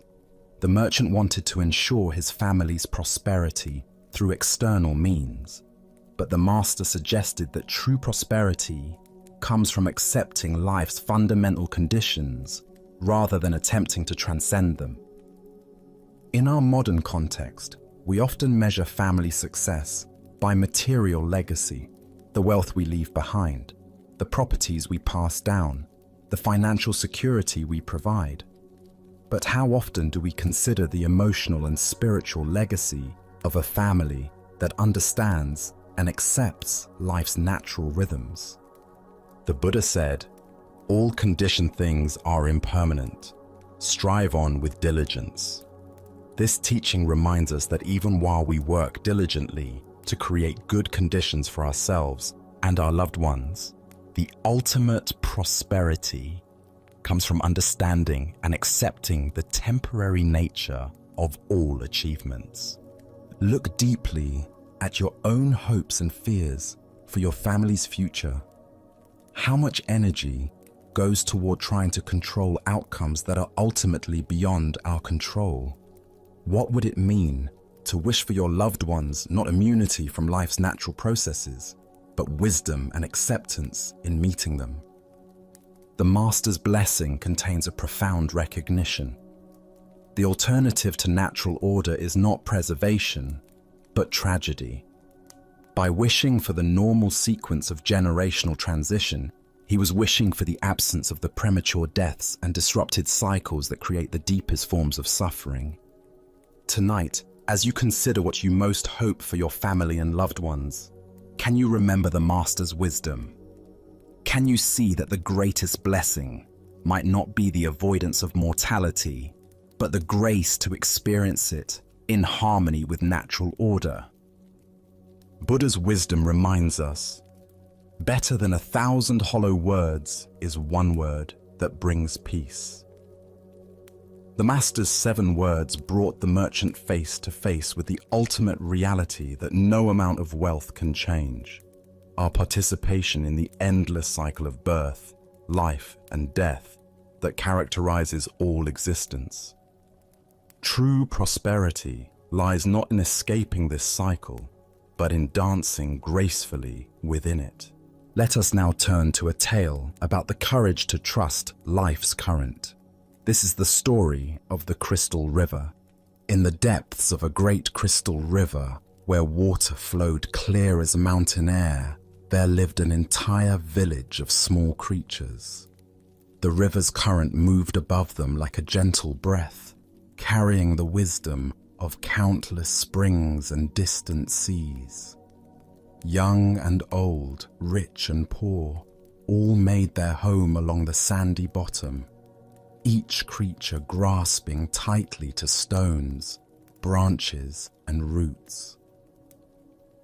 The merchant wanted to ensure his family's prosperity through external means, but the master suggested that true prosperity comes from accepting life's fundamental conditions rather than attempting to transcend them. In our modern context, we often measure family success by material legacy, the wealth we leave behind, the properties we pass down, the financial security we provide. But how often do we consider the emotional and spiritual legacy of a family that understands and accepts life's natural rhythms? The Buddha said, "All conditioned things are impermanent. Strive on with diligence." This teaching reminds us that even while we work diligently to create good conditions for ourselves and our loved ones, the ultimate prosperity comes from understanding and accepting the temporary nature of all achievements. Look deeply at your own hopes and fears for your family's future. How much energy goes toward trying to control outcomes that are ultimately beyond our control? What would it mean to wish for your loved ones not immunity from life's natural processes, but wisdom and acceptance in meeting them? The Master's blessing contains a profound recognition. The alternative to natural order is not preservation, but tragedy. By wishing for the normal sequence of generational transition, he was wishing for the absence of the premature deaths and disrupted cycles that create the deepest forms of suffering. Tonight, as you consider what you most hope for your family and loved ones, can you remember the Master's wisdom? Can you see that the greatest blessing might not be the avoidance of mortality, but the grace to experience it in harmony with natural order? Buddha's wisdom reminds us, better than 1,000 hollow words is one word that brings peace. The Master's 7 words brought the merchant face to face with the ultimate reality that no amount of wealth can change: our participation in the endless cycle of birth, life, and death that characterizes all existence. True prosperity lies not in escaping this cycle, but in dancing gracefully within it. Let us now turn to a tale about the courage to trust life's current. This is the story of the Crystal River. In the depths of a great crystal river, where water flowed clear as mountain air, there lived an entire village of small creatures. The river's current moved above them like a gentle breath, carrying the wisdom of countless springs and distant seas. Young and old, rich and poor, all made their home along the sandy bottom, each creature grasping tightly to stones, branches, and roots.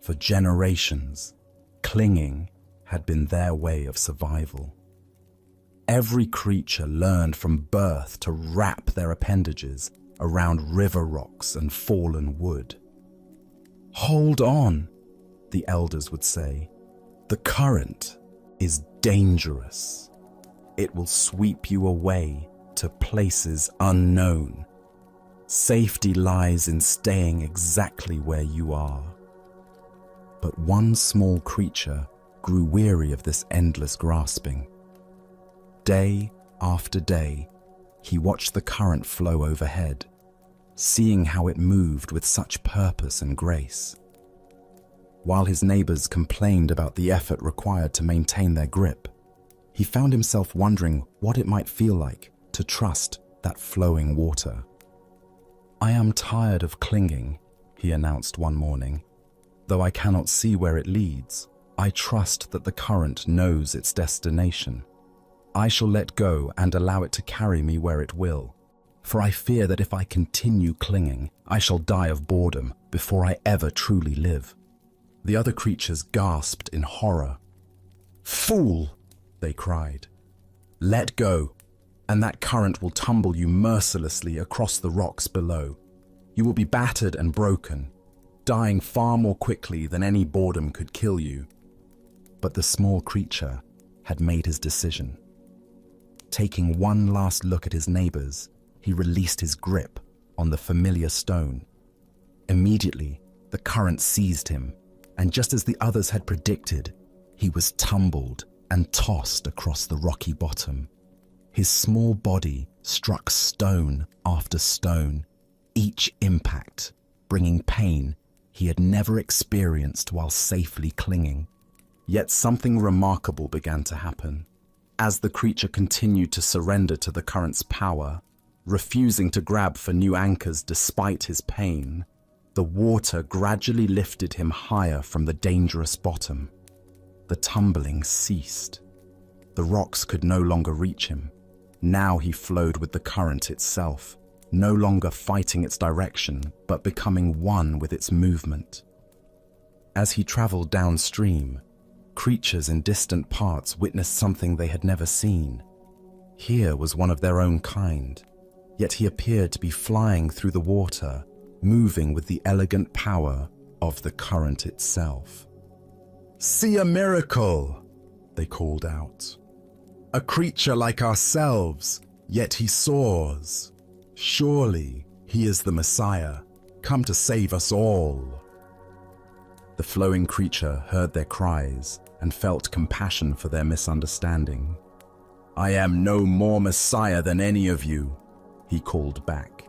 For generations, clinging had been their way of survival. Every creature learned from birth to wrap their appendages around river rocks and fallen wood. "Hold on," the elders would say. "The current is dangerous. It will sweep you away to places unknown. Safety lies in staying exactly where you are. But one small creature grew weary of this endless grasping. Day after day, he watched the current flow overhead, seeing how it moved with such purpose and grace. While his neighbors complained about the effort required to maintain their grip, he found himself wondering what it might feel like to trust that flowing water. "I am tired of clinging," he announced one morning. "Though I cannot see where it leads, I trust that the current knows its destination. I shall let go and allow it to carry me where it will, for I fear that if I continue clinging, I shall die of boredom before I ever truly live." The other creatures gasped in horror. "Fool!" they cried. "Let go, and that current will tumble you mercilessly across the rocks below. You will be battered and broken, dying far more quickly than any boredom could kill you." But the small creature had made his decision. Taking one last look at his neighbors, he released his grip on the familiar stone. Immediately, the current seized him, and just as the others had predicted, he was tumbled and tossed across the rocky bottom. His small body struck stone after stone, each impact bringing pain he had never experienced while safely clinging. Yet something remarkable began to happen. As the creature continued to surrender to the current's power, refusing to grab for new anchors despite his pain, the water gradually lifted him higher from the dangerous bottom. The tumbling ceased. The rocks could no longer reach him. Now he flowed with the current itself, no longer fighting its direction, but becoming one with its movement. As he traveled downstream, creatures in distant parts witnessed something they had never seen. Here was one of their own kind, yet he appeared to be flying through the water, moving with the elegant power of the current itself. "See a miracle!" they called out. "A creature like ourselves, yet he soars. Surely he is the Messiah, come to save us all." The flowing creature heard their cries and felt compassion for their misunderstanding. "I am no more Messiah than any of you," he called back.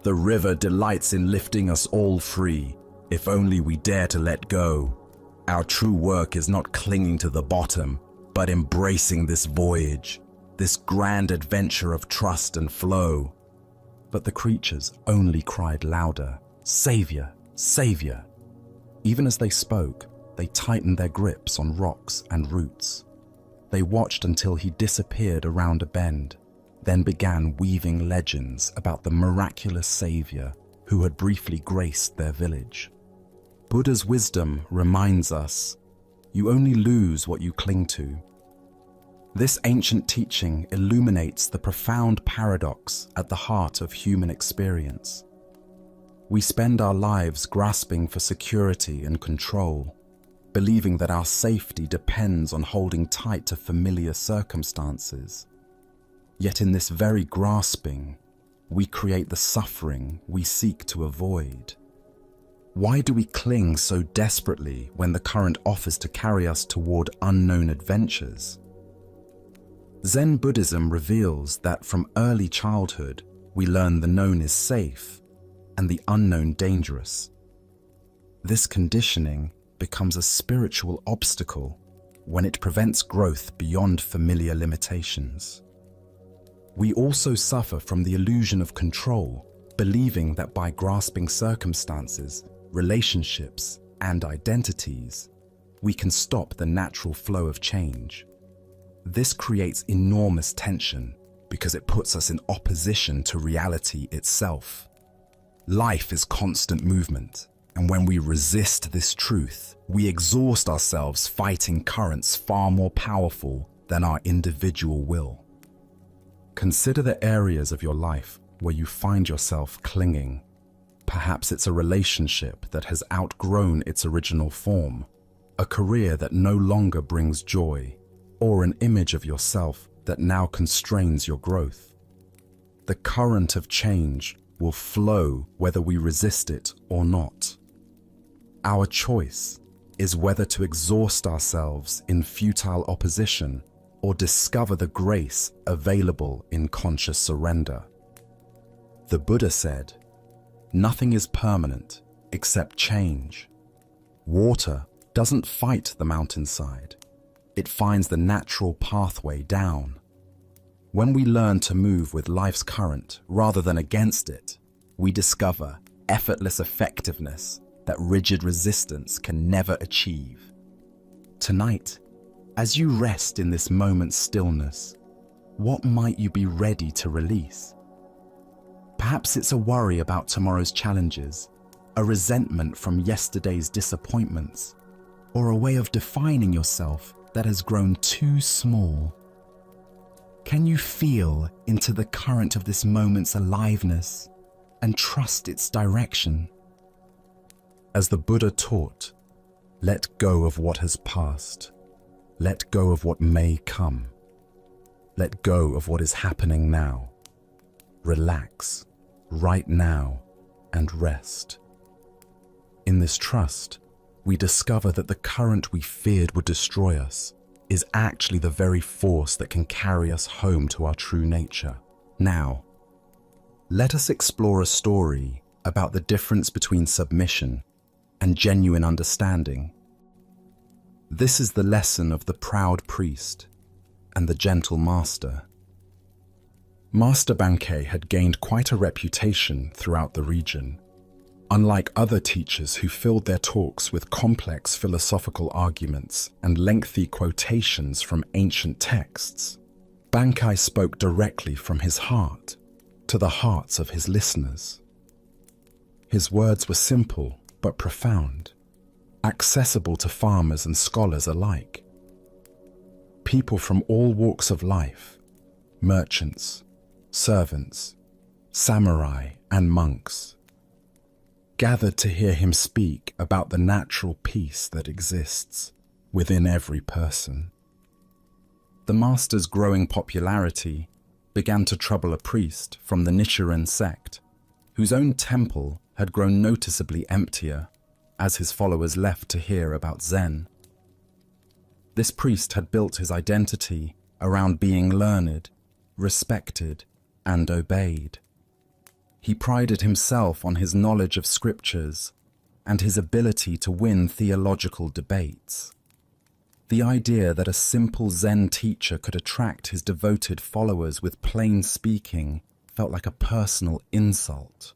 "The river delights in lifting us all free, if only we dare to let go. Our true work is not clinging to the bottom, but embracing this voyage, this grand adventure of trust and flow." But the creatures only cried louder, "Savior, Savior!" Even as they spoke, they tightened their grips on rocks and roots. They watched until he disappeared around a bend, then began weaving legends about the miraculous Savior who had briefly graced their village. Buddha's wisdom reminds us, you only lose what you cling to. This ancient teaching illuminates the profound paradox at the heart of human experience. We spend our lives grasping for security and control, believing that our safety depends on holding tight to familiar circumstances. Yet in this very grasping, we create the suffering we seek to avoid. Why do we cling so desperately when the current offers to carry us toward unknown adventures? Zen Buddhism reveals that from early childhood, we learn the known is safe and the unknown dangerous. This conditioning becomes a spiritual obstacle when it prevents growth beyond familiar limitations. We also suffer from the illusion of control, believing that by grasping circumstances, relationships, and identities, we can stop the natural flow of change. This creates enormous tension because it puts us in opposition to reality itself. Life is constant movement, and when we resist this truth, we exhaust ourselves fighting currents far more powerful than our individual will. Consider the areas of your life where you find yourself clinging. Perhaps it's a relationship that has outgrown its original form, a career that no longer brings joy, or an image of yourself that now constrains your growth. The current of change will flow whether we resist it or not. Our choice is whether to exhaust ourselves in futile opposition or discover the grace available in conscious surrender. The Buddha said, "Nothing is permanent except change." Water doesn't fight the mountainside. It finds the natural pathway down. When we learn to move with life's current rather than against it, we discover effortless effectiveness that rigid resistance can never achieve. Tonight, as you rest in this moment's stillness, what might you be ready to release? Perhaps it's a worry about tomorrow's challenges, a resentment from yesterday's disappointments, or a way of defining yourself that has grown too small. Can you feel into the current of this moment's aliveness and trust its direction? As the Buddha taught, let go of what has passed. Let go of what may come. Let go of what is happening now. Relax right now and rest. In this trust, we discover that the current we feared would destroy us is actually the very force that can carry us home to our true nature. Now, let us explore a story about the difference between submission and genuine understanding. This is the lesson of the proud priest and the gentle master. Master Bankei had gained quite a reputation throughout the region. Unlike other teachers who filled their talks with complex philosophical arguments and lengthy quotations from ancient texts, Bankei spoke directly from his heart to the hearts of his listeners. His words were simple but profound, accessible to farmers and scholars alike. People from all walks of life, merchants, servants, samurai, and monks, gathered to hear him speak about the natural peace that exists within every person. The master's growing popularity began to trouble a priest from the Nichiren sect, whose own temple had grown noticeably emptier as his followers left to hear about Zen. This priest had built his identity around being learned, respected, and obeyed. He prided himself on his knowledge of scriptures and his ability to win theological debates. The idea that a simple Zen teacher could attract his devoted followers with plain speaking felt like a personal insult.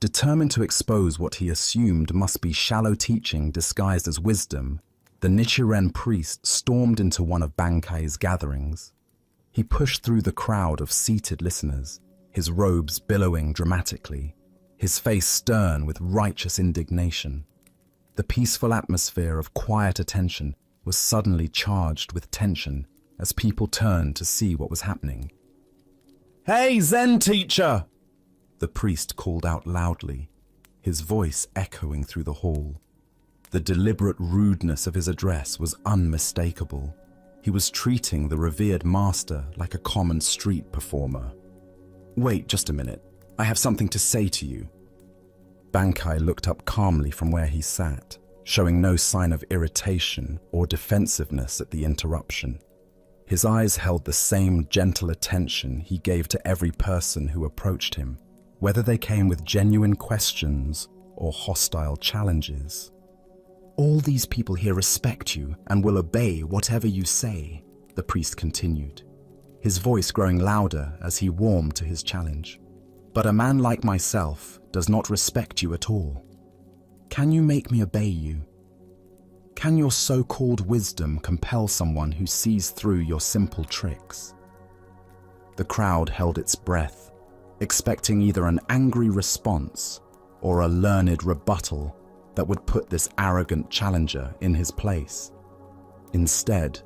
Determined to expose what he assumed must be shallow teaching disguised as wisdom, the Nichiren priest stormed into one of Bankei's gatherings. He pushed through the crowd of seated listeners, his robes billowing dramatically, his face stern with righteous indignation. The peaceful atmosphere of quiet attention was suddenly charged with tension as people turned to see what was happening. "Hey, Zen teacher!" the priest called out loudly, his voice echoing through the hall. The deliberate rudeness of his address was unmistakable. He was treating the revered master like a common street performer. "Wait just a minute. I have something to say to you." Bankei looked up calmly from where he sat, showing no sign of irritation or defensiveness at the interruption. His eyes held the same gentle attention he gave to every person who approached him, whether they came with genuine questions or hostile challenges. "All these people here respect you and will obey whatever you say," the priest continued, his voice growing louder as he warmed to his challenge. "But a man like myself does not respect you at all. Can you make me obey you? Can your so-called wisdom compel someone who sees through your simple tricks?" The crowd held its breath, expecting either an angry response or a learned rebuttal that would put this arrogant challenger in his place. Instead,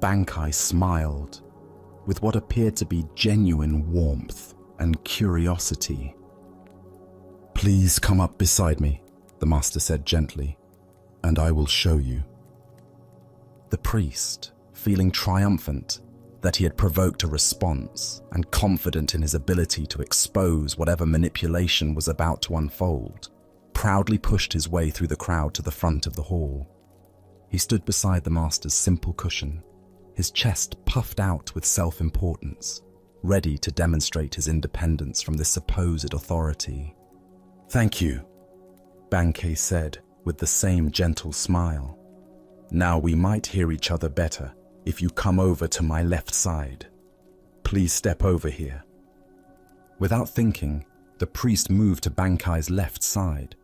Bankei smiled with what appeared to be genuine warmth and curiosity. "Please come up beside me," the master said gently, "and I will show you." The priest, feeling triumphant, that he had provoked a response, and confident in his ability to expose whatever manipulation was about to unfold, proudly pushed his way through the crowd to the front of the hall. He stood beside the master's simple cushion, his chest puffed out with self-importance, ready to demonstrate his independence from this supposed authority. "Thank you," Bankei said with the same gentle smile. "Now we might hear each other better if you come over to my left side. Please step over here." Without thinking, the priest moved to Bankai's left side.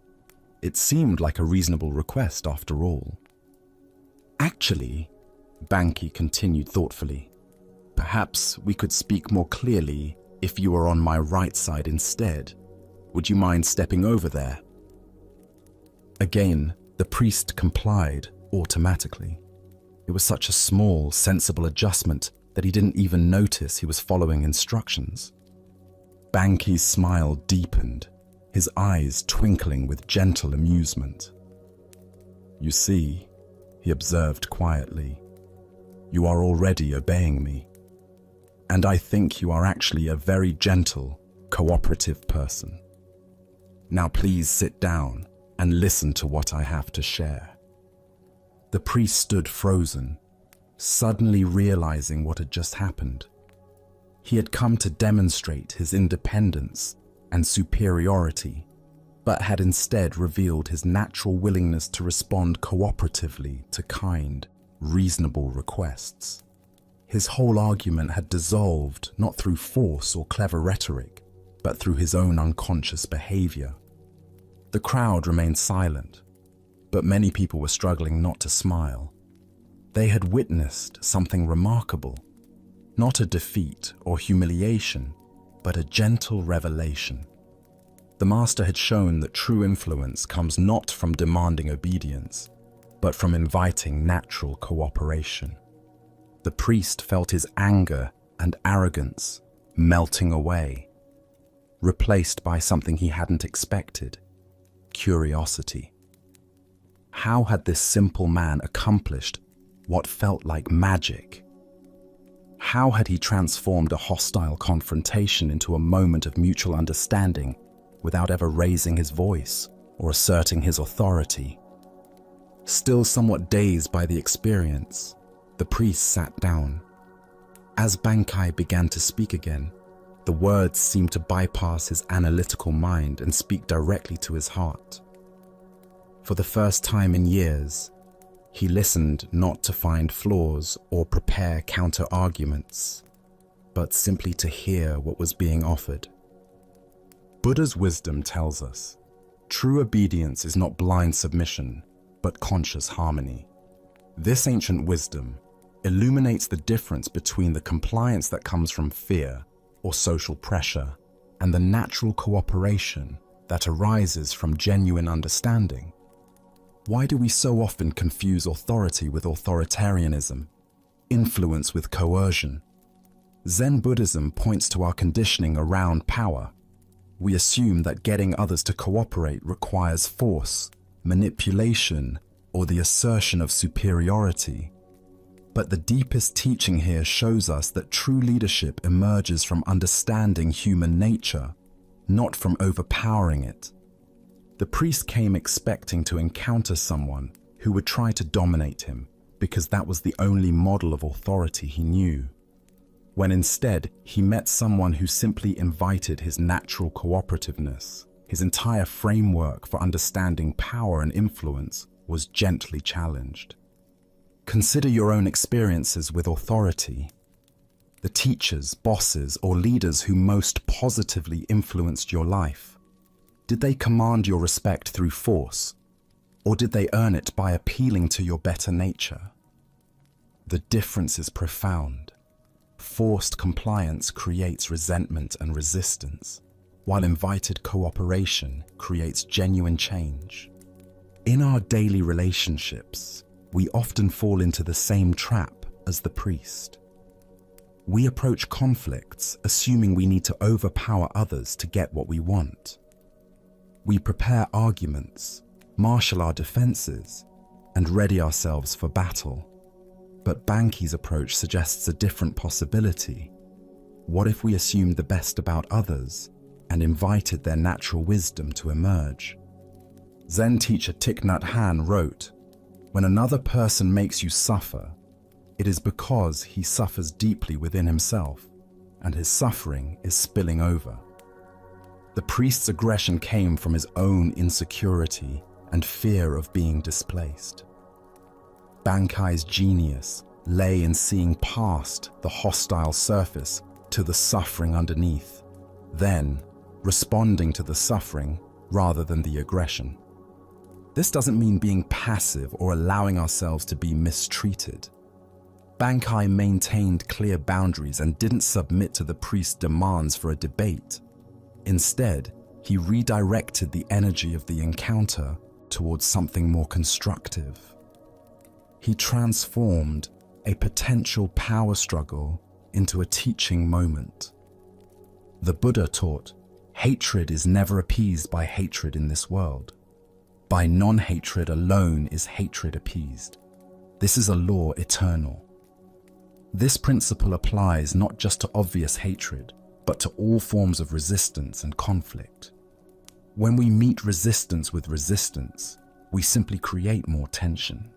It seemed like a reasonable request after all. "Actually," Bankei continued thoughtfully, "perhaps we could speak more clearly if you were on my right side instead. Would you mind stepping over there?" Again, the priest complied automatically. It was such a small, sensible adjustment that he didn't even notice he was following instructions. Bankei's smile deepened, his eyes twinkling with gentle amusement. "You see," he observed quietly, "you are already obeying me. And I think you are actually a very gentle, cooperative person. Now please sit down and listen to what I have to share." The priest stood frozen, suddenly realizing what had just happened. He had come to demonstrate his independence and superiority, but had instead revealed his natural willingness to respond cooperatively to kind, reasonable requests. His whole argument had dissolved not through force or clever rhetoric, but through his own unconscious behavior. The crowd remained silent, but many people were struggling not to smile. They had witnessed something remarkable, not a defeat or humiliation, but a gentle revelation. The master had shown that true influence comes not from demanding obedience, but from inviting natural cooperation. The priest felt his anger and arrogance melting away, replaced by something he hadn't expected: curiosity. How had this simple man accomplished what felt like magic? How had he transformed a hostile confrontation into a moment of mutual understanding without ever raising his voice or asserting his authority? Still somewhat dazed by the experience, the priest sat down. As Bankei began to speak again, the words seemed to bypass his analytical mind and speak directly to his heart. For the first time in years, he listened not to find flaws or prepare counter-arguments, but simply to hear what was being offered. Buddha's wisdom tells us, true obedience is not blind submission, but conscious harmony. This ancient wisdom illuminates the difference between the compliance that comes from fear or social pressure and the natural cooperation that arises from genuine understanding. Why do we so often confuse authority with authoritarianism, influence with coercion? Zen Buddhism points to our conditioning around power. We assume that getting others to cooperate requires force, manipulation, or the assertion of superiority. But the deepest teaching here shows us that true leadership emerges from understanding human nature, not from overpowering it. The priest came expecting to encounter someone who would try to dominate him because that was the only model of authority he knew, when instead he met someone who simply invited his natural cooperativeness. His entire framework for understanding power and influence was gently challenged. Consider your own experiences with authority. The teachers, bosses, or leaders who most positively influenced your life. Did they command your respect through force, or did they earn it by appealing to your better nature? The difference is profound. Forced compliance creates resentment and resistance, while invited cooperation creates genuine change. In our daily relationships, we often fall into the same trap as the priest. We approach conflicts assuming we need to overpower others to get what we want. We prepare arguments, marshal our defenses, and ready ourselves for battle. But Banki's approach suggests a different possibility. What if we assumed the best about others and invited their natural wisdom to emerge? Zen teacher Thich Nhat Hanh wrote, "When another person makes you suffer, it is because he suffers deeply within himself, and his suffering is spilling over." The priest's aggression came from his own insecurity and fear of being displaced. Bankai's genius lay in seeing past the hostile surface to the suffering underneath, then responding to the suffering rather than the aggression. This doesn't mean being passive or allowing ourselves to be mistreated. Bankai maintained clear boundaries and didn't submit to the priest's demands for a debate. Instead, he redirected the energy of the encounter towards something more constructive. He transformed a potential power struggle into a teaching moment. The Buddha taught, hatred is never appeased by hatred in this world. By non-hatred alone is hatred appeased. This is a law eternal. This principle applies not just to obvious hatred, but to all forms of resistance and conflict. When we meet resistance with resistance, we simply create more tension.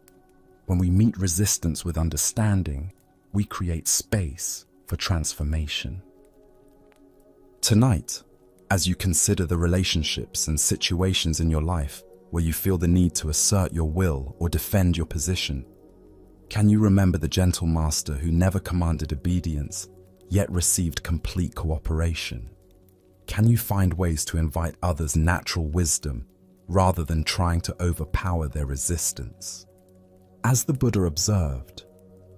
When we meet resistance with understanding, we create space for transformation. Tonight, as you consider the relationships and situations in your life where you feel the need to assert your will or defend your position, can you remember the gentle master who never commanded obedience, yet received complete cooperation? Can you find ways to invite others' natural wisdom rather than trying to overpower their resistance? As the Buddha observed,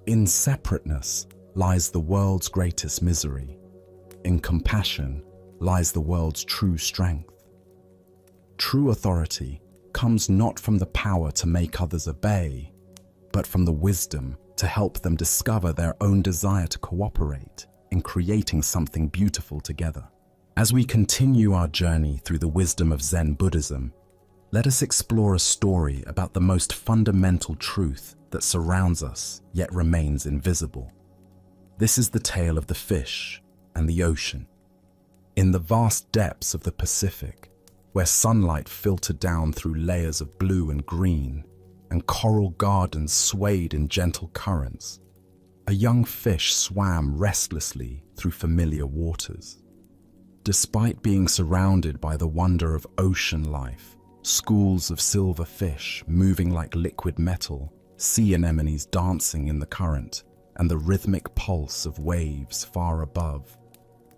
in separateness lies the world's greatest misery. In compassion lies the world's true strength. True authority comes not from the power to make others obey, but from the wisdom to help them discover their own desire to cooperate in creating something beautiful together. As we continue our journey through the wisdom of Zen Buddhism, let us explore a story about the most fundamental truth that surrounds us yet remains invisible. This is the tale of the fish and the ocean. In the vast depths of the Pacific, where sunlight filtered down through layers of blue and green, and coral gardens swayed in gentle currents, a young fish swam restlessly through familiar waters. Despite being surrounded by the wonder of ocean life, schools of silver fish moving like liquid metal, sea anemones dancing in the current, and the rhythmic pulse of waves far above,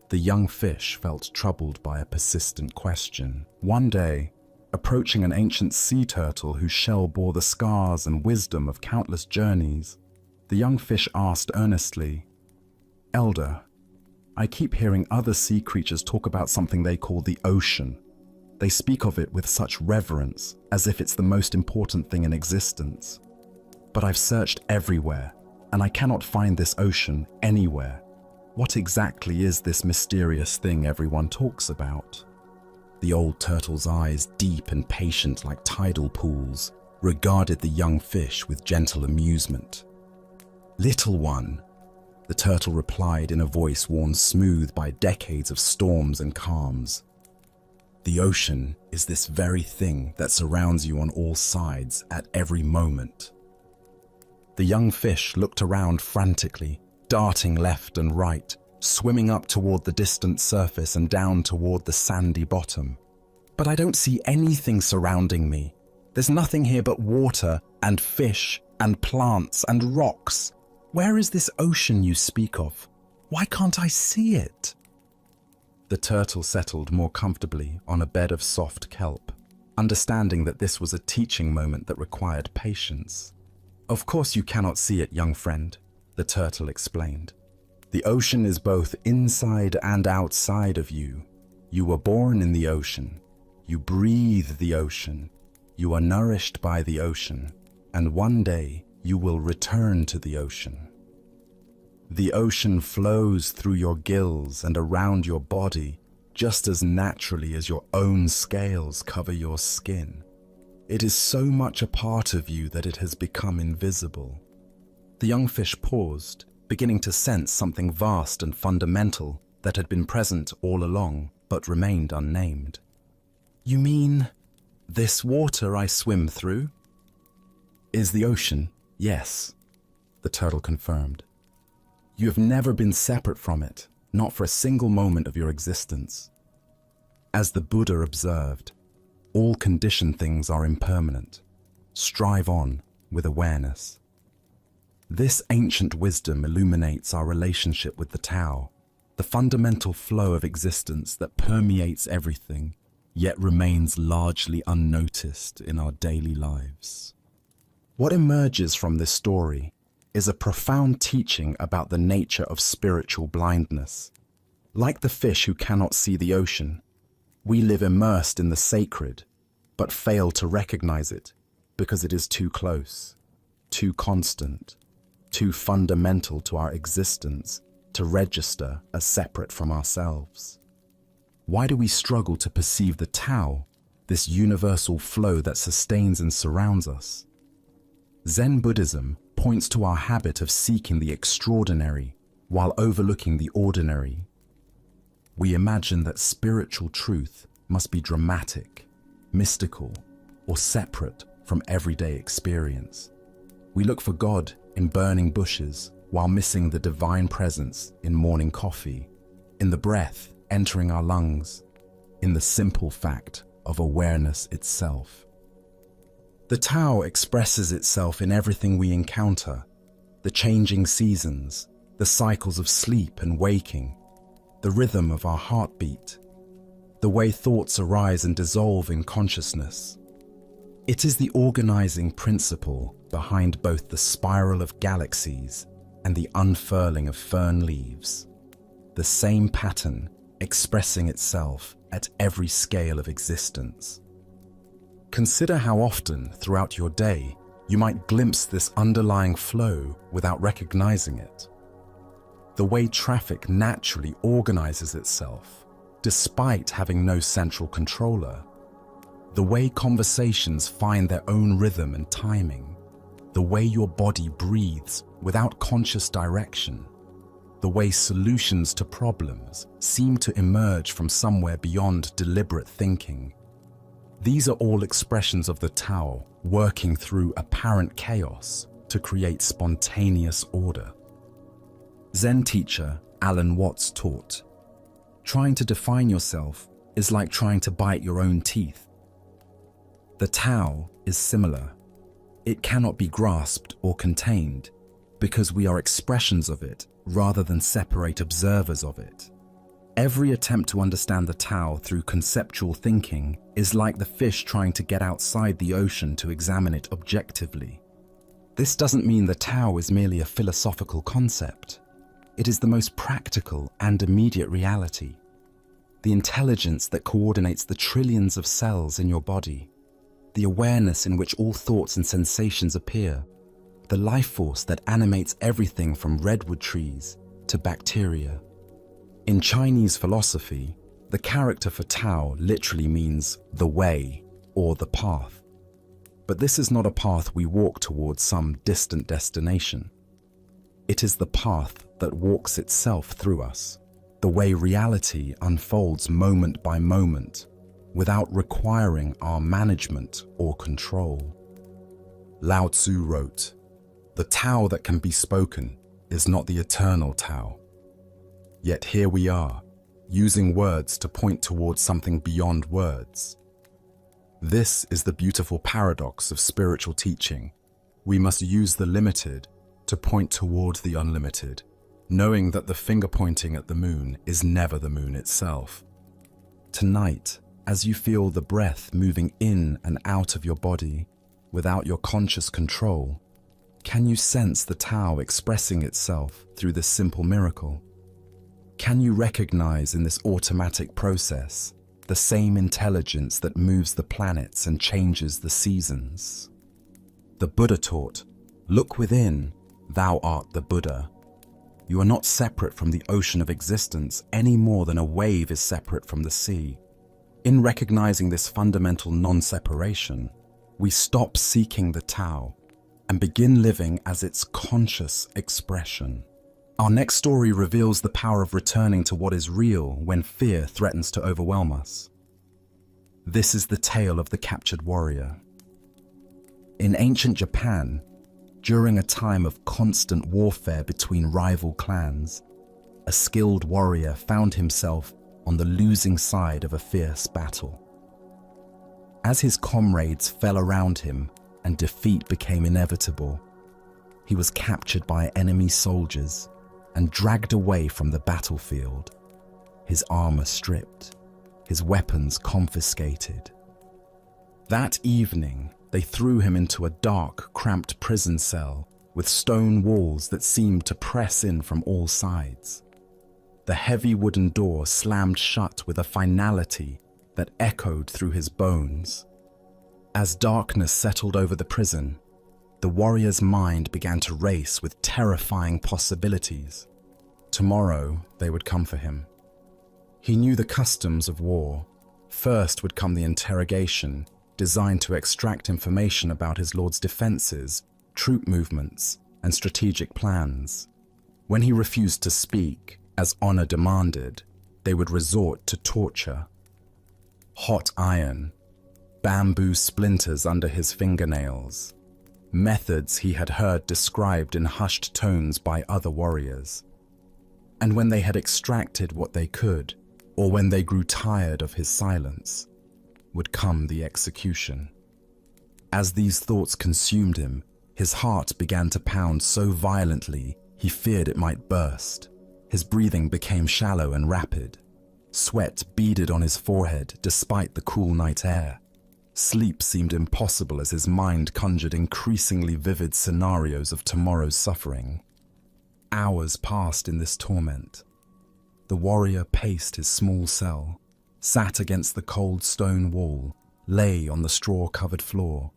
the young fish felt troubled by a persistent question. One day, approaching an ancient sea turtle whose shell bore the scars and wisdom of countless journeys, the young fish asked earnestly, "Elder, I keep hearing other sea creatures talk about something they call the ocean. They speak of it with such reverence, as if it's the most important thing in existence. But I've searched everywhere, and I cannot find this ocean anywhere. What exactly is this mysterious thing everyone talks about?" The old turtle's eyes, deep and patient like tidal pools, regarded the young fish with gentle amusement. "Little one," the turtle replied in a voice worn smooth by decades of storms and calms, "the ocean is this very thing that surrounds you on all sides at every moment." The young fish looked around frantically, darting left and right, swimming up toward the distant surface and down toward the sandy bottom. "But I don't see anything surrounding me. There's nothing here but water and fish and plants and rocks. Where is this ocean you speak of? Why can't I see it?" The turtle settled more comfortably on a bed of soft kelp, understanding that this was a teaching moment that required patience. "Of course you cannot see it, young friend," the turtle explained. "The ocean is both inside and outside of you. You were born in the ocean. You breathe the ocean. You are nourished by the ocean. And one day you will return to the ocean. The ocean flows through your gills and around your body just as naturally as your own scales cover your skin. It is so much a part of you that it has become invisible. The young fish paused, beginning to sense something vast and fundamental that had been present all along, but remained unnamed. "You mean this water I swim through?" "Is the ocean, yes," the turtle confirmed. "You have never been separate from it, not for a single moment of your existence." As the Buddha observed, all conditioned things are impermanent. Strive on with awareness. This ancient wisdom illuminates our relationship with the Tao, the fundamental flow of existence that permeates everything, yet remains largely unnoticed in our daily lives. What emerges from this story is a profound teaching about the nature of spiritual blindness. Like the fish who cannot see the ocean, we live immersed in the sacred, but fail to recognize it because it is too close, too constant, too fundamental to our existence to register as separate from ourselves. Why do we struggle to perceive the Tao, this universal flow that sustains and surrounds us? Zen Buddhism points to our habit of seeking the extraordinary while overlooking the ordinary. We imagine that spiritual truth must be dramatic, mystical, or separate from everyday experience. We look for God in burning bushes while missing the divine presence in morning coffee, in the breath entering our lungs, in the simple fact of awareness itself. The Tao expresses itself in everything we encounter: the changing seasons, the cycles of sleep and waking, the rhythm of our heartbeat, the way thoughts arise and dissolve in consciousness. It is the organizing principle behind both the spiral of galaxies and the unfurling of fern leaves, the same pattern expressing itself at every scale of existence. Consider how often throughout your day you might glimpse this underlying flow without recognizing it. The way traffic naturally organizes itself, despite having no central controller. The way conversations find their own rhythm and timing. The way your body breathes without conscious direction. The way solutions to problems seem to emerge from somewhere beyond deliberate thinking. These are all expressions of the Tao working through apparent chaos to create spontaneous order. Zen teacher Alan Watts taught, "Trying to define yourself is like trying to bite your own teeth." The Tao is similar. It cannot be grasped or contained because we are expressions of it rather than separate observers of it. Every attempt to understand the Tao through conceptual thinking is like the fish trying to get outside the ocean to examine it objectively. This doesn't mean the Tao is merely a philosophical concept. It is the most practical and immediate reality. The intelligence that coordinates the trillions of cells in your body, the awareness in which all thoughts and sensations appear, the life force that animates everything from redwood trees to bacteria. In Chinese philosophy, the character for Tao literally means the way or the path. But this is not a path we walk towards some distant destination. It is the path that walks itself through us, the way reality unfolds moment by moment, without requiring our management or control. Lao Tzu wrote, "The Tao that can be spoken is not the eternal Tao." Yet here we are, using words to point towards something beyond words. This is the beautiful paradox of spiritual teaching. We must use the limited to point toward the unlimited, knowing that the finger pointing at the moon is never the moon itself. Tonight, as you feel the breath moving in and out of your body without your conscious control, can you sense the Tao expressing itself through this simple miracle? Can you recognize in this automatic process the same intelligence that moves the planets and changes the seasons? The Buddha taught, "Look within, thou art the Buddha." You are not separate from the ocean of existence any more than a wave is separate from the sea. In recognizing this fundamental non-separation, we stop seeking the Tao. and begin living as its conscious expression. Our next story reveals the power of returning to what is real when fear threatens to overwhelm us. This is the tale of the captured warrior. In ancient Japan, during a time of constant warfare between rival clans, a skilled warrior found himself on the losing side of a fierce battle. As his comrades fell around him and defeat became inevitable, he was captured by enemy soldiers and dragged away from the battlefield, his armor stripped, his weapons confiscated. That evening, they threw him into a dark, cramped prison cell with stone walls that seemed to press in from all sides. The heavy wooden door slammed shut with a finality that echoed through his bones. As darkness settled over the prison, the warrior's mind began to race with terrifying possibilities. Tomorrow, they would come for him. He knew the customs of war. First would come the interrogation, designed to extract information about his lord's defenses, troop movements, and strategic plans. When he refused to speak, as honor demanded, they would resort to torture. Hot iron, bamboo splinters under his fingernails, methods he had heard described in hushed tones by other warriors. And when they had extracted what they could, or when they grew tired of his silence, would come the execution. As these thoughts consumed him, his heart began to pound so violently he feared it might burst. His breathing became shallow and rapid. Sweat beaded on his forehead despite the cool night air. Sleep seemed impossible as his mind conjured increasingly vivid scenarios of tomorrow's suffering. Hours passed in this torment. The warrior paced his small cell, sat against the cold stone wall, lay on the straw-covered floor.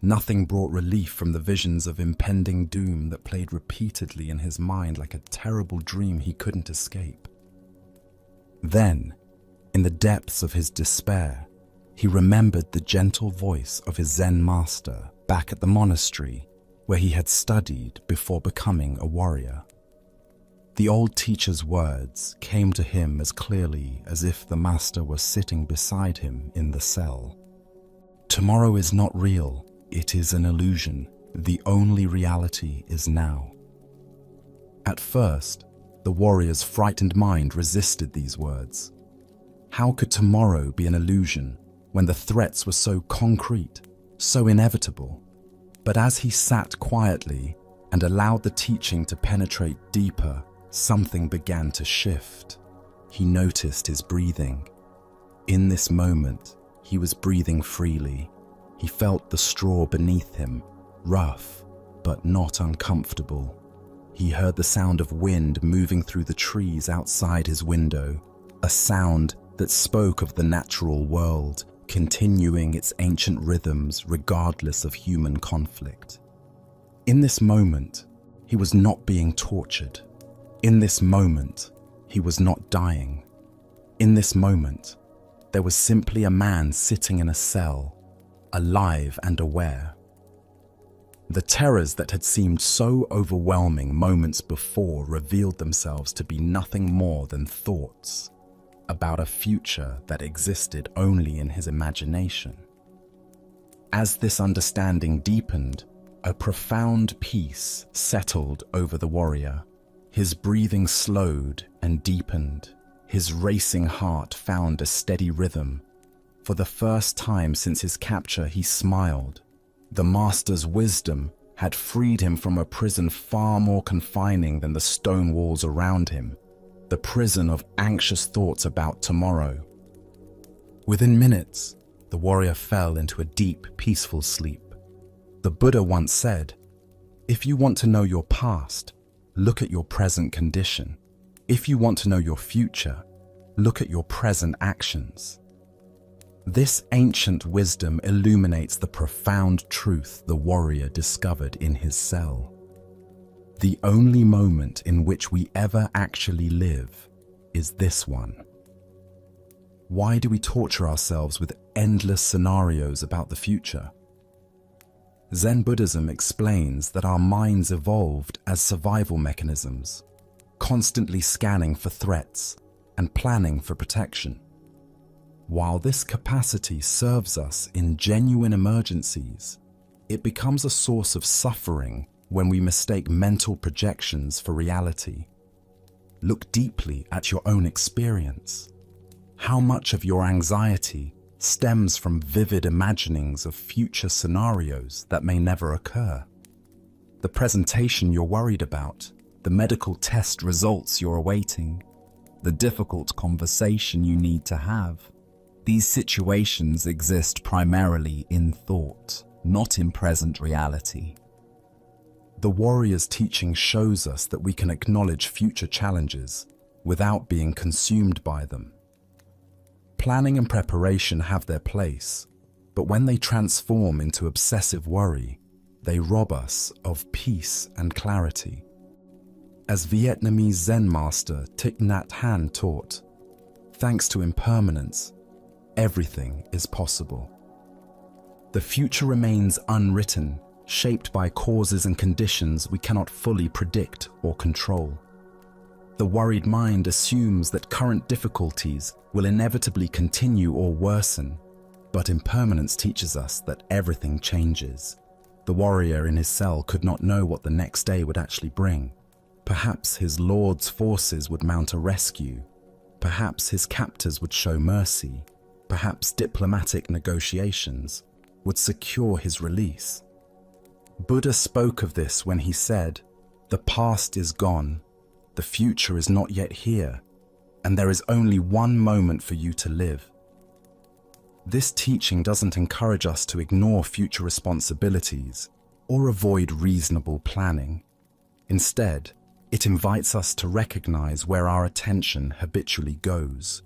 Nothing brought relief from the visions of impending doom that played repeatedly in his mind like a terrible dream he couldn't escape. Then, in the depths of his despair, he remembered the gentle voice of his Zen master back at the monastery where he had studied before becoming a warrior. The old teacher's words came to him as clearly as if the master was sitting beside him in the cell. Tomorrow is not real, it is an illusion. The only reality is now. At first, the warrior's frightened mind resisted these words. How could tomorrow be an illusion when the threats were so concrete, so inevitable? But as he sat quietly and allowed the teaching to penetrate deeper, something began to shift. He noticed his breathing. In this moment, he was breathing freely. He felt the straw beneath him, rough but not uncomfortable. He heard the sound of wind moving through the trees outside his window, a sound that spoke of the natural world, continuing its ancient rhythms regardless of human conflict. In this moment, he was not being tortured. In this moment, he was not dying. In this moment, there was simply a man sitting in a cell, alive and aware. The terrors that had seemed so overwhelming moments before revealed themselves to be nothing more than thoughts about a future that existed only in his imagination. As this understanding deepened, a profound peace settled over the warrior. His breathing slowed and deepened. His racing heart found a steady rhythm. For the first time since his capture, he smiled. The master's wisdom had freed him from a prison far more confining than the stone walls around him, the prison of anxious thoughts about tomorrow. Within minutes, the warrior fell into a deep, peaceful sleep. The Buddha once said, "If you want to know your past, look at your present condition. If you want to know your future, look at your present actions." This ancient wisdom illuminates the profound truth the warrior discovered in his cell. The only moment in which we ever actually live is this one. Why do we torture ourselves with endless scenarios about the future? Zen Buddhism explains that our minds evolved as survival mechanisms, constantly scanning for threats and planning for protection. While this capacity serves us in genuine emergencies, it becomes a source of suffering when we mistake mental projections for reality. Look deeply at your own experience. How much of your anxiety stems from vivid imaginings of future scenarios that may never occur? The presentation you're worried about, the medical test results you're awaiting, the difficult conversation you need to have. These situations exist primarily in thought, not in present reality. The warrior's teaching shows us that we can acknowledge future challenges without being consumed by them. Planning and preparation have their place, but when they transform into obsessive worry, they rob us of peace and clarity. As Vietnamese Zen master Thich Nhat Hanh taught, thanks to impermanence, everything is possible. The future remains unwritten, shaped by causes and conditions we cannot fully predict or control. The worried mind assumes that current difficulties will inevitably continue or worsen, but impermanence teaches us that everything changes. The warrior in his cell could not know what the next day would actually bring. Perhaps his lord's forces would mount a rescue. Perhaps his captors would show mercy. Perhaps diplomatic negotiations would secure his release. Buddha spoke of this when he said, "The past is gone, the future is not yet here, and there is only one moment for you to live." This teaching doesn't encourage us to ignore future responsibilities or avoid reasonable planning. Instead, it invites us to recognize where our attention habitually goes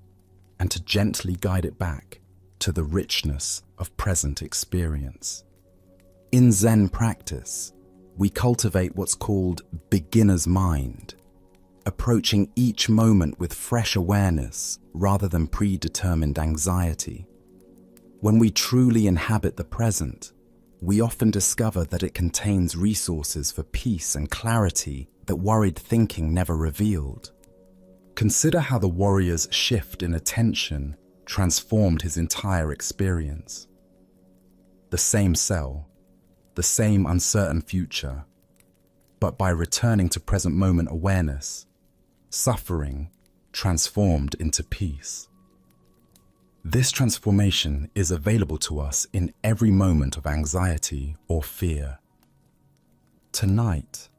and to gently guide it back to the richness of present experience. In Zen practice, we cultivate what's called beginner's mind, approaching each moment with fresh awareness rather than predetermined anxiety. When we truly inhabit the present, we often discover that it contains resources for peace and clarity that worried thinking never revealed. Consider how the warrior's shift in attention transformed his entire experience. The same cell, the same uncertain future, but by returning to present moment awareness, suffering transformed into peace. This transformation is available to us in every moment of anxiety or fear. Tonight,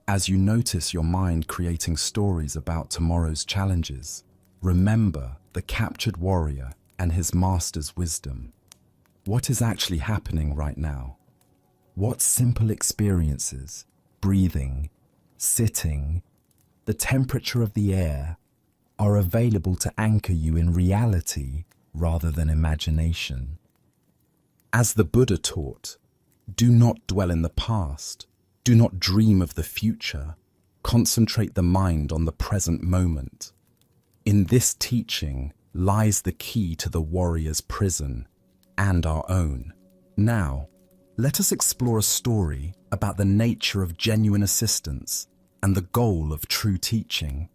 as you notice your mind creating stories about tomorrow's challenges, remember the captured warrior and his master's wisdom. What is actually happening right now? What simple experiences, breathing, sitting, the temperature of the air, are available to anchor you in reality rather than imagination? As the Buddha taught, do not dwell in the past, do not dream of the future, concentrate the mind on the present moment. In this teaching lies the key to the warrior's prison and our own. Now, let us explore a story about the nature of genuine assistance and the goal of true teaching.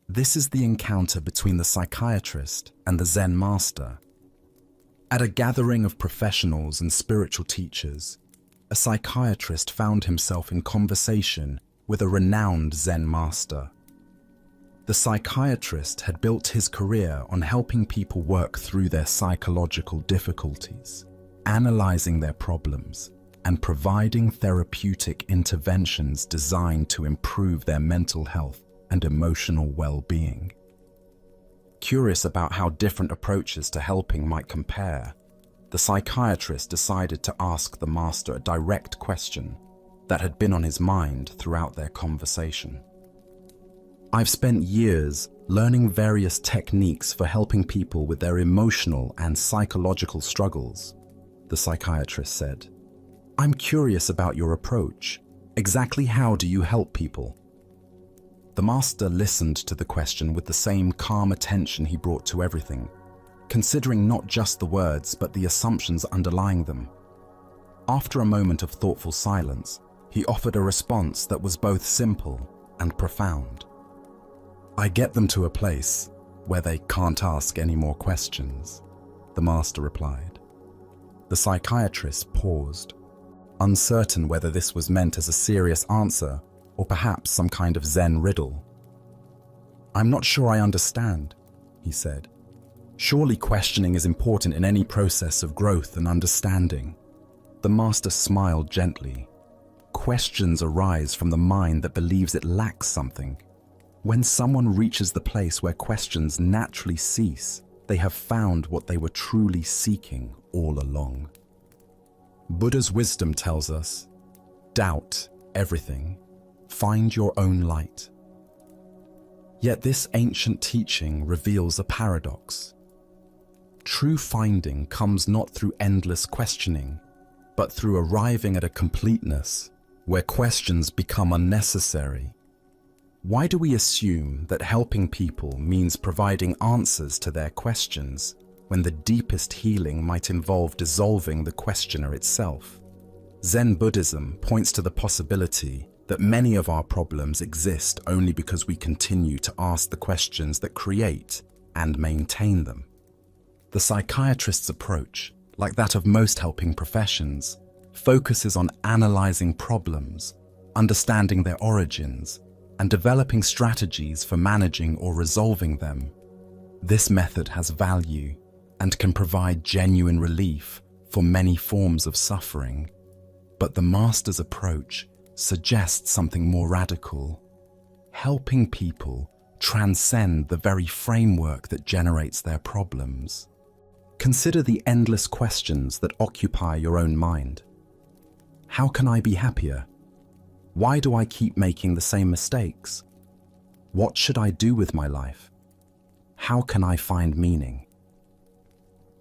This is the encounter between the psychiatrist and the Zen master. At a gathering of professionals and spiritual teachers, a psychiatrist found himself in conversation with a renowned Zen master. The psychiatrist had built his career on helping people work through their psychological difficulties, analyzing their problems, and providing therapeutic interventions designed to improve their mental health and emotional well-being. Curious about how different approaches to helping might compare, the psychiatrist decided to ask the master a direct question that had been on his mind throughout their conversation. "I've spent years learning various techniques for helping people with their emotional and psychological struggles," the psychiatrist said. "I'm curious about your approach. Exactly how do you help people?" The master listened to the question with the same calm attention he brought to everything, considering not just the words but the assumptions underlying them. After a moment of thoughtful silence, he offered a response that was both simple and profound. "I get them to a place where they can't ask any more questions," the master replied. The psychiatrist paused, uncertain whether this was meant as a serious answer or perhaps some kind of Zen riddle. "I'm not sure I understand," he said. "Surely questioning is important in any process of growth and understanding." The master smiled gently. Questions arise from the mind that believes it lacks something. When someone reaches the place where questions naturally cease, they have found what they were truly seeking all along. Buddha's wisdom tells us, doubt everything, find your own light. Yet this ancient teaching reveals a paradox. True finding comes not through endless questioning, but through arriving at a completeness where questions become unnecessary. Why do we assume that helping people means providing answers to their questions when the deepest healing might involve dissolving the questioner itself? Zen Buddhism points to the possibility that many of our problems exist only because we continue to ask the questions that create and maintain them. The psychiatrist's approach, like that of most helping professions, focuses on analyzing problems, understanding their origins, and developing strategies for managing or resolving them. This method has value and can provide genuine relief for many forms of suffering. But the master's approach suggests something more radical. Helping people transcend the very framework that generates their problems. Consider the endless questions that occupy your own mind. How can I be happier? Why do I keep making the same mistakes? What should I do with my life? How can I find meaning?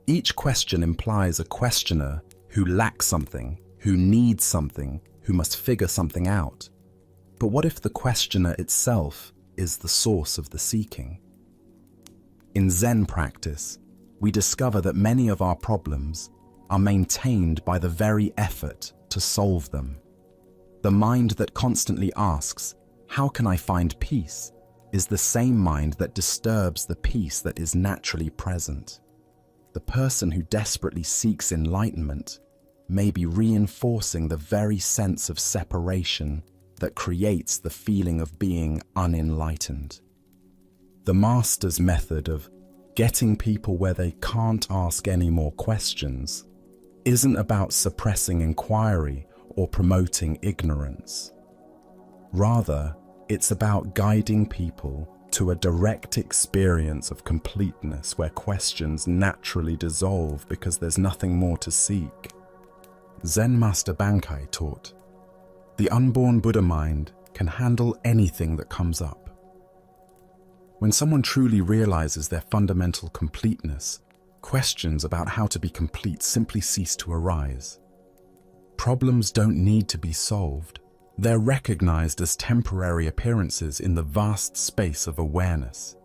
Each question implies a questioner who lacks something, who needs something, who must figure something out. But what if the questioner itself is the source of the seeking? In Zen practice, we discover that many of our problems are maintained by the very effort to solve them. The mind that constantly asks, "How can I find peace?" is the same mind that disturbs the peace that is naturally present. The person who desperately seeks enlightenment may be reinforcing the very sense of separation that creates the feeling of being unenlightened. The master's method of getting people where they can't ask any more questions isn't about suppressing inquiry or promoting ignorance. Rather, it's about guiding people to a direct experience of completeness where questions naturally dissolve because there's nothing more to seek. Zen Master Bankai taught, "The unborn Buddha mind can handle anything that comes up." When someone truly realizes their fundamental completeness, questions about how to be complete simply cease to arise. Problems don't need to be solved. They're recognized as temporary appearances in the vast space of awareness.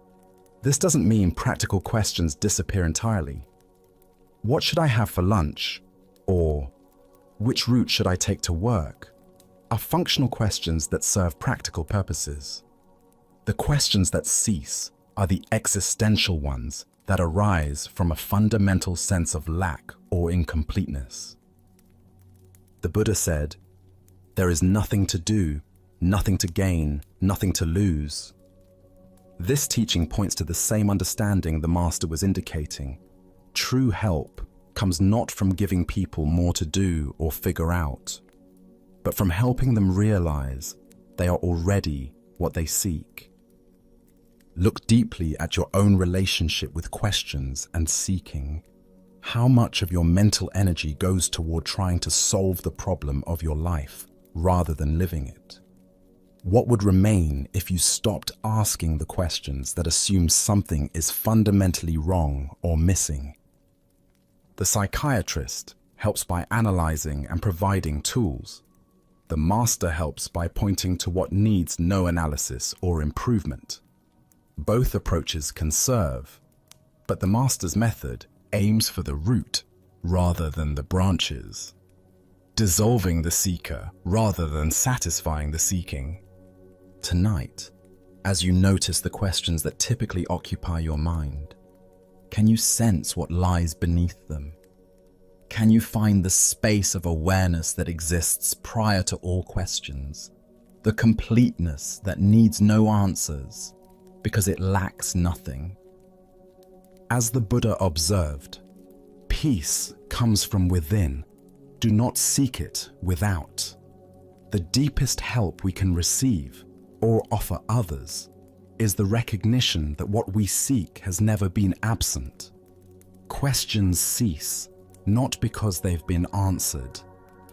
This doesn't mean practical questions disappear entirely. What should I have for lunch? Or, which route should I take to work? Are functional questions that serve practical purposes. The questions that cease are the existential ones that arise from a fundamental sense of lack or incompleteness. The Buddha said, "There is nothing to do, nothing to gain, nothing to lose." This teaching points to the same understanding the Master was indicating. True help comes not from giving people more to do or figure out, but from helping them realize they are already what they seek. Look deeply at your own relationship with questions and seeking. How much of your mental energy goes toward trying to solve the problem of your life rather than living it? What would remain if you stopped asking the questions that assume something is fundamentally wrong or missing? The psychiatrist helps by analyzing and providing tools. The master helps by pointing to what needs no analysis or improvement. Both approaches can serve, but the master's method aims for the root rather than the branches. dissolving the seeker rather than satisfying the seeking. Tonight, as you notice the questions that typically occupy your mind, can you sense what lies beneath them? Can you find the space of awareness that exists prior to all questions? The completeness that needs no answers because it lacks nothing. As the Buddha observed, peace comes from within. Do not seek it without. The deepest help we can receive or offer others is the recognition that what we seek has never been absent. Questions cease, not because they've been answered,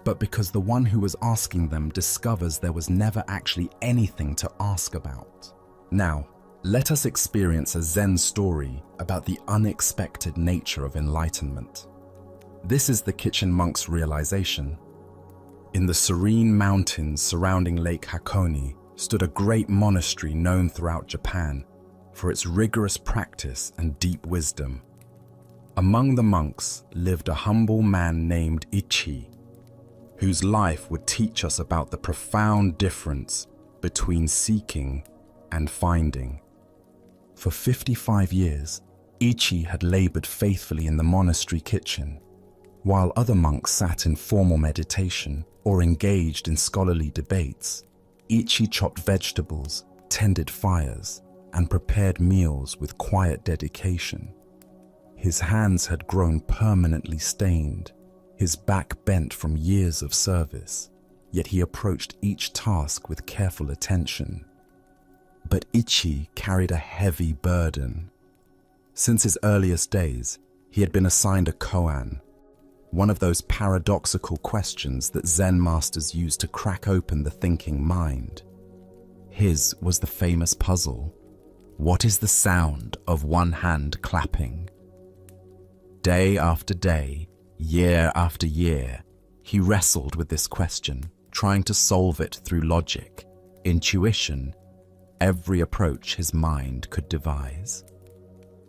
but because the one who was asking them discovers there was never actually anything to ask about. Now, let us experience a Zen story about the unexpected nature of enlightenment. This is the kitchen monk's realization. In the serene mountains surrounding Lake Hakone stood a great monastery known throughout Japan for its rigorous practice and deep wisdom. Among the monks lived a humble man named Ichi, whose life would teach us about the profound difference between seeking and finding. For 55 years, Ichi had labored faithfully in the monastery kitchen, while other monks sat in formal meditation or engaged in scholarly debates. Ichi chopped vegetables, tended fires, and prepared meals with quiet dedication. His hands had grown permanently stained, his back bent from years of service, yet he approached each task with careful attention. But Ichi carried a heavy burden. Since his earliest days, he had been assigned a koan, one of those paradoxical questions that Zen masters use to crack open the thinking mind. His was the famous puzzle: what is the sound of one hand clapping? Day after day, year after year, he wrestled with this question, trying to solve it through logic, intuition, every approach his mind could devise.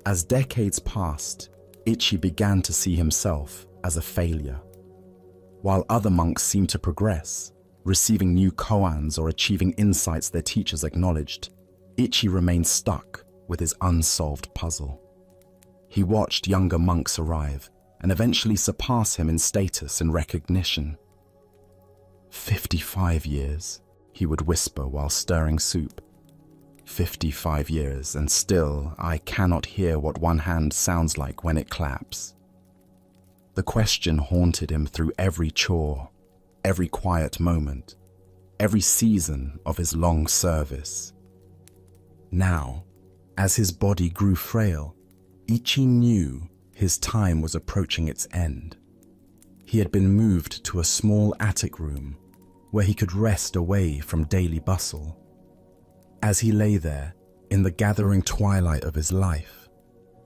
As decades passed, Ichi began to see himself as a failure. While other monks seemed to progress, receiving new koans or achieving insights their teachers acknowledged, Ichi remained stuck with his unsolved puzzle. He watched younger monks arrive and eventually surpass him in status and recognition. 55 years, he would whisper while stirring soup. 55 years, and still I cannot hear what one hand sounds like when it claps. The question haunted him through every chore, every quiet moment, every season of his long service. Now, as his body grew frail, Ichi knew his time was approaching its end. He had been moved to a small attic room where he could rest away from daily bustle. As he lay there, in the gathering twilight of his life,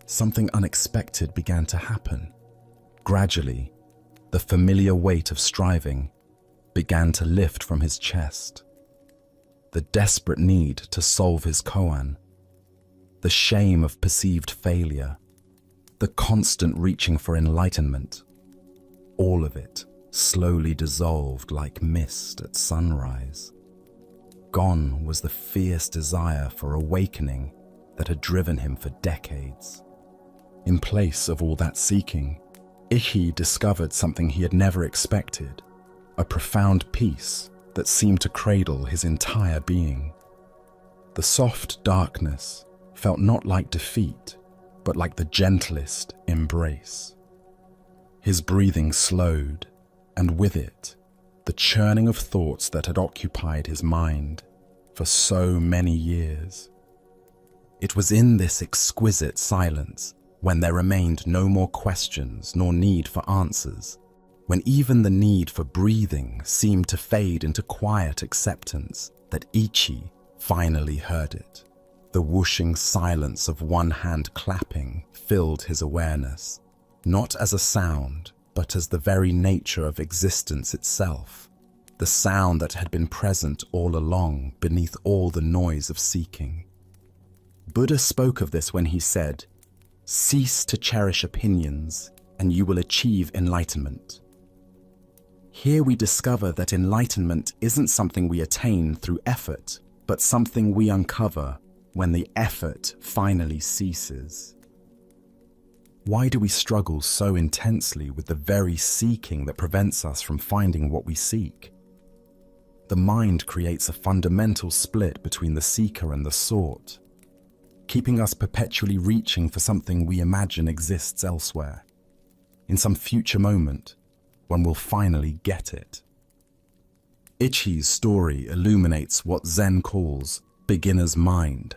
something unexpected began to happen. Gradually, the familiar weight of striving began to lift from his chest. The desperate need to solve his koan, the shame of perceived failure, the constant reaching for enlightenment, all of it slowly dissolved like mist at sunrise. Gone was the fierce desire for awakening that had driven him for decades. In place of all that seeking, Ichi discovered something he had never expected, a profound peace that seemed to cradle his entire being. The soft darkness felt not like defeat, but like the gentlest embrace. His breathing slowed, and with it, the churning of thoughts that had occupied his mind for so many years. It was in this exquisite silence, when there remained no more questions nor need for answers, when even the need for breathing seemed to fade into quiet acceptance, that Ichi finally heard it. The whooshing silence of one hand clapping filled his awareness, not as a sound, but as the very nature of existence itself, the sound that had been present all along beneath all the noise of seeking. Buddha spoke of this when he said, "Cease to cherish opinions, and you will achieve enlightenment." Here we discover that enlightenment isn't something we attain through effort, but something we uncover when the effort finally ceases. Why do we struggle so intensely with the very seeking that prevents us from finding what we seek? The mind creates a fundamental split between the seeker and the sought, keeping us perpetually reaching for something we imagine exists elsewhere, in some future moment when we'll finally get it. Ichi's story illuminates what Zen calls beginner's mind,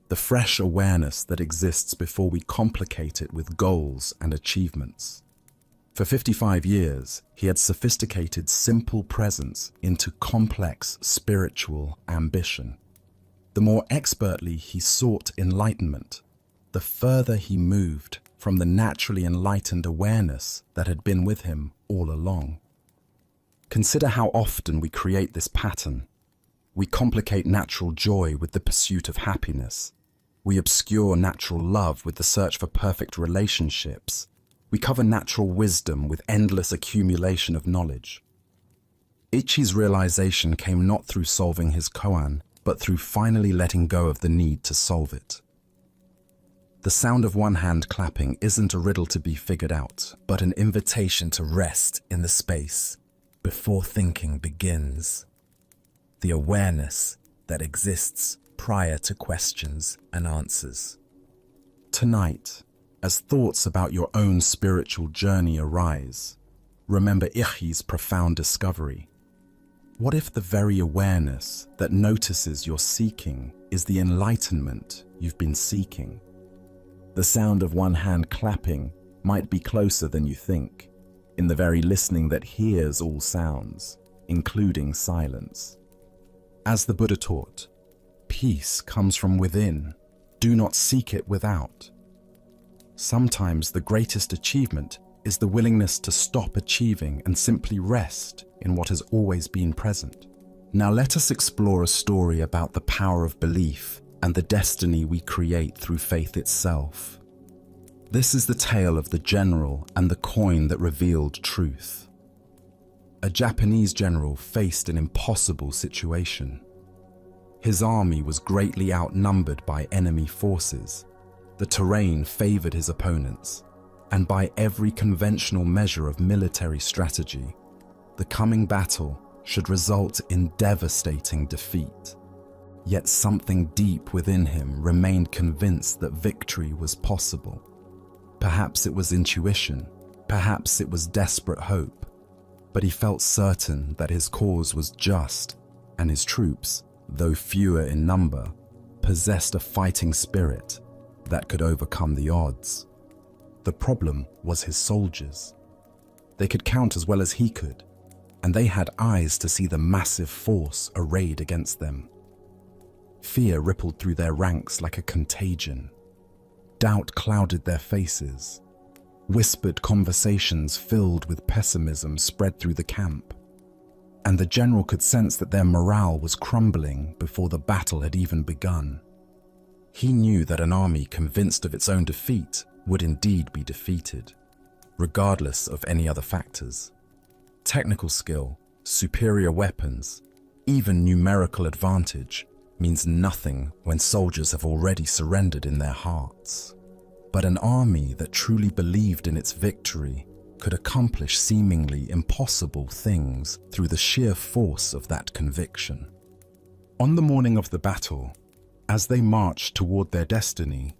the fresh awareness that exists before we complicate it with goals and achievements. For 55 years, he had sophisticated simple presence into complex spiritual ambition. The more expertly he sought enlightenment, the further he moved from the naturally enlightened awareness that had been with him all along. Consider how often we create this pattern. We complicate natural joy with the pursuit of happiness. We obscure natural love with the search for perfect relationships. We cover natural wisdom with endless accumulation of knowledge. Ichi's realization came not through solving his koan, but through finally letting go of the need to solve it. The sound of one hand clapping isn't a riddle to be figured out, but an invitation to rest in the space before thinking begins. The awareness that exists prior to questions and answers. Tonight, as thoughts about your own spiritual journey arise, remember Ichi's profound discovery. What if the very awareness that notices your seeking is the enlightenment you've been seeking? The sound of one hand clapping might be closer than you think, in the very listening that hears all sounds, including silence. As the Buddha taught, peace comes from within. Do not seek it without. Sometimes the greatest achievement is the willingness to stop achieving and simply rest in what has always been present. Now let us explore a story about the power of belief and the destiny we create through faith itself. This is the tale of the general and the coin that revealed truth. A Japanese general faced an impossible situation. His army was greatly outnumbered by enemy forces. The terrain favored his opponents, and by every conventional measure of military strategy, the coming battle should result in devastating defeat. Yet something deep within him remained convinced that victory was possible. Perhaps it was intuition, perhaps it was desperate hope, but he felt certain that his cause was just, and his troops, though fewer in number, possessed a fighting spirit that could overcome the odds. The problem was his soldiers. They could count as well as he could, and they had eyes to see the massive force arrayed against them. Fear rippled through their ranks like a contagion. Doubt clouded their faces. Whispered conversations filled with pessimism spread through the camp, and the general could sense that their morale was crumbling before the battle had even begun. He knew that an army convinced of its own defeat would indeed be defeated, regardless of any other factors. Technical skill, superior weapons, even numerical advantage means nothing when soldiers have already surrendered in their hearts. But an army that truly believed in its victory could accomplish seemingly impossible things through the sheer force of that conviction. On the morning of the battle, as they marched toward their destiny,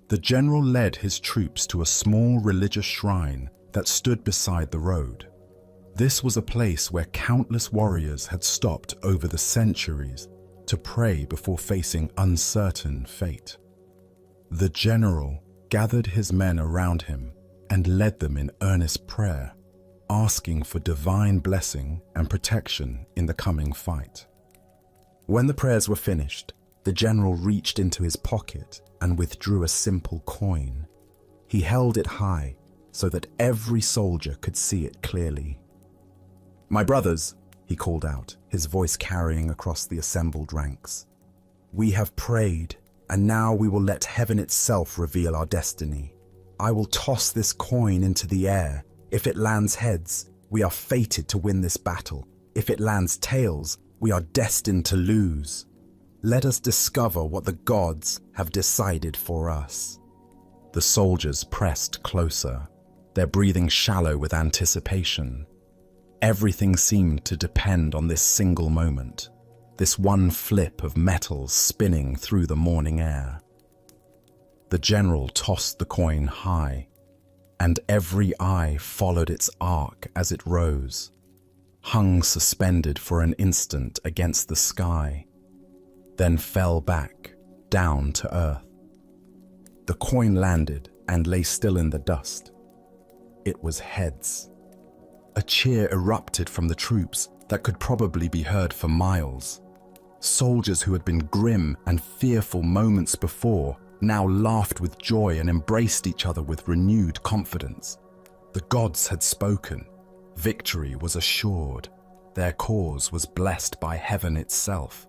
the general led his troops to a small religious shrine that stood beside the road. This was a place where countless warriors had stopped over the centuries to pray before facing uncertain fate. The general gathered his men around him and led them in earnest prayer, asking for divine blessing and protection in the coming fight. When the prayers were finished, the general reached into his pocket and withdrew a simple coin. He held it high so that every soldier could see it clearly. "My brothers," he called out, his voice carrying across the assembled ranks, "we have prayed, and now we will let heaven itself reveal our destiny. I will toss this coin into the air. If it lands heads, We are fated to win this battle. If it lands tails, we are destined to lose. Let us discover what the gods have decided for us." The soldiers pressed closer, their breathing shallow with anticipation. Everything seemed to depend on this single moment, this one flip of metals spinning through the morning air. The general tossed the coin high, and every eye followed its arc as it rose, hung suspended for an instant against the sky, then fell back, down to earth. The coin landed and lay still in the dust. It was heads. A cheer erupted from the troops that could probably be heard for miles. Soldiers who had been grim and fearful moments before now laughed with joy and embraced each other with renewed confidence. The gods had spoken. Victory was assured. Their cause was blessed by heaven itself.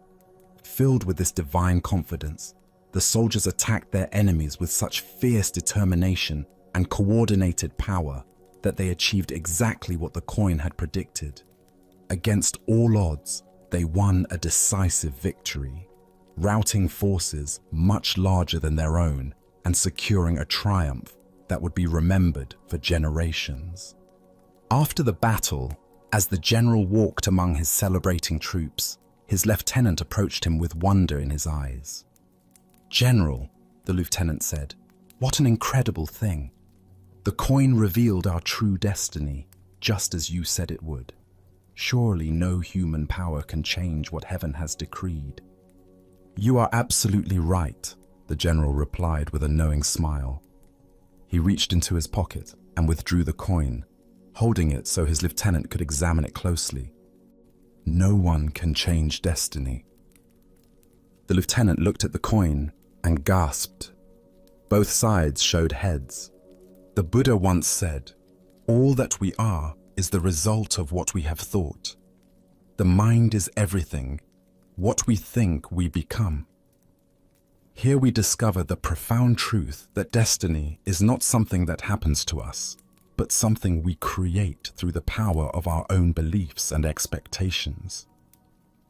Filled with this divine confidence, the soldiers attacked their enemies with such fierce determination and coordinated power that they achieved exactly what the coin had predicted. Against all odds, they won a decisive victory, routing forces much larger than their own and securing a triumph that would be remembered for generations. After the battle, as the general walked among his celebrating troops, his lieutenant approached him with wonder in his eyes. "General," the lieutenant said, "what an incredible thing. The coin revealed our true destiny, just as you said it would. Surely no human power can change what heaven has decreed." "You are absolutely right," the general replied with a knowing smile. He reached into his pocket and withdrew the coin, holding it so his lieutenant could examine it closely. "No one can change destiny." The lieutenant looked at the coin and gasped. Both sides showed heads. The Buddha once said, "All that we are is the result of what we have thought. The mind is everything. What we think, we become." Here we discover the profound truth that destiny is not something that happens to us, but something we create through the power of our own beliefs and expectations.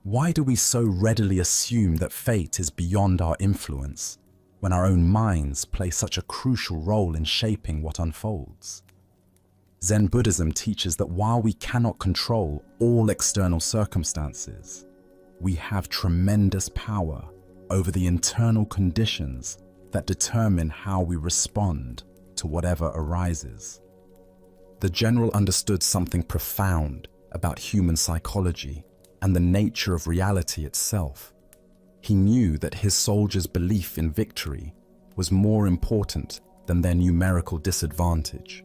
Why do we so readily assume that fate is beyond our influence, when our own minds play such a crucial role in shaping what unfolds? Zen Buddhism teaches that while we cannot control all external circumstances, we have tremendous power over the internal conditions that determine how we respond to whatever arises. The general understood something profound about human psychology and the nature of reality itself. He knew that his soldiers' belief in victory was more important than their numerical disadvantage.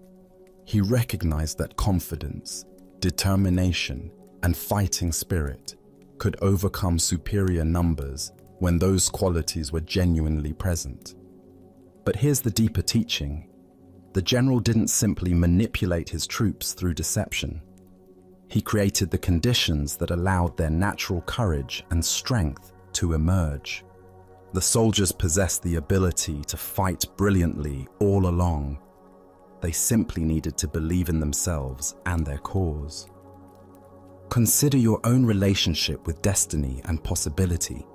He recognized that confidence, determination, and fighting spirit could overcome superior numbers when those qualities were genuinely present. But here's the deeper teaching. The general didn't simply manipulate his troops through deception. He created the conditions that allowed their natural courage and strength to emerge. The soldiers possessed the ability to fight brilliantly all along. They simply needed to believe in themselves and their cause. Consider your own relationship with destiny and possibility.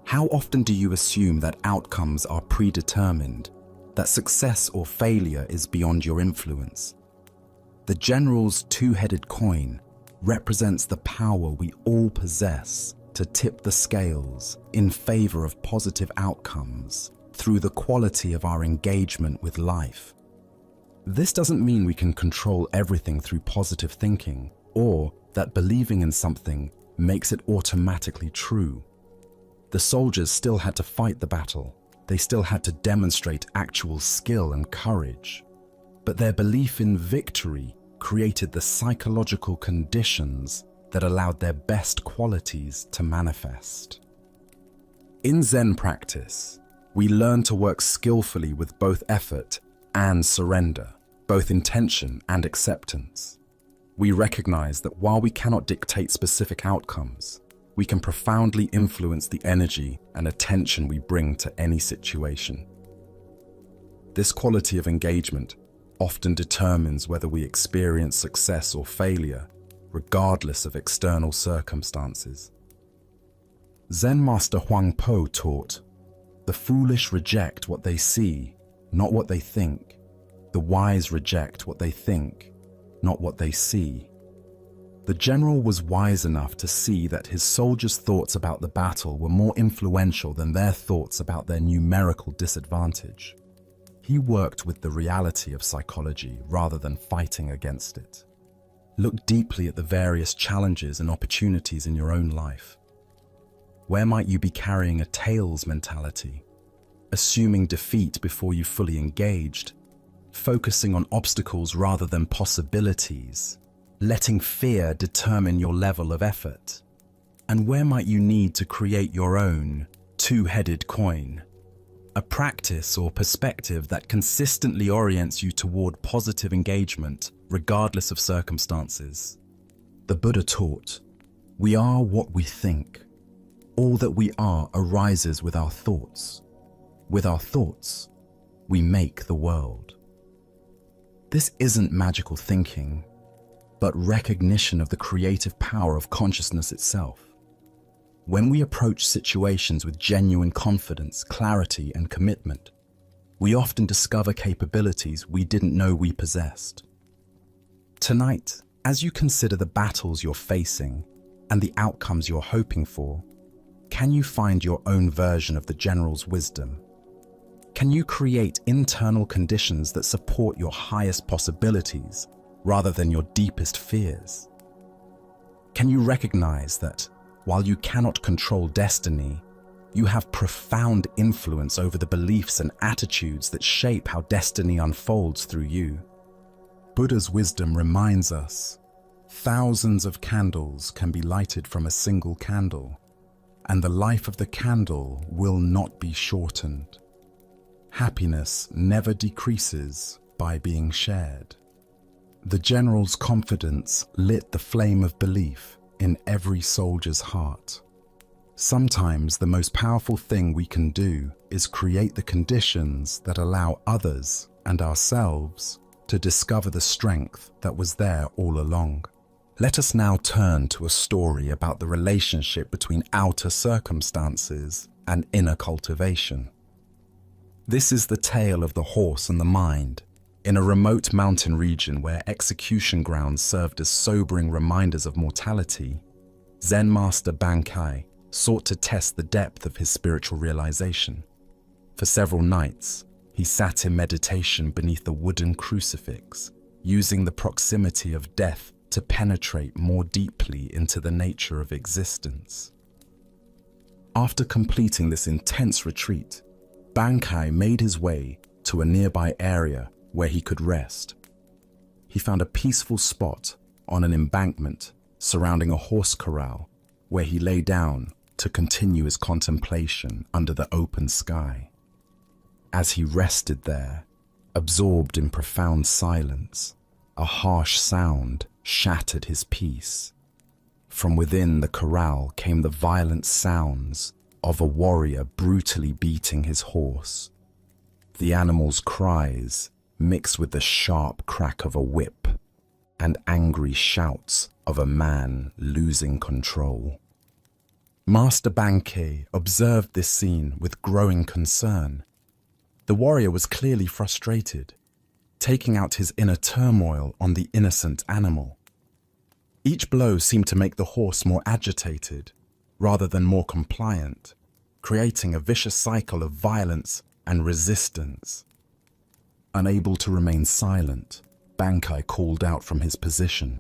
How often do you assume that outcomes are predetermined, that success or failure is beyond your influence? The general's two-headed coin represents the power we all possess to tip the scales in favor of positive outcomes through the quality of our engagement with life. This doesn't mean we can control everything through positive thinking, or that believing in something makes it automatically true. The soldiers still had to fight the battle. They still had to demonstrate actual skill and courage. But their belief in victory created the psychological conditions that allowed their best qualities to manifest. In Zen practice, we learn to work skillfully with both effort and surrender, both intention and acceptance. We recognize that while we cannot dictate specific outcomes, we can profoundly influence the energy and attention we bring to any situation. This quality of engagement often determines whether we experience success or failure, regardless of external circumstances. Zen Master Huang Po taught, "The foolish reject what they see, not what they think. The wise reject what they think, not what they see." The general was wise enough to see that his soldiers' thoughts about the battle were more influential than their thoughts about their numerical disadvantage. He worked with the reality of psychology rather than fighting against it. Look deeply at the various challenges and opportunities in your own life. Where might you be carrying a tails mentality, assuming defeat before you fully engaged, focusing on obstacles rather than possibilities, letting fear determine your level of effort? And where might you need to create your own two-headed coin, a practice or perspective that consistently orients you toward positive engagement regardless of circumstances? The Buddha taught, "We are what we think. All that we are arises with our thoughts. With our thoughts, we make the world." This isn't magical thinking, but recognition of the creative power of consciousness itself. When we approach situations with genuine confidence, clarity, and commitment, we often discover capabilities we didn't know we possessed. Tonight, as you consider the battles you're facing and the outcomes you're hoping for, can you find your own version of the general's wisdom? Can you create internal conditions that support your highest possibilities rather than your deepest fears? Can you recognize that while you cannot control destiny, you have profound influence over the beliefs and attitudes that shape how destiny unfolds through you? Buddha's wisdom reminds us, thousands of candles can be lighted from a single candle, and the life of the candle will not be shortened. Happiness never decreases by being shared. The general's confidence lit the flame of belief in every soldier's heart. Sometimes the most powerful thing we can do is create the conditions that allow others and ourselves to discover the strength that was there all along. Let us now turn to a story about the relationship between outer circumstances and inner cultivation. This is the tale of the horse and the mind. In a remote mountain region where execution grounds served as sobering reminders of mortality, Zen Master Bankai sought to test the depth of his spiritual realization. For several nights, he sat in meditation beneath a wooden crucifix, using the proximity of death to penetrate more deeply into the nature of existence. After completing this intense retreat, Bankai made his way to a nearby area where he could rest. He found a peaceful spot on an embankment surrounding a horse corral where he lay down to continue his contemplation under the open sky. As he rested there, absorbed in profound silence, a harsh sound shattered his peace. From within the corral came the violent sounds of a warrior brutally beating his horse. The animal's cries mixed with the sharp crack of a whip and angry shouts of a man losing control. Master Bankai observed this scene with growing concern. The warrior was clearly frustrated, taking out his inner turmoil on the innocent animal. Each blow seemed to make the horse more agitated rather than more compliant, creating a vicious cycle of violence and resistance. Unable to remain silent, Bankai called out from his position.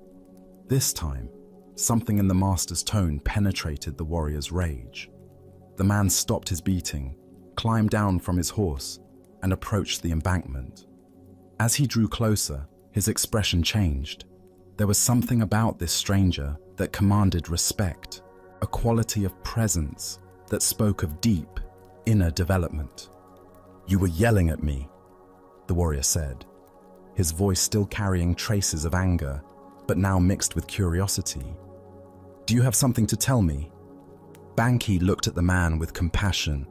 This time, something in the master's tone penetrated the warrior's rage. The man stopped his beating, climbed down from his horse, and approached the embankment. As he drew closer, his expression changed. There was something about this stranger that commanded respect, a quality of presence that spoke of deep, inner development. "You were yelling at me," the warrior said, his voice still carrying traces of anger, but now mixed with curiosity. "Do you have something to tell me?" Bankai looked at the man with compassion,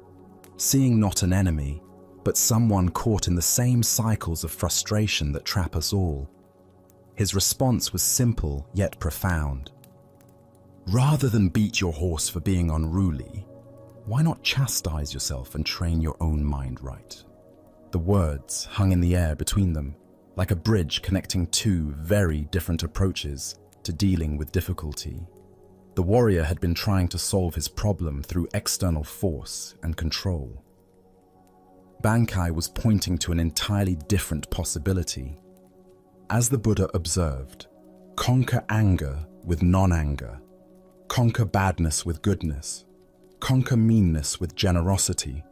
seeing not an enemy, but someone caught in the same cycles of frustration that trap us all. His response was simple yet profound. Rather than beat your horse for being unruly, why not chastise yourself and train your own mind right? The words hung in the air between them, like a bridge connecting two very different approaches to dealing with difficulty. The warrior had been trying to solve his problem through external force and control. Bankai was pointing to an entirely different possibility. As the Buddha observed, conquer anger with non-anger, conquer badness with goodness, conquer meanness with generosity,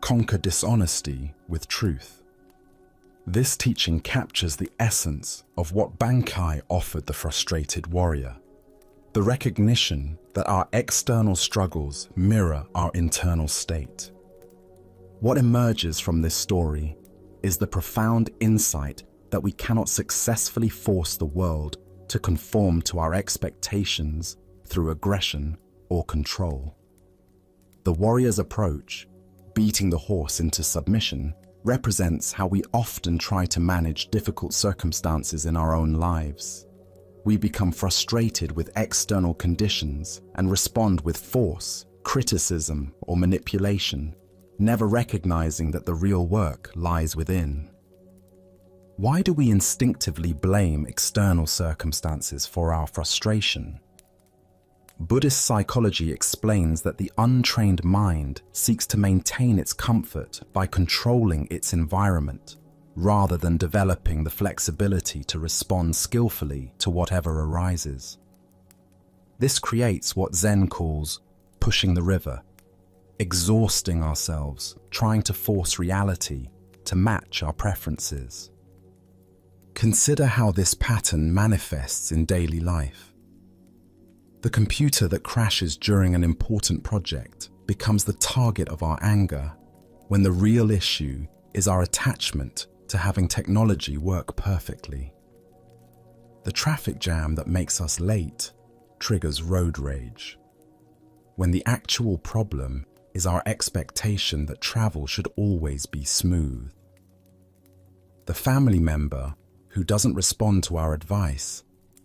conquer dishonesty with truth. This teaching captures the essence of what Bankai offered the frustrated warrior. The recognition that our external struggles mirror our internal state. What emerges from this story is the profound insight that we cannot successfully force the world to conform to our expectations through aggression or control. The warrior's approach, beating the horse into submission, represents how we often try to manage difficult circumstances in our own lives. We become frustrated with external conditions and respond with force, criticism, or manipulation, never recognizing that the real work lies within. Why do we instinctively blame external circumstances for our frustration? Buddhist psychology explains that the untrained mind seeks to maintain its comfort by controlling its environment, rather than developing the flexibility to respond skillfully to whatever arises. This creates what Zen calls pushing the river, exhausting ourselves, trying to force reality to match our preferences. Consider how this pattern manifests in daily life. The computer that crashes during an important project becomes the target of our anger, when the real issue is our attachment to having technology work perfectly. The traffic jam that makes us late triggers road rage, when the actual problem is our expectation that travel should always be smooth. The family member who doesn't respond to our advice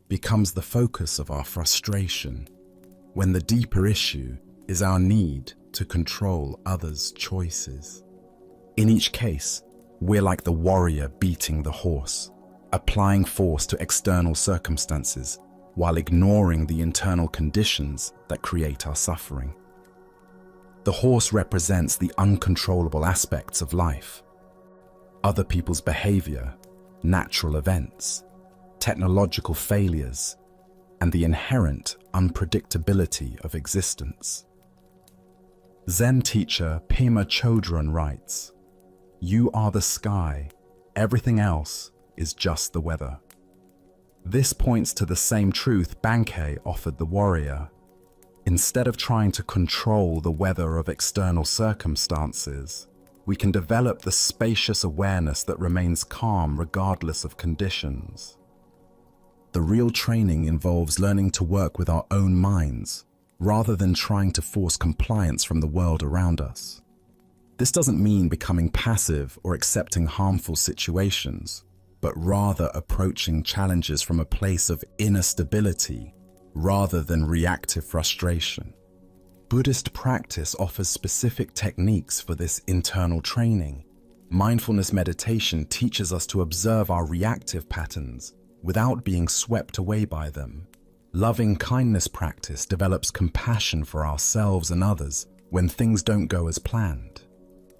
becomes the focus of our frustration, when the deeper issue is our need to control others' choices. In each case, we're like the warrior beating the horse, applying force to external circumstances while ignoring the internal conditions that create our suffering. The horse represents the uncontrollable aspects of life: other people's behavior, natural events, technological failures, and the inherent unpredictability of existence. Zen teacher Pema Chodron writes, "You are the sky, everything else is just the weather." This points to the same truth Bankai offered the warrior. Instead of trying to control the weather of external circumstances, we can develop the spacious awareness that remains calm regardless of conditions. The real training involves learning to work with our own minds, rather than trying to force compliance from the world around us. This doesn't mean becoming passive or accepting harmful situations, but rather approaching challenges from a place of inner stability rather than reactive frustration. Buddhist practice offers specific techniques for this internal training. Mindfulness meditation teaches us to observe our reactive patterns without being swept away by them. Loving kindness practice develops compassion for ourselves and others when things don't go as planned.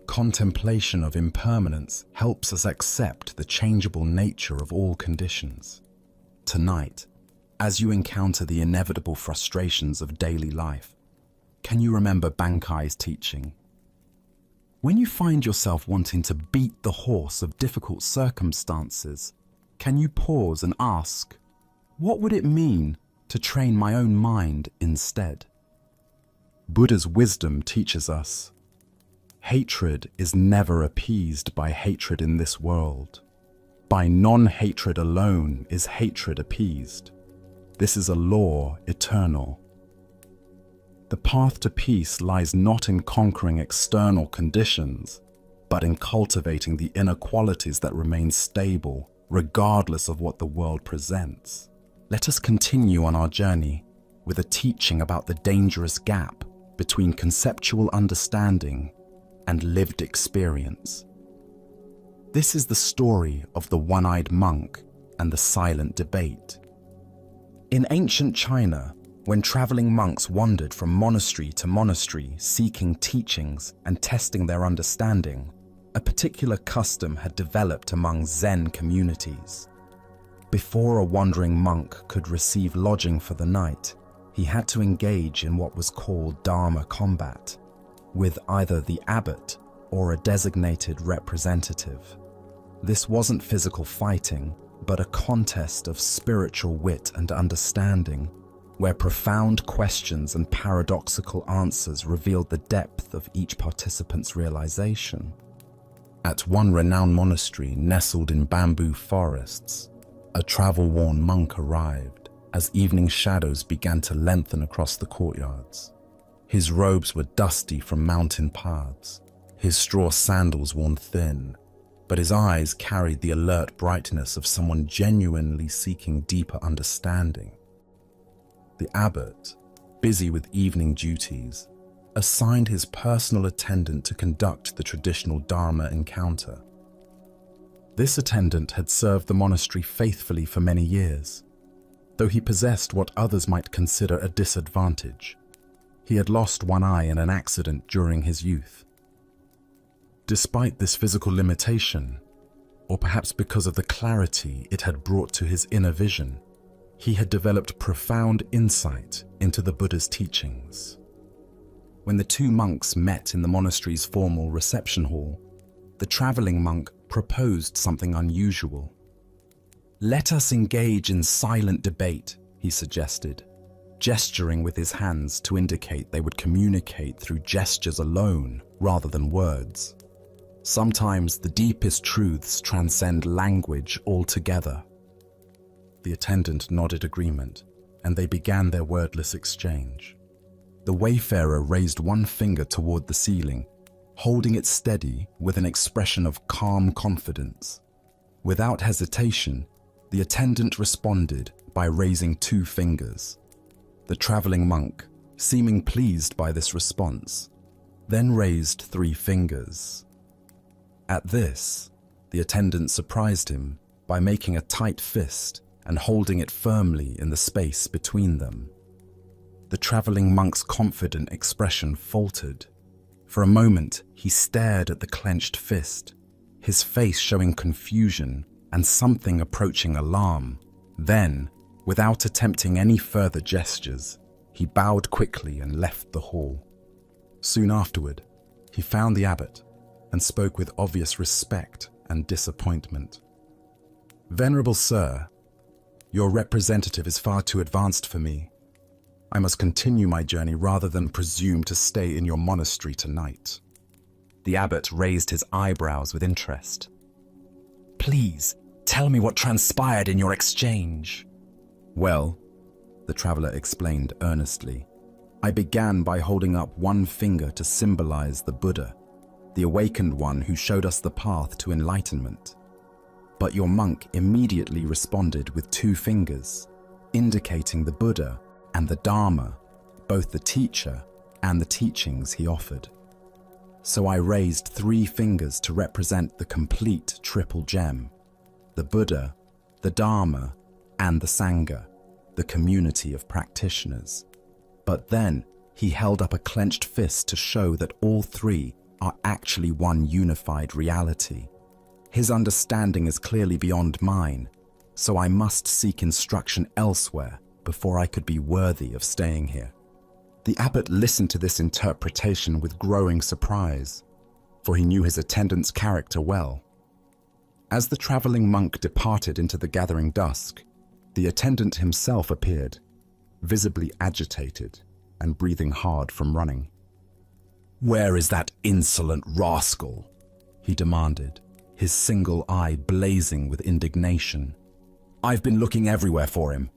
Contemplation of impermanence helps us accept the changeable nature of all conditions. Tonight, as you encounter the inevitable frustrations of daily life, can you remember Bankai's teaching? When you find yourself wanting to beat the horse of difficult circumstances, can you pause and ask, what would it mean to train my own mind instead? Buddha's wisdom teaches us, hatred is never appeased by hatred in this world. By non-hatred alone is hatred appeased. This is a law eternal. The path to peace lies not in conquering external conditions, but in cultivating the inner qualities that remain stable, regardless of what the world presents. Let us continue on our journey with a teaching about the dangerous gap between conceptual understanding and lived experience. This is the story of the one-eyed monk and the silent debate. In ancient China, when traveling monks wandered from monastery to monastery seeking teachings and testing their understanding, a particular custom had developed among Zen communities. Before a wandering monk could receive lodging for the night, he had to engage in what was called Dharma combat, with either the abbot or a designated representative. This wasn't physical fighting, but a contest of spiritual wit and understanding, where profound questions and paradoxical answers revealed the depth of each participant's realization. At one renowned monastery nestled in bamboo forests, a travel-worn monk arrived as evening shadows began to lengthen across the courtyards. His robes were dusty from mountain paths, his straw sandals worn thin, but his eyes carried the alert brightness of someone genuinely seeking deeper understanding. The abbot, busy with evening duties, assigned his personal attendant to conduct the traditional Dharma encounter. This attendant had served the monastery faithfully for many years, though he possessed what others might consider a disadvantage. He had lost one eye in an accident during his youth. Despite this physical limitation, or perhaps because of the clarity it had brought to his inner vision, he had developed profound insight into the Buddha's teachings. When the two monks met in the monastery's formal reception hall, the traveling monk proposed something unusual. "Let us engage in silent debate," he suggested, gesturing with his hands to indicate they would communicate through gestures alone rather than words. Sometimes the deepest truths transcend language altogether. The attendant nodded agreement, and they began their wordless exchange. The wayfarer raised one finger toward the ceiling, holding it steady with an expression of calm confidence. Without hesitation, the attendant responded by raising two fingers. The traveling monk, seeming pleased by this response, then raised 3 fingers. At this, the attendant surprised him by making a tight fist and holding it firmly in the space between them. The traveling monk's confident expression faltered. For a moment, he stared at the clenched fist, his face showing confusion and something approaching alarm. Then, without attempting any further gestures, he bowed quickly and left the hall. Soon afterward, he found the abbot and spoke with obvious respect and disappointment. "Venerable Sir, your representative is far too advanced for me. I must continue my journey rather than presume to stay in your monastery tonight." The abbot raised his eyebrows with interest. "Please, tell me what transpired in your exchange." "Well," the traveler explained earnestly, "I began by holding up one finger to symbolize the Buddha, the awakened one who showed us the path to enlightenment. But your monk immediately responded with 2 fingers, indicating the Buddha and the Dharma, both the teacher and the teachings he offered. So I raised 3 fingers to represent the complete triple gem: the Buddha, the Dharma, and the Sangha, the community of practitioners. But then he held up a clenched fist to show that all 3 are actually one unified reality. His understanding is clearly beyond mine, so I must seek instruction elsewhere before I could be worthy of staying here." The abbot listened to this interpretation with growing surprise, for he knew his attendant's character well. As the traveling monk departed into the gathering dusk, the attendant himself appeared, visibly agitated and breathing hard from running. "Where is that insolent rascal?" he demanded, his single eye blazing with indignation. "I've been looking everywhere for him.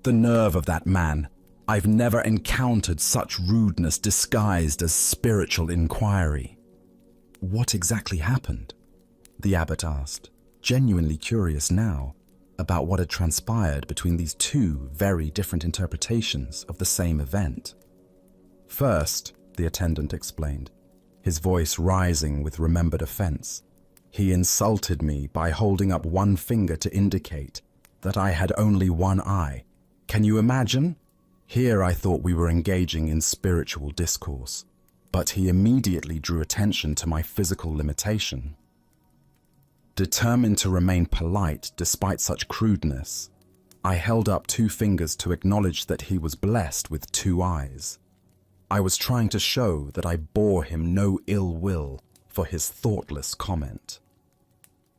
The nerve of that man. I've never encountered such rudeness disguised as spiritual inquiry." What exactly happened? The abbot asked, genuinely curious now about what had transpired between these two very different interpretations of the same event. First, the attendant explained, his voice rising with remembered offense, he insulted me by holding up one finger to indicate that I had only one eye. Can you imagine? Here I thought we were engaging in spiritual discourse, but he immediately drew attention to my physical limitation. Determined to remain polite despite such crudeness, I held up two fingers to acknowledge that he was blessed with two eyes. I was trying to show that I bore him no ill will for his thoughtless comment.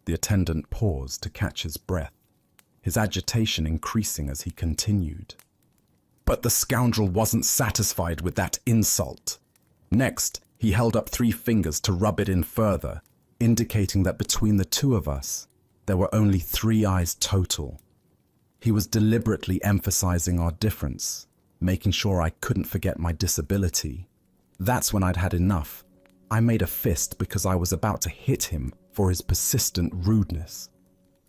The attendant paused to catch his breath, his agitation increasing as he continued. But the scoundrel wasn't satisfied with that insult. Next, he held up three fingers to rub it in further, indicating that between the two of us, there were only 3 eyes total. He was deliberately emphasizing our difference, making sure I couldn't forget my disability. That's when I'd had enough. I made a fist because I was about to hit him for his persistent rudeness.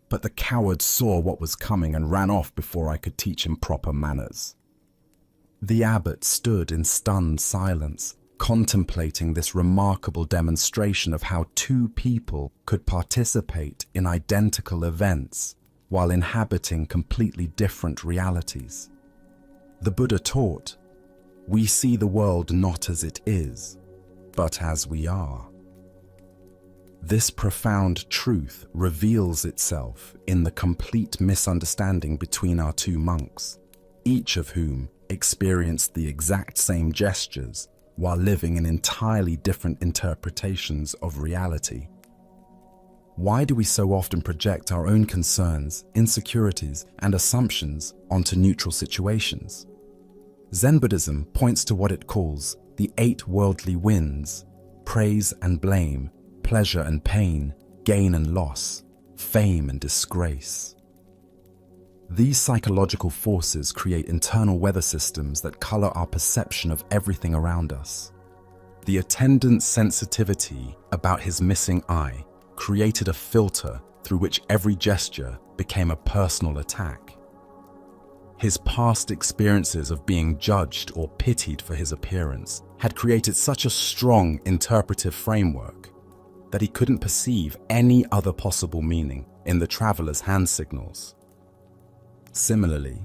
But the coward saw what was coming and ran off before I could teach him proper manners. The abbot stood in stunned silence, contemplating this remarkable demonstration of how two people could participate in identical events while inhabiting completely different realities. The Buddha taught, we see the world not as it is, but as we are. This profound truth reveals itself in the complete misunderstanding between our two monks, each of whom experienced the exact same gestures while living in entirely different interpretations of reality. Why do we so often project our own concerns, insecurities, and assumptions onto neutral situations? Zen Buddhism points to what it calls the 8 worldly winds: praise and blame, pleasure and pain, gain and loss, fame and disgrace. These psychological forces create internal weather systems that color our perception of everything around us. The attendant's sensitivity about his missing eye created a filter through which every gesture became a personal attack. His past experiences of being judged or pitied for his appearance had created such a strong interpretive framework that he couldn't perceive any other possible meaning in the traveler's hand signals. Similarly,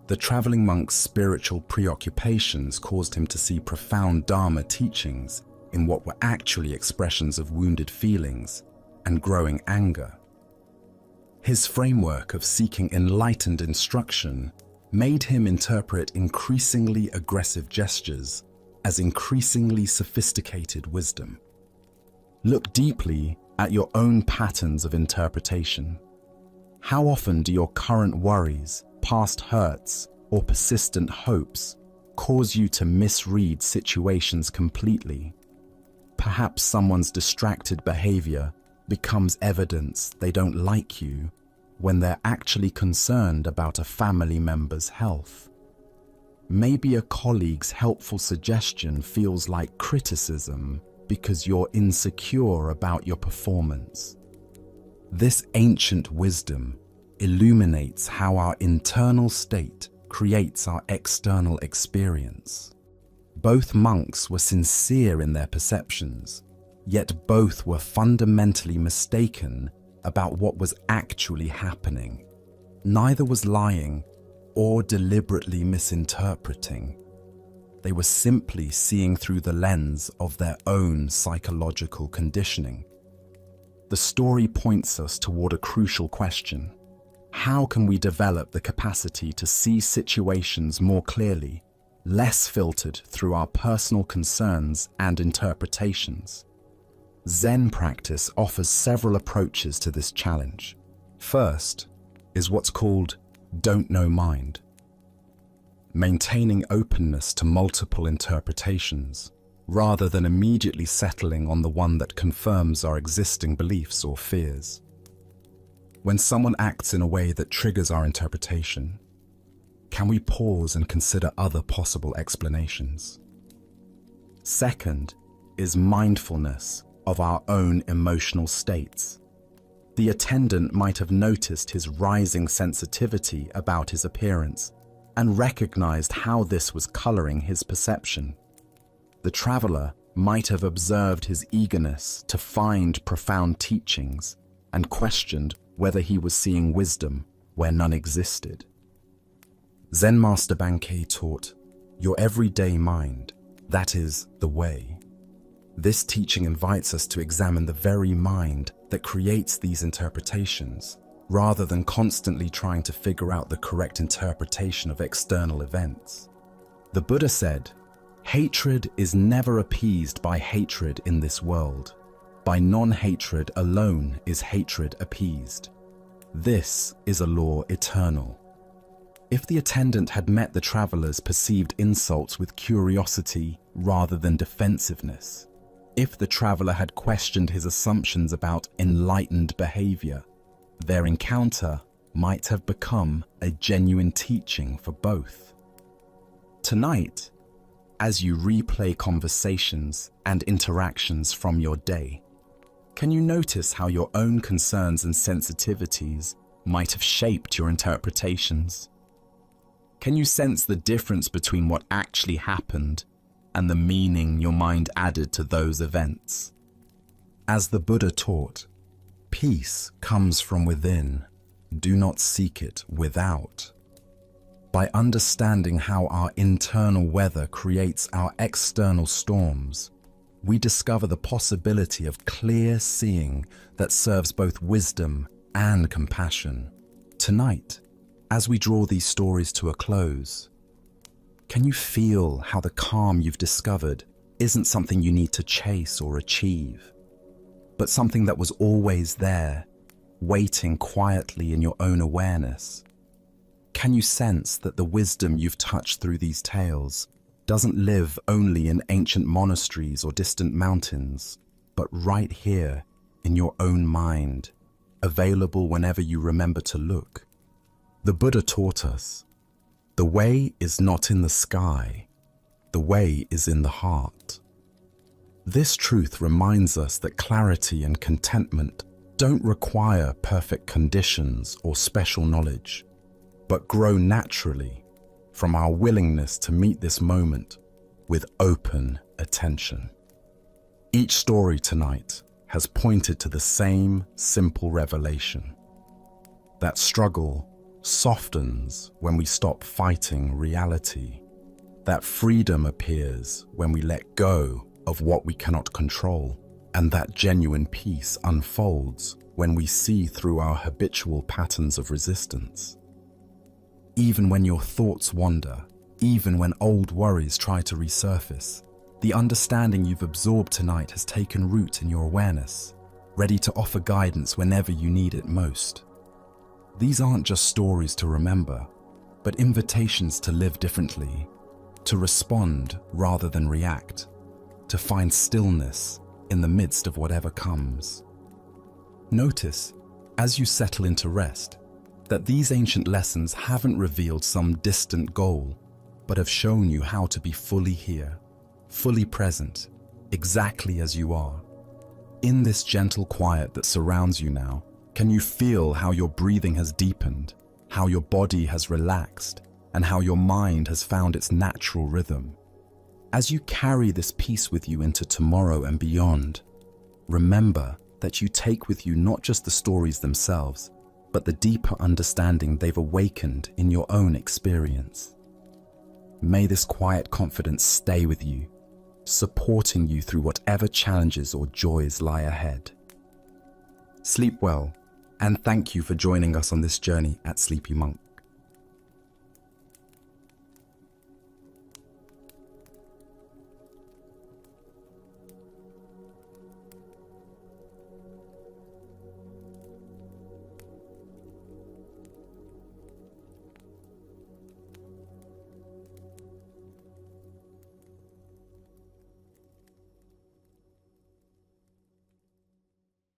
the traveling monk's spiritual preoccupations caused him to see profound Dharma teachings in what were actually expressions of wounded feelings and growing anger. His framework of seeking enlightened instruction made him interpret increasingly aggressive gestures as increasingly sophisticated wisdom. Look deeply at your own patterns of interpretation. How often do your current worries, past hurts, or persistent hopes cause you to misread situations completely? Perhaps someone's distracted behavior becomes evidence they don't like you when they're actually concerned about a family member's health. Maybe a colleague's helpful suggestion feels like criticism because you're insecure about your performance. This ancient wisdom illuminates how our internal state creates our external experience. Both monks were sincere in their perceptions, yet both were fundamentally mistaken about what was actually happening. Neither was lying or deliberately misinterpreting. They were simply seeing through the lens of their own psychological conditioning. The story points us toward a crucial question. How can we develop the capacity to see situations more clearly, less filtered through our personal concerns and interpretations? Zen practice offers several approaches to this challenge. First is what's called don't know mind. Maintaining openness to multiple interpretations, rather than immediately settling on the one that confirms our existing beliefs or fears. When someone acts in a way that triggers our interpretation, can we pause and consider other possible explanations? Second is mindfulness, of our own emotional states. The attendant might have noticed his rising sensitivity about his appearance and recognized how this was coloring his perception. The traveler might have observed his eagerness to find profound teachings and questioned whether he was seeing wisdom where none existed. Zen Master Bankei taught, "Your everyday mind, that is the way." This teaching invites us to examine the very mind that creates these interpretations, rather than constantly trying to figure out the correct interpretation of external events. The Buddha said, "Hatred is never appeased by hatred in this world. By non-hatred alone is hatred appeased. This is a law eternal." If the attendant had met the traveler's perceived insults with curiosity rather than defensiveness, if the traveler had questioned his assumptions about enlightened behavior, their encounter might have become a genuine teaching for both. Tonight, as you replay conversations and interactions from your day, can you notice how your own concerns and sensitivities might have shaped your interpretations? Can you sense the difference between what actually happened and the meaning your mind added to those events? As the Buddha taught, peace comes from within. Do not seek it without. By understanding how our internal weather creates our external storms, we discover the possibility of clear seeing that serves both wisdom and compassion. Tonight, as we draw these stories to a close, can you feel how the calm you've discovered isn't something you need to chase or achieve, but something that was always there, waiting quietly in your own awareness? Can you sense that the wisdom you've touched through these tales doesn't live only in ancient monasteries or distant mountains, but right here in your own mind, available whenever you remember to look? The Buddha taught us, the way is not in the sky, the way is in the heart. This truth reminds us that clarity and contentment don't require perfect conditions or special knowledge, but grow naturally from our willingness to meet this moment with open attention. Each story tonight has pointed to the same simple revelation, that struggle softens when we stop fighting reality, that freedom appears when we let go of what we cannot control, and that genuine peace unfolds when we see through our habitual patterns of resistance. Even when your thoughts wander, even when old worries try to resurface, the understanding you've absorbed tonight has taken root in your awareness, ready to offer guidance whenever you need it most. These aren't just stories to remember, but invitations to live differently, to respond rather than react, to find stillness in the midst of whatever comes. Notice, as you settle into rest, that these ancient lessons haven't revealed some distant goal, but have shown you how to be fully here, fully present, exactly as you are. In this gentle quiet that surrounds you now, can you feel how your breathing has deepened, how your body has relaxed, and how your mind has found its natural rhythm? As you carry this peace with you into tomorrow and beyond, remember that you take with you not just the stories themselves, but the deeper understanding they've awakened in your own experience. May this quiet confidence stay with you, supporting you through whatever challenges or joys lie ahead. Sleep well, and thank you for joining us on this journey at Sleepy Monk.